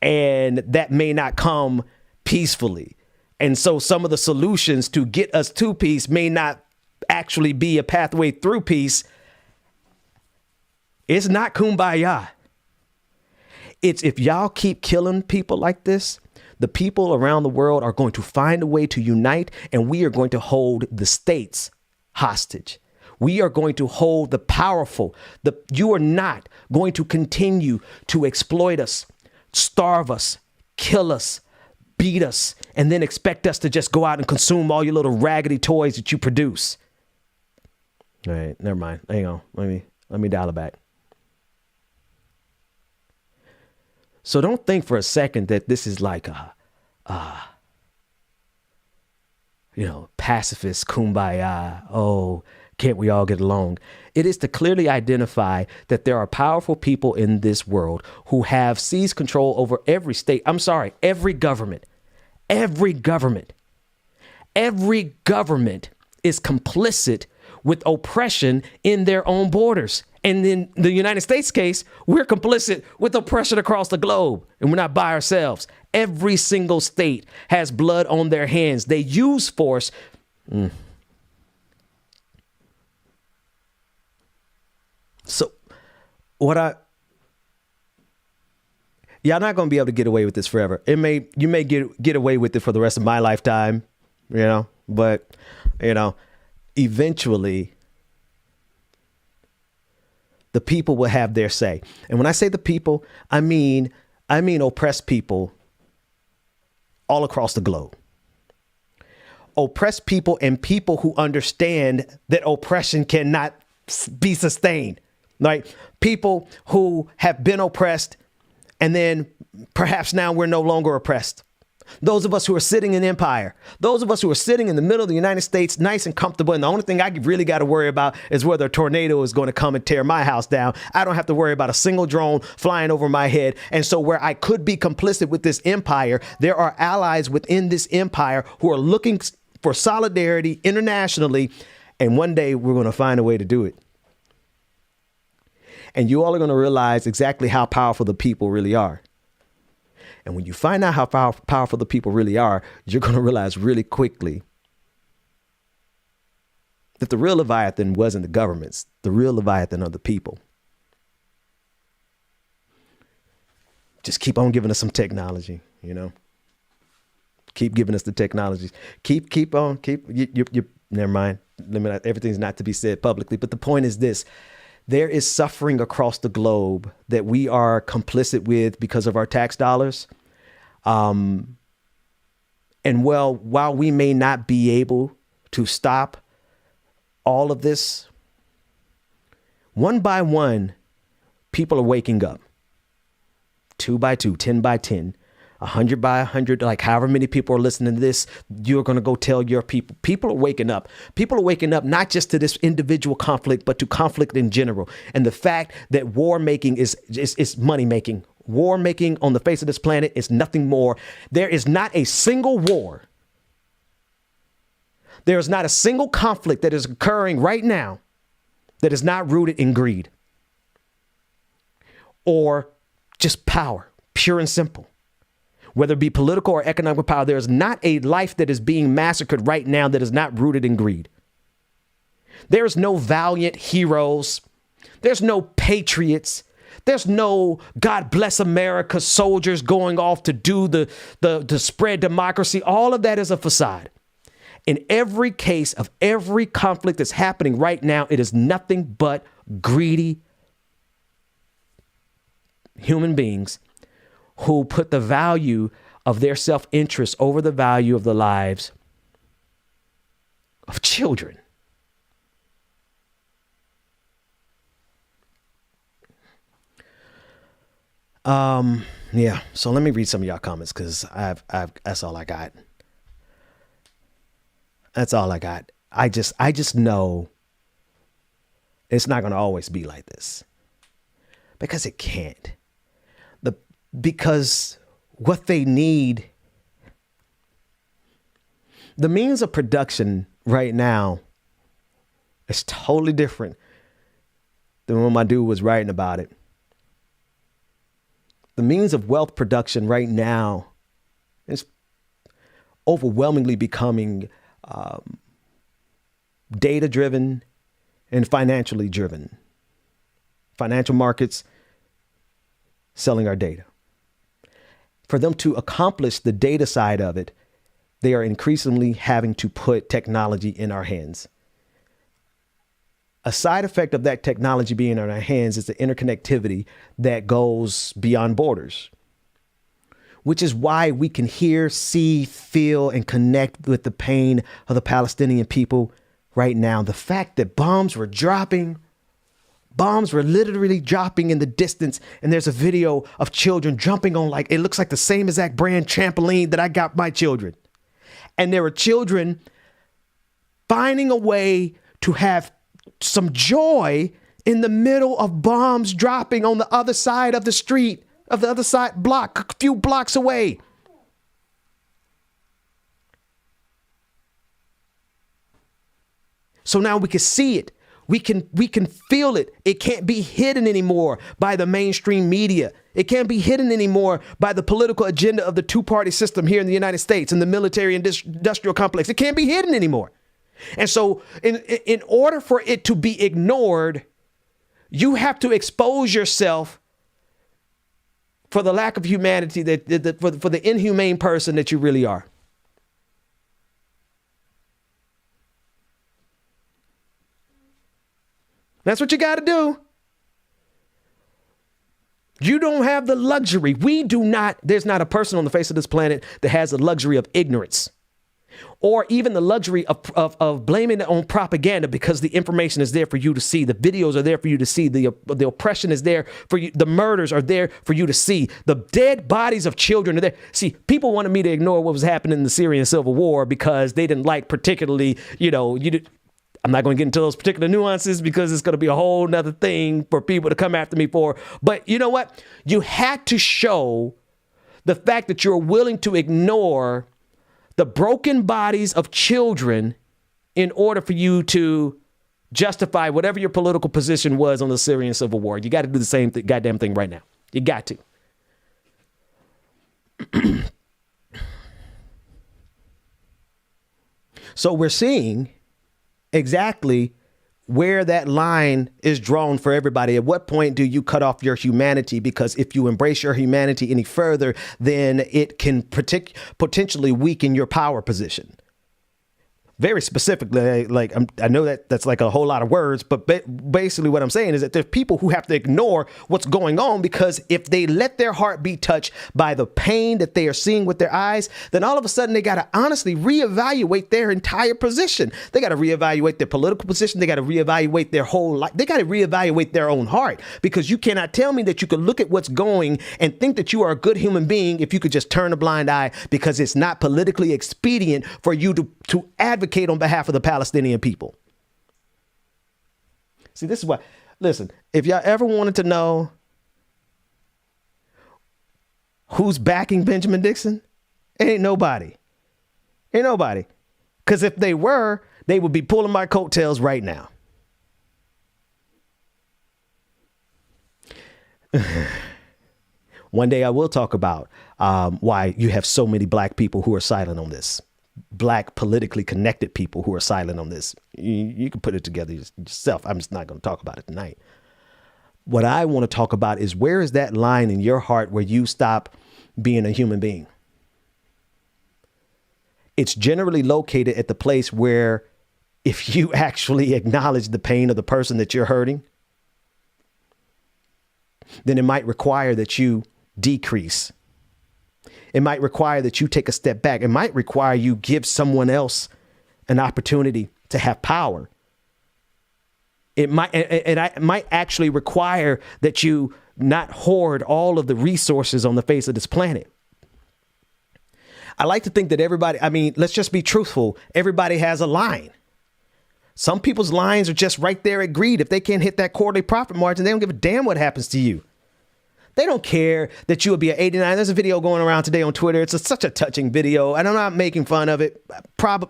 Speaker 4: And that may not come peacefully. And so some of the solutions to get us to peace may not actually be a pathway through peace. It's not kumbaya. It's if y'all keep killing people like this, the people around the world are going to find a way to unite, and we are going to hold the states hostage. We are going to hold the powerful. You are not going to continue to exploit us, starve us, kill us, beat us, and then expect us to just go out and consume all your little raggedy toys that you produce. All right, never mind. Hang on. Let me dial it back. So don't think for a second that this is like pacifist kumbaya. Oh, can't we all get along? It is to clearly identify that there are powerful people in this world who have seized control over every state. I'm sorry, every government. Every government is complicit with oppression in their own borders. And in the United States case, we're complicit with oppression across the globe, and we're not by ourselves. Every single state has blood on their hands. They use force. So y'all not going to be able to get away with this forever. You may get away with it for the rest of my lifetime, but eventually the people will have their say. And when I say the people, I mean oppressed people all across the globe. Oppressed people and people who understand that oppression cannot be sustained, right? People who have been oppressed and then perhaps now we're no longer oppressed. Those of us who are sitting in empire, those of us who are sitting in the middle of the United States, nice and comfortable. And the only thing I really got to worry about is whether a tornado is going to come and tear my house down. I don't have to worry about a single drone flying over my head. And so where I could be complicit with this empire, there are allies within this empire who are looking for solidarity internationally. And one day we're going to find a way to do it. And you all are going to realize exactly how powerful the people really are. And when you find out how powerful the people really are, you're going to realize really quickly that the real Leviathan wasn't the governments. The real Leviathan are the people. Just keep on giving us some technology, Keep giving us the technologies. Keep on. Never mind. Everything's not to be said publicly. But the point is this. There is suffering across the globe that we are complicit with because of our tax dollars. And while we may not be able to stop all of this, one by one, people are waking up. 2 by 2, 10 by 10, 100 by 100, like however many people are listening to this, you're going to go tell your people. People are waking up. People are waking up not just to this individual conflict, but to conflict in general. And the fact that war making is money making. War making on the face of this planet is nothing more. There is not a single war. There is not a single conflict that is occurring right now that is not rooted in greed or just power, pure and simple. Whether it be political or economic power, there is not a life that is being massacred right now that is not rooted in greed. There's no valiant heroes. There's no patriots. There's no God bless America soldiers going off to do the spread democracy. All of that is a facade. In every case of every conflict that's happening right now, it is nothing but greedy human beings who put the value of their self-interest over the value of the lives of children. Yeah. So let me read some of y'all comments because I've that's all I got. That's all I got. I just know it's not going to always be like this because it can't. Because what they need, the means of production right now is totally different than when my dude was writing about it. The means of wealth production right now is overwhelmingly becoming data-driven and financially driven. Financial markets selling our data. For them to accomplish the data side of it, they are increasingly having to put technology in our hands. A side effect of that technology being in our hands is the interconnectivity that goes beyond borders, which is why we can hear, see, feel, and connect with the pain of the Palestinian people right now. The fact that bombs were literally dropping in the distance. And there's a video of children jumping on, like, it looks like the same exact brand trampoline that I got my children. And there are children finding a way to have some joy in the middle of bombs dropping on the other side of the street, of the other side block, a few blocks away. So now we can see it. We can feel it. It can't be hidden anymore by the mainstream media. It can't be hidden anymore by the political agenda of the two-party system here in the United States and the military and industrial complex. It can't be hidden anymore. And so in order for it to be ignored, you have to expose yourself for the lack of humanity, for the inhumane person that you really are. That's what you got to do. You don't have the luxury. We do not. There's not a person on the face of this planet that has the luxury of ignorance or even the luxury of blaming it on propaganda, because the information is there for you to see. The videos are there for you to see. The oppression is there for you. The murders are there for you to see. The dead bodies of children are there. See, people wanted me to ignore what was happening in the Syrian civil war because they didn't like particularly, I'm not going to get into those particular nuances because it's going to be a whole nother thing for people to come after me for. But you know what? You had to show the fact that you're willing to ignore the broken bodies of children in order for you to justify whatever your political position was on the Syrian civil war. You got to do the same goddamn thing right now. You got to. So we're seeing exactly where that line is drawn for everybody. At what point do you cut off your humanity? Because if you embrace your humanity any further, then it can potentially weaken your power position. Very specifically, like I know that's like a whole lot of words, but basically what I'm saying is that there's people who have to ignore what's going on, because if they let their heart be touched by the pain that they are seeing with their eyes, then all of a sudden they got to honestly reevaluate their entire position. They got to reevaluate their political position. They got to reevaluate their whole life. They got to reevaluate their own heart, because you cannot tell me that you could look at what's going and think that you are a good human being if you could just turn a blind eye because it's not politically expedient for you to advocate on behalf of the Palestinian people. See, this is why, listen, if y'all ever wanted to know who's backing Benjamin Dixon, ain't nobody. Ain't nobody. Because if they were, they would be pulling my coattails right now. One day I will talk about why you have so many black people who are silent on this. Black politically connected people who are silent on this. You can put it together yourself. I'm just not going to talk about it tonight. What I want to talk about is, where is that line in your heart where you stop being a human being? It's generally located at the place where, if you actually acknowledge the pain of the person that you're hurting, then it might require that you decrease. It might require that you take a step back. It might require you give someone else an opportunity to have power. It might actually require that you not hoard all of the resources on the face of this planet. I like to think that everybody, let's just be truthful. Everybody has a line. Some people's lines are just right there at greed. If they can't hit that quarterly profit margin, they don't give a damn what happens to you. They don't care that you will be at 89. There's a video going around today on Twitter. It's such a touching video, and I'm not making fun of it.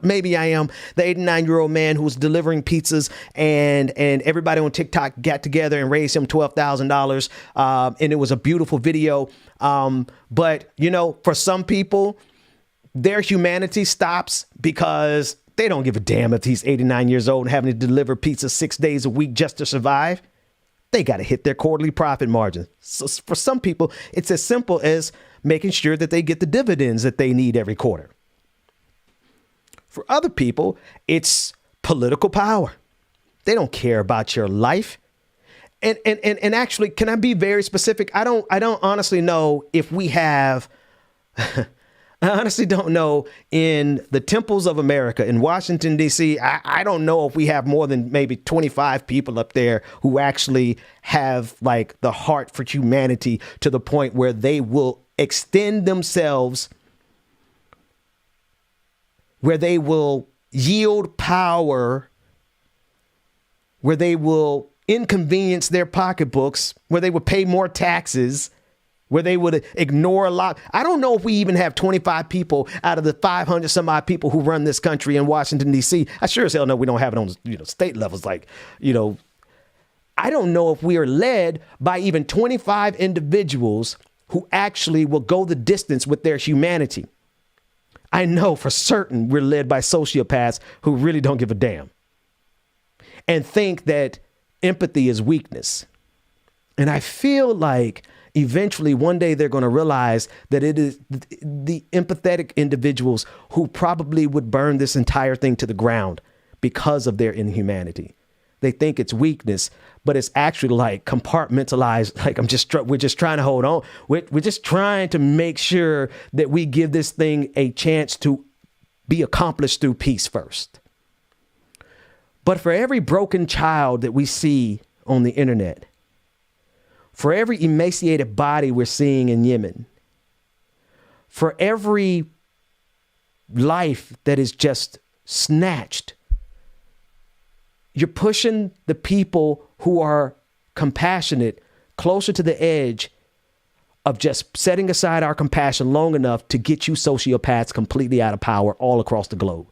Speaker 4: Maybe I am. The 89-year-old man who was delivering pizzas, and everybody on TikTok got together and raised him $12,000. And it was a beautiful video. But, for some people, their humanity stops because they don't give a damn if he's 89 years old and having to deliver pizza 6 days a week just to survive. They got to hit their quarterly profit margin. So for some people, it's as simple as making sure that they get the dividends that they need every quarter. For other people, it's political power. They don't care about your life. And actually, can I be very specific? I don't honestly know if we have I honestly don't know, in the temples of America, in Washington, D.C., I don't know if we have more than maybe 25 people up there who actually have like the heart for humanity to the point where they will extend themselves, where they will yield power, where they will inconvenience their pocketbooks, where they would pay more taxes, where they would ignore a lot. I don't know if we even have 25 people out of the 500 some odd people who run this country in Washington, D.C. I sure as hell know we don't have it on, state levels. Like, I don't know if we are led by even 25 individuals who actually will go the distance with their humanity. I know for certain we're led by sociopaths who really don't give a damn and think that empathy is weakness. And I feel like eventually one day they're going to realize that it is the empathetic individuals who probably would burn this entire thing to the ground because of their inhumanity. They think it's weakness, but it's actually like compartmentalized. Like we're just trying to hold on. We're just trying to make sure that we give this thing a chance to be accomplished through peace first. But for every broken child that we see on the internet, for every emaciated body we're seeing in Yemen, for every life that is just snatched, you're pushing the people who are compassionate closer to the edge of just setting aside our compassion long enough to get you sociopaths completely out of power all across the globe.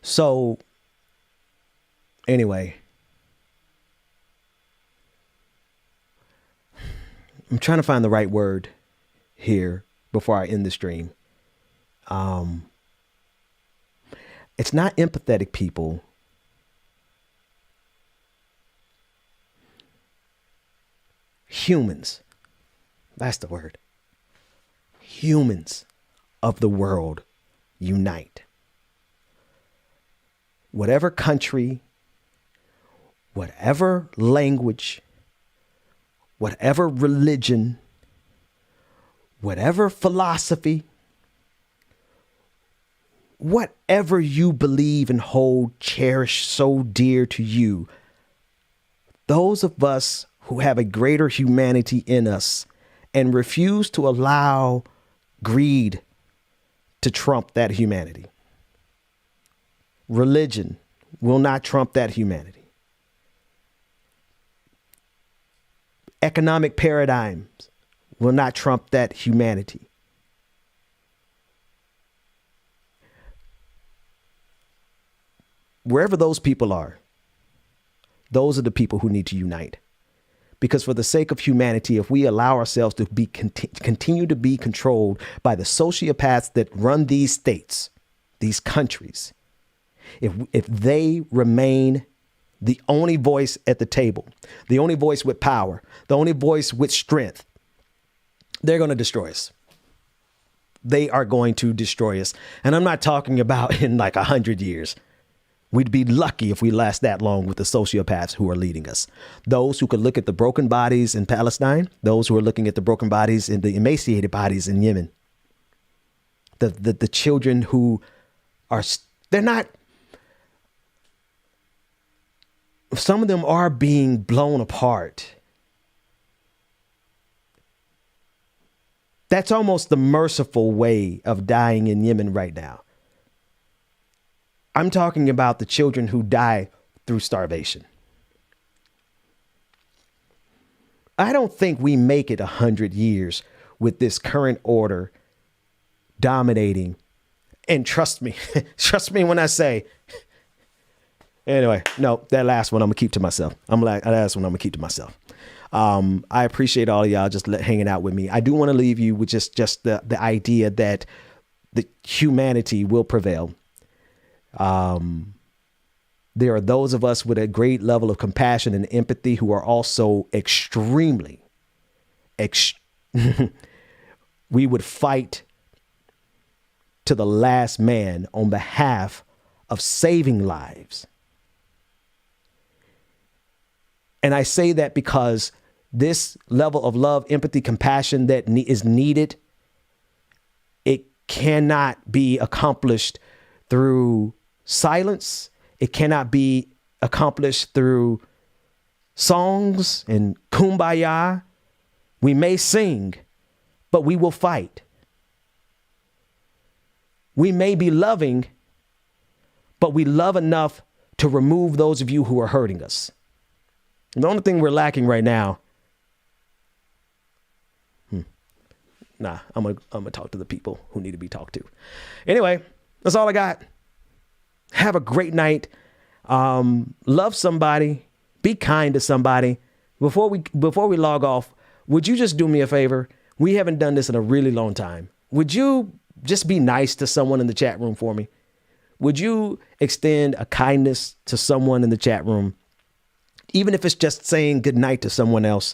Speaker 4: So, anyway, I'm trying to find the right word here before I end the stream. It's not empathetic people. Humans. That's the word. Humans of the world unite. Whatever country, whatever language, whatever religion, whatever philosophy, whatever you believe and hold, cherish so dear to you, those of us who have a greater humanity in us and refuse to allow greed to trump that humanity. Religion will not trump that humanity. Economic paradigms will not trump that humanity. Wherever those people are, those are the people who need to unite. Because for the sake of humanity, if we allow ourselves to be continue to be controlled by the sociopaths that run these states, these countries, if they remain the only voice at the table, the only voice with power, the only voice with strength, they're going to destroy us. They are going to destroy us. And I'm not talking about in like 100 years. We'd be lucky if we last that long with the sociopaths who are leading us. Those who could look at the broken bodies in Palestine, those who are looking at the broken bodies and the emaciated bodies in Yemen, the children who are, they're not, some of them are being blown apart. That's almost the merciful way of dying in Yemen right now. I'm talking about the children who die through starvation. I don't think we make it 100 years with this current order dominating. And trust me when I say, anyway, no, that last one I'm gonna keep to myself. I appreciate all of y'all just hanging out with me. I do want to leave you with just the idea that the humanity will prevail. There are those of us with a great level of compassion and empathy who are also extremely, we would fight to the last man on behalf of saving lives. And I say that because this level of love, empathy, compassion that is needed, it cannot be accomplished through silence. It cannot be accomplished through songs and kumbaya. We may sing, but we will fight. We may be loving, but we love enough to remove those of you who are hurting us. And the only thing we're lacking right now, I'm gonna talk to the people who need to be talked to. Anyway, that's all I got. Have a great night. Love somebody. Be kind to somebody. Before we log off, would you just do me a favor? We haven't done this in a really long time. Would you just be nice to someone in the chat room for me? Would you extend a kindness to someone in the chat room? Even if it's just saying good night to someone else.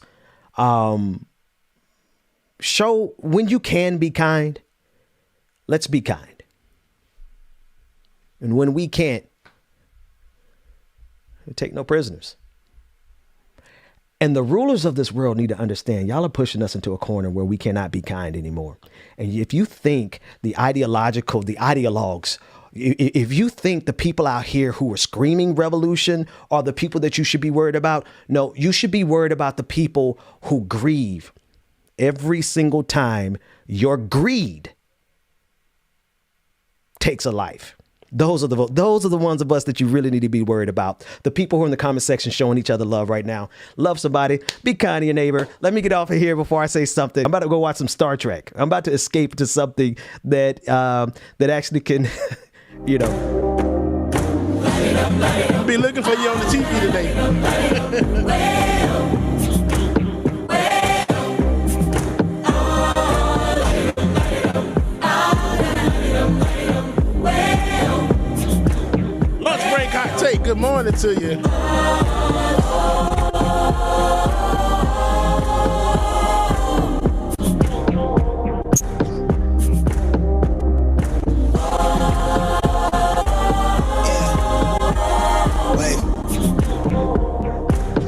Speaker 4: Show when you can be kind. Let's be kind. And when we can't, we take no prisoners. And the rulers of this world need to understand, y'all are pushing us into a corner where we cannot be kind anymore. And if you think the ideologues, if you think the people out here who are screaming revolution are the people that you should be worried about, no, you should be worried about the people who grieve every single time your greed takes a life. Those are the ones of us that you really need to be worried about. The people who are in the comment section showing each other love right now. Love somebody. Be kind to your neighbor. Let me get off of here before I say something. I'm about to go watch some Star Trek. I'm about to escape to something that actually can, you know.
Speaker 23: I'll be looking for you on the TV today. Hot take, good morning to you.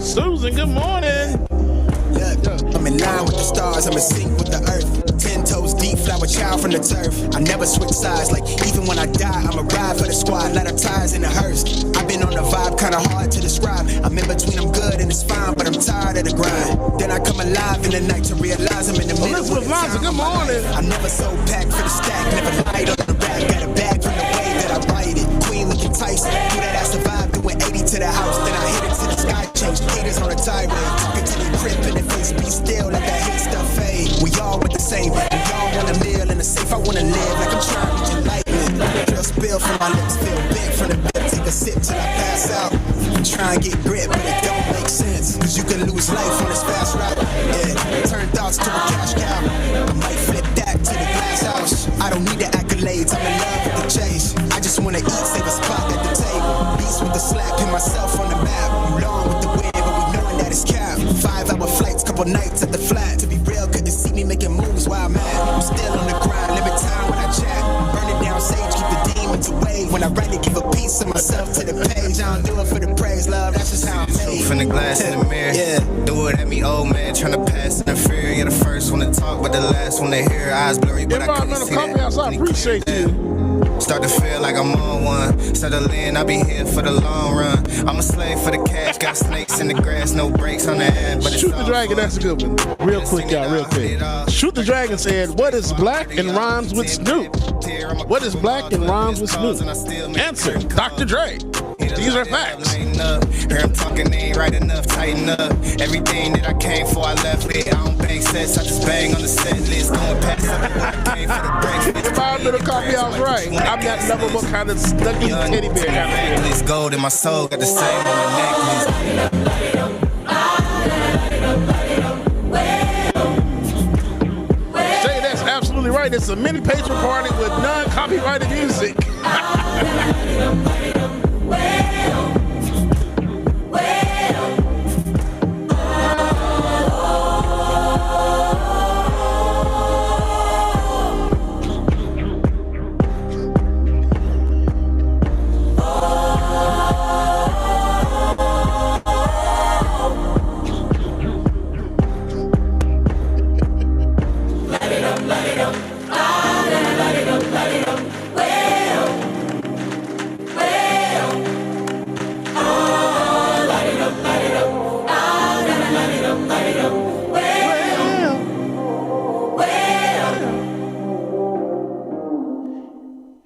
Speaker 23: Susan, good morning.
Speaker 9: Look, I'm in line with the stars, I'm in sync with the earth. 10 toes deep, flower child from the turf. I never switch sides, like even when I die, I'ma ride for the squad, let our ties in the hearse. I've been on the vibe, kinda hard to describe. I'm in between, I'm good and it's fine, but I'm tired of the grind. Then I come alive in the night to realize I'm in the middle.
Speaker 23: Elizabeth Lonzo, good morning.
Speaker 9: I never so packed for the stack, never lied on the rack. Got a bag from the way that I write it. Queen looking Tyson, do that ass survive, doing 80 to the house, then I hit it to the sky, change haters on the tirade. Talking to the crib in the face, be still, let that hate stuff fade. We all with the same, we all want a meal in the safe, I wanna live like I'm trying to reach enlightenment. Girl spill from my lips, feel big from the bit, take a sip till I pass out. Try and get grip, but it don't make sense, cause you can lose life on this fast route. Yeah, turn thoughts to a cash cow, I might flip that to the glass house. I don't need the accolades, I'm in love with the chase. I just wanna eat, save a spot at the table. Beast with the slap, pin myself on the map. You long with the wind, but we knowing that it's cap. 5-hour flights, couple nights at the flat. To be real, couldn't see me making moves while I'm at. I'm still on the grind, limit time when I chat. Burn it down sage, keep the demons away. When I write it, give a piece of myself to the page. I don't do it for the praise, love, that's just how I'm made.
Speaker 10: From the glass in the mirror, yeah. Do it at me, old man, tryna pass in the fear. You're the first one to talk, but the last one to hear. Eyes blurry, but I couldn't see that.
Speaker 23: I appreciate you.
Speaker 10: Start to feel like I'm on one. Settle in, I'll be here for the long run. I'm a slave for the cash, got snakes in the grass, no brakes on the end. But
Speaker 23: Shoot the Dragon, that's a good one. Real quick, y'all, real quick. Shoot the Dragon said, what is black and rhymes with Snoop? What is black and rhymes with Snoop? Answer, Dr. Dre. These are facts.
Speaker 10: Here I'm talking, they ain't right enough, tighten up. Everything that I came for, I left it. I don't bang sets, I just bang on the set list. Going past everywhere I came for the break.
Speaker 23: If I little coffee, I was right. I'm that lovable kind of snuggy teddy bear kind of
Speaker 10: thing. It's gold in my soul, got the same on the necklace.
Speaker 23: Say that's absolutely right. It's a mini patron party with non-copyrighted music.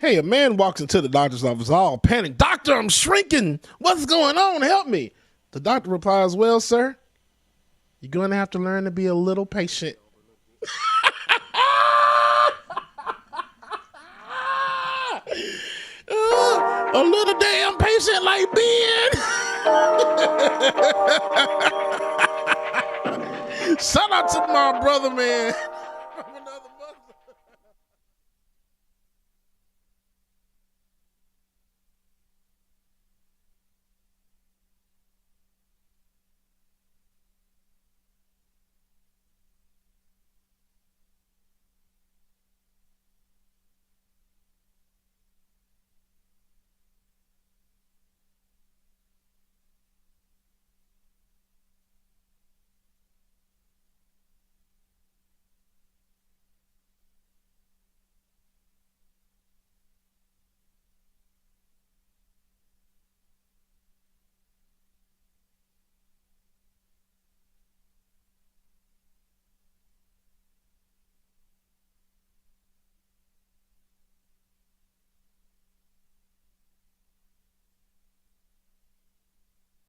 Speaker 23: Hey, a man walks into the doctor's office all panicked. Doctor, I'm shrinking. What's going on? Help me. The doctor replies, well, sir, you're going to have to learn to be a little patient. A little damn patient like Ben. Shout out to my brother, man.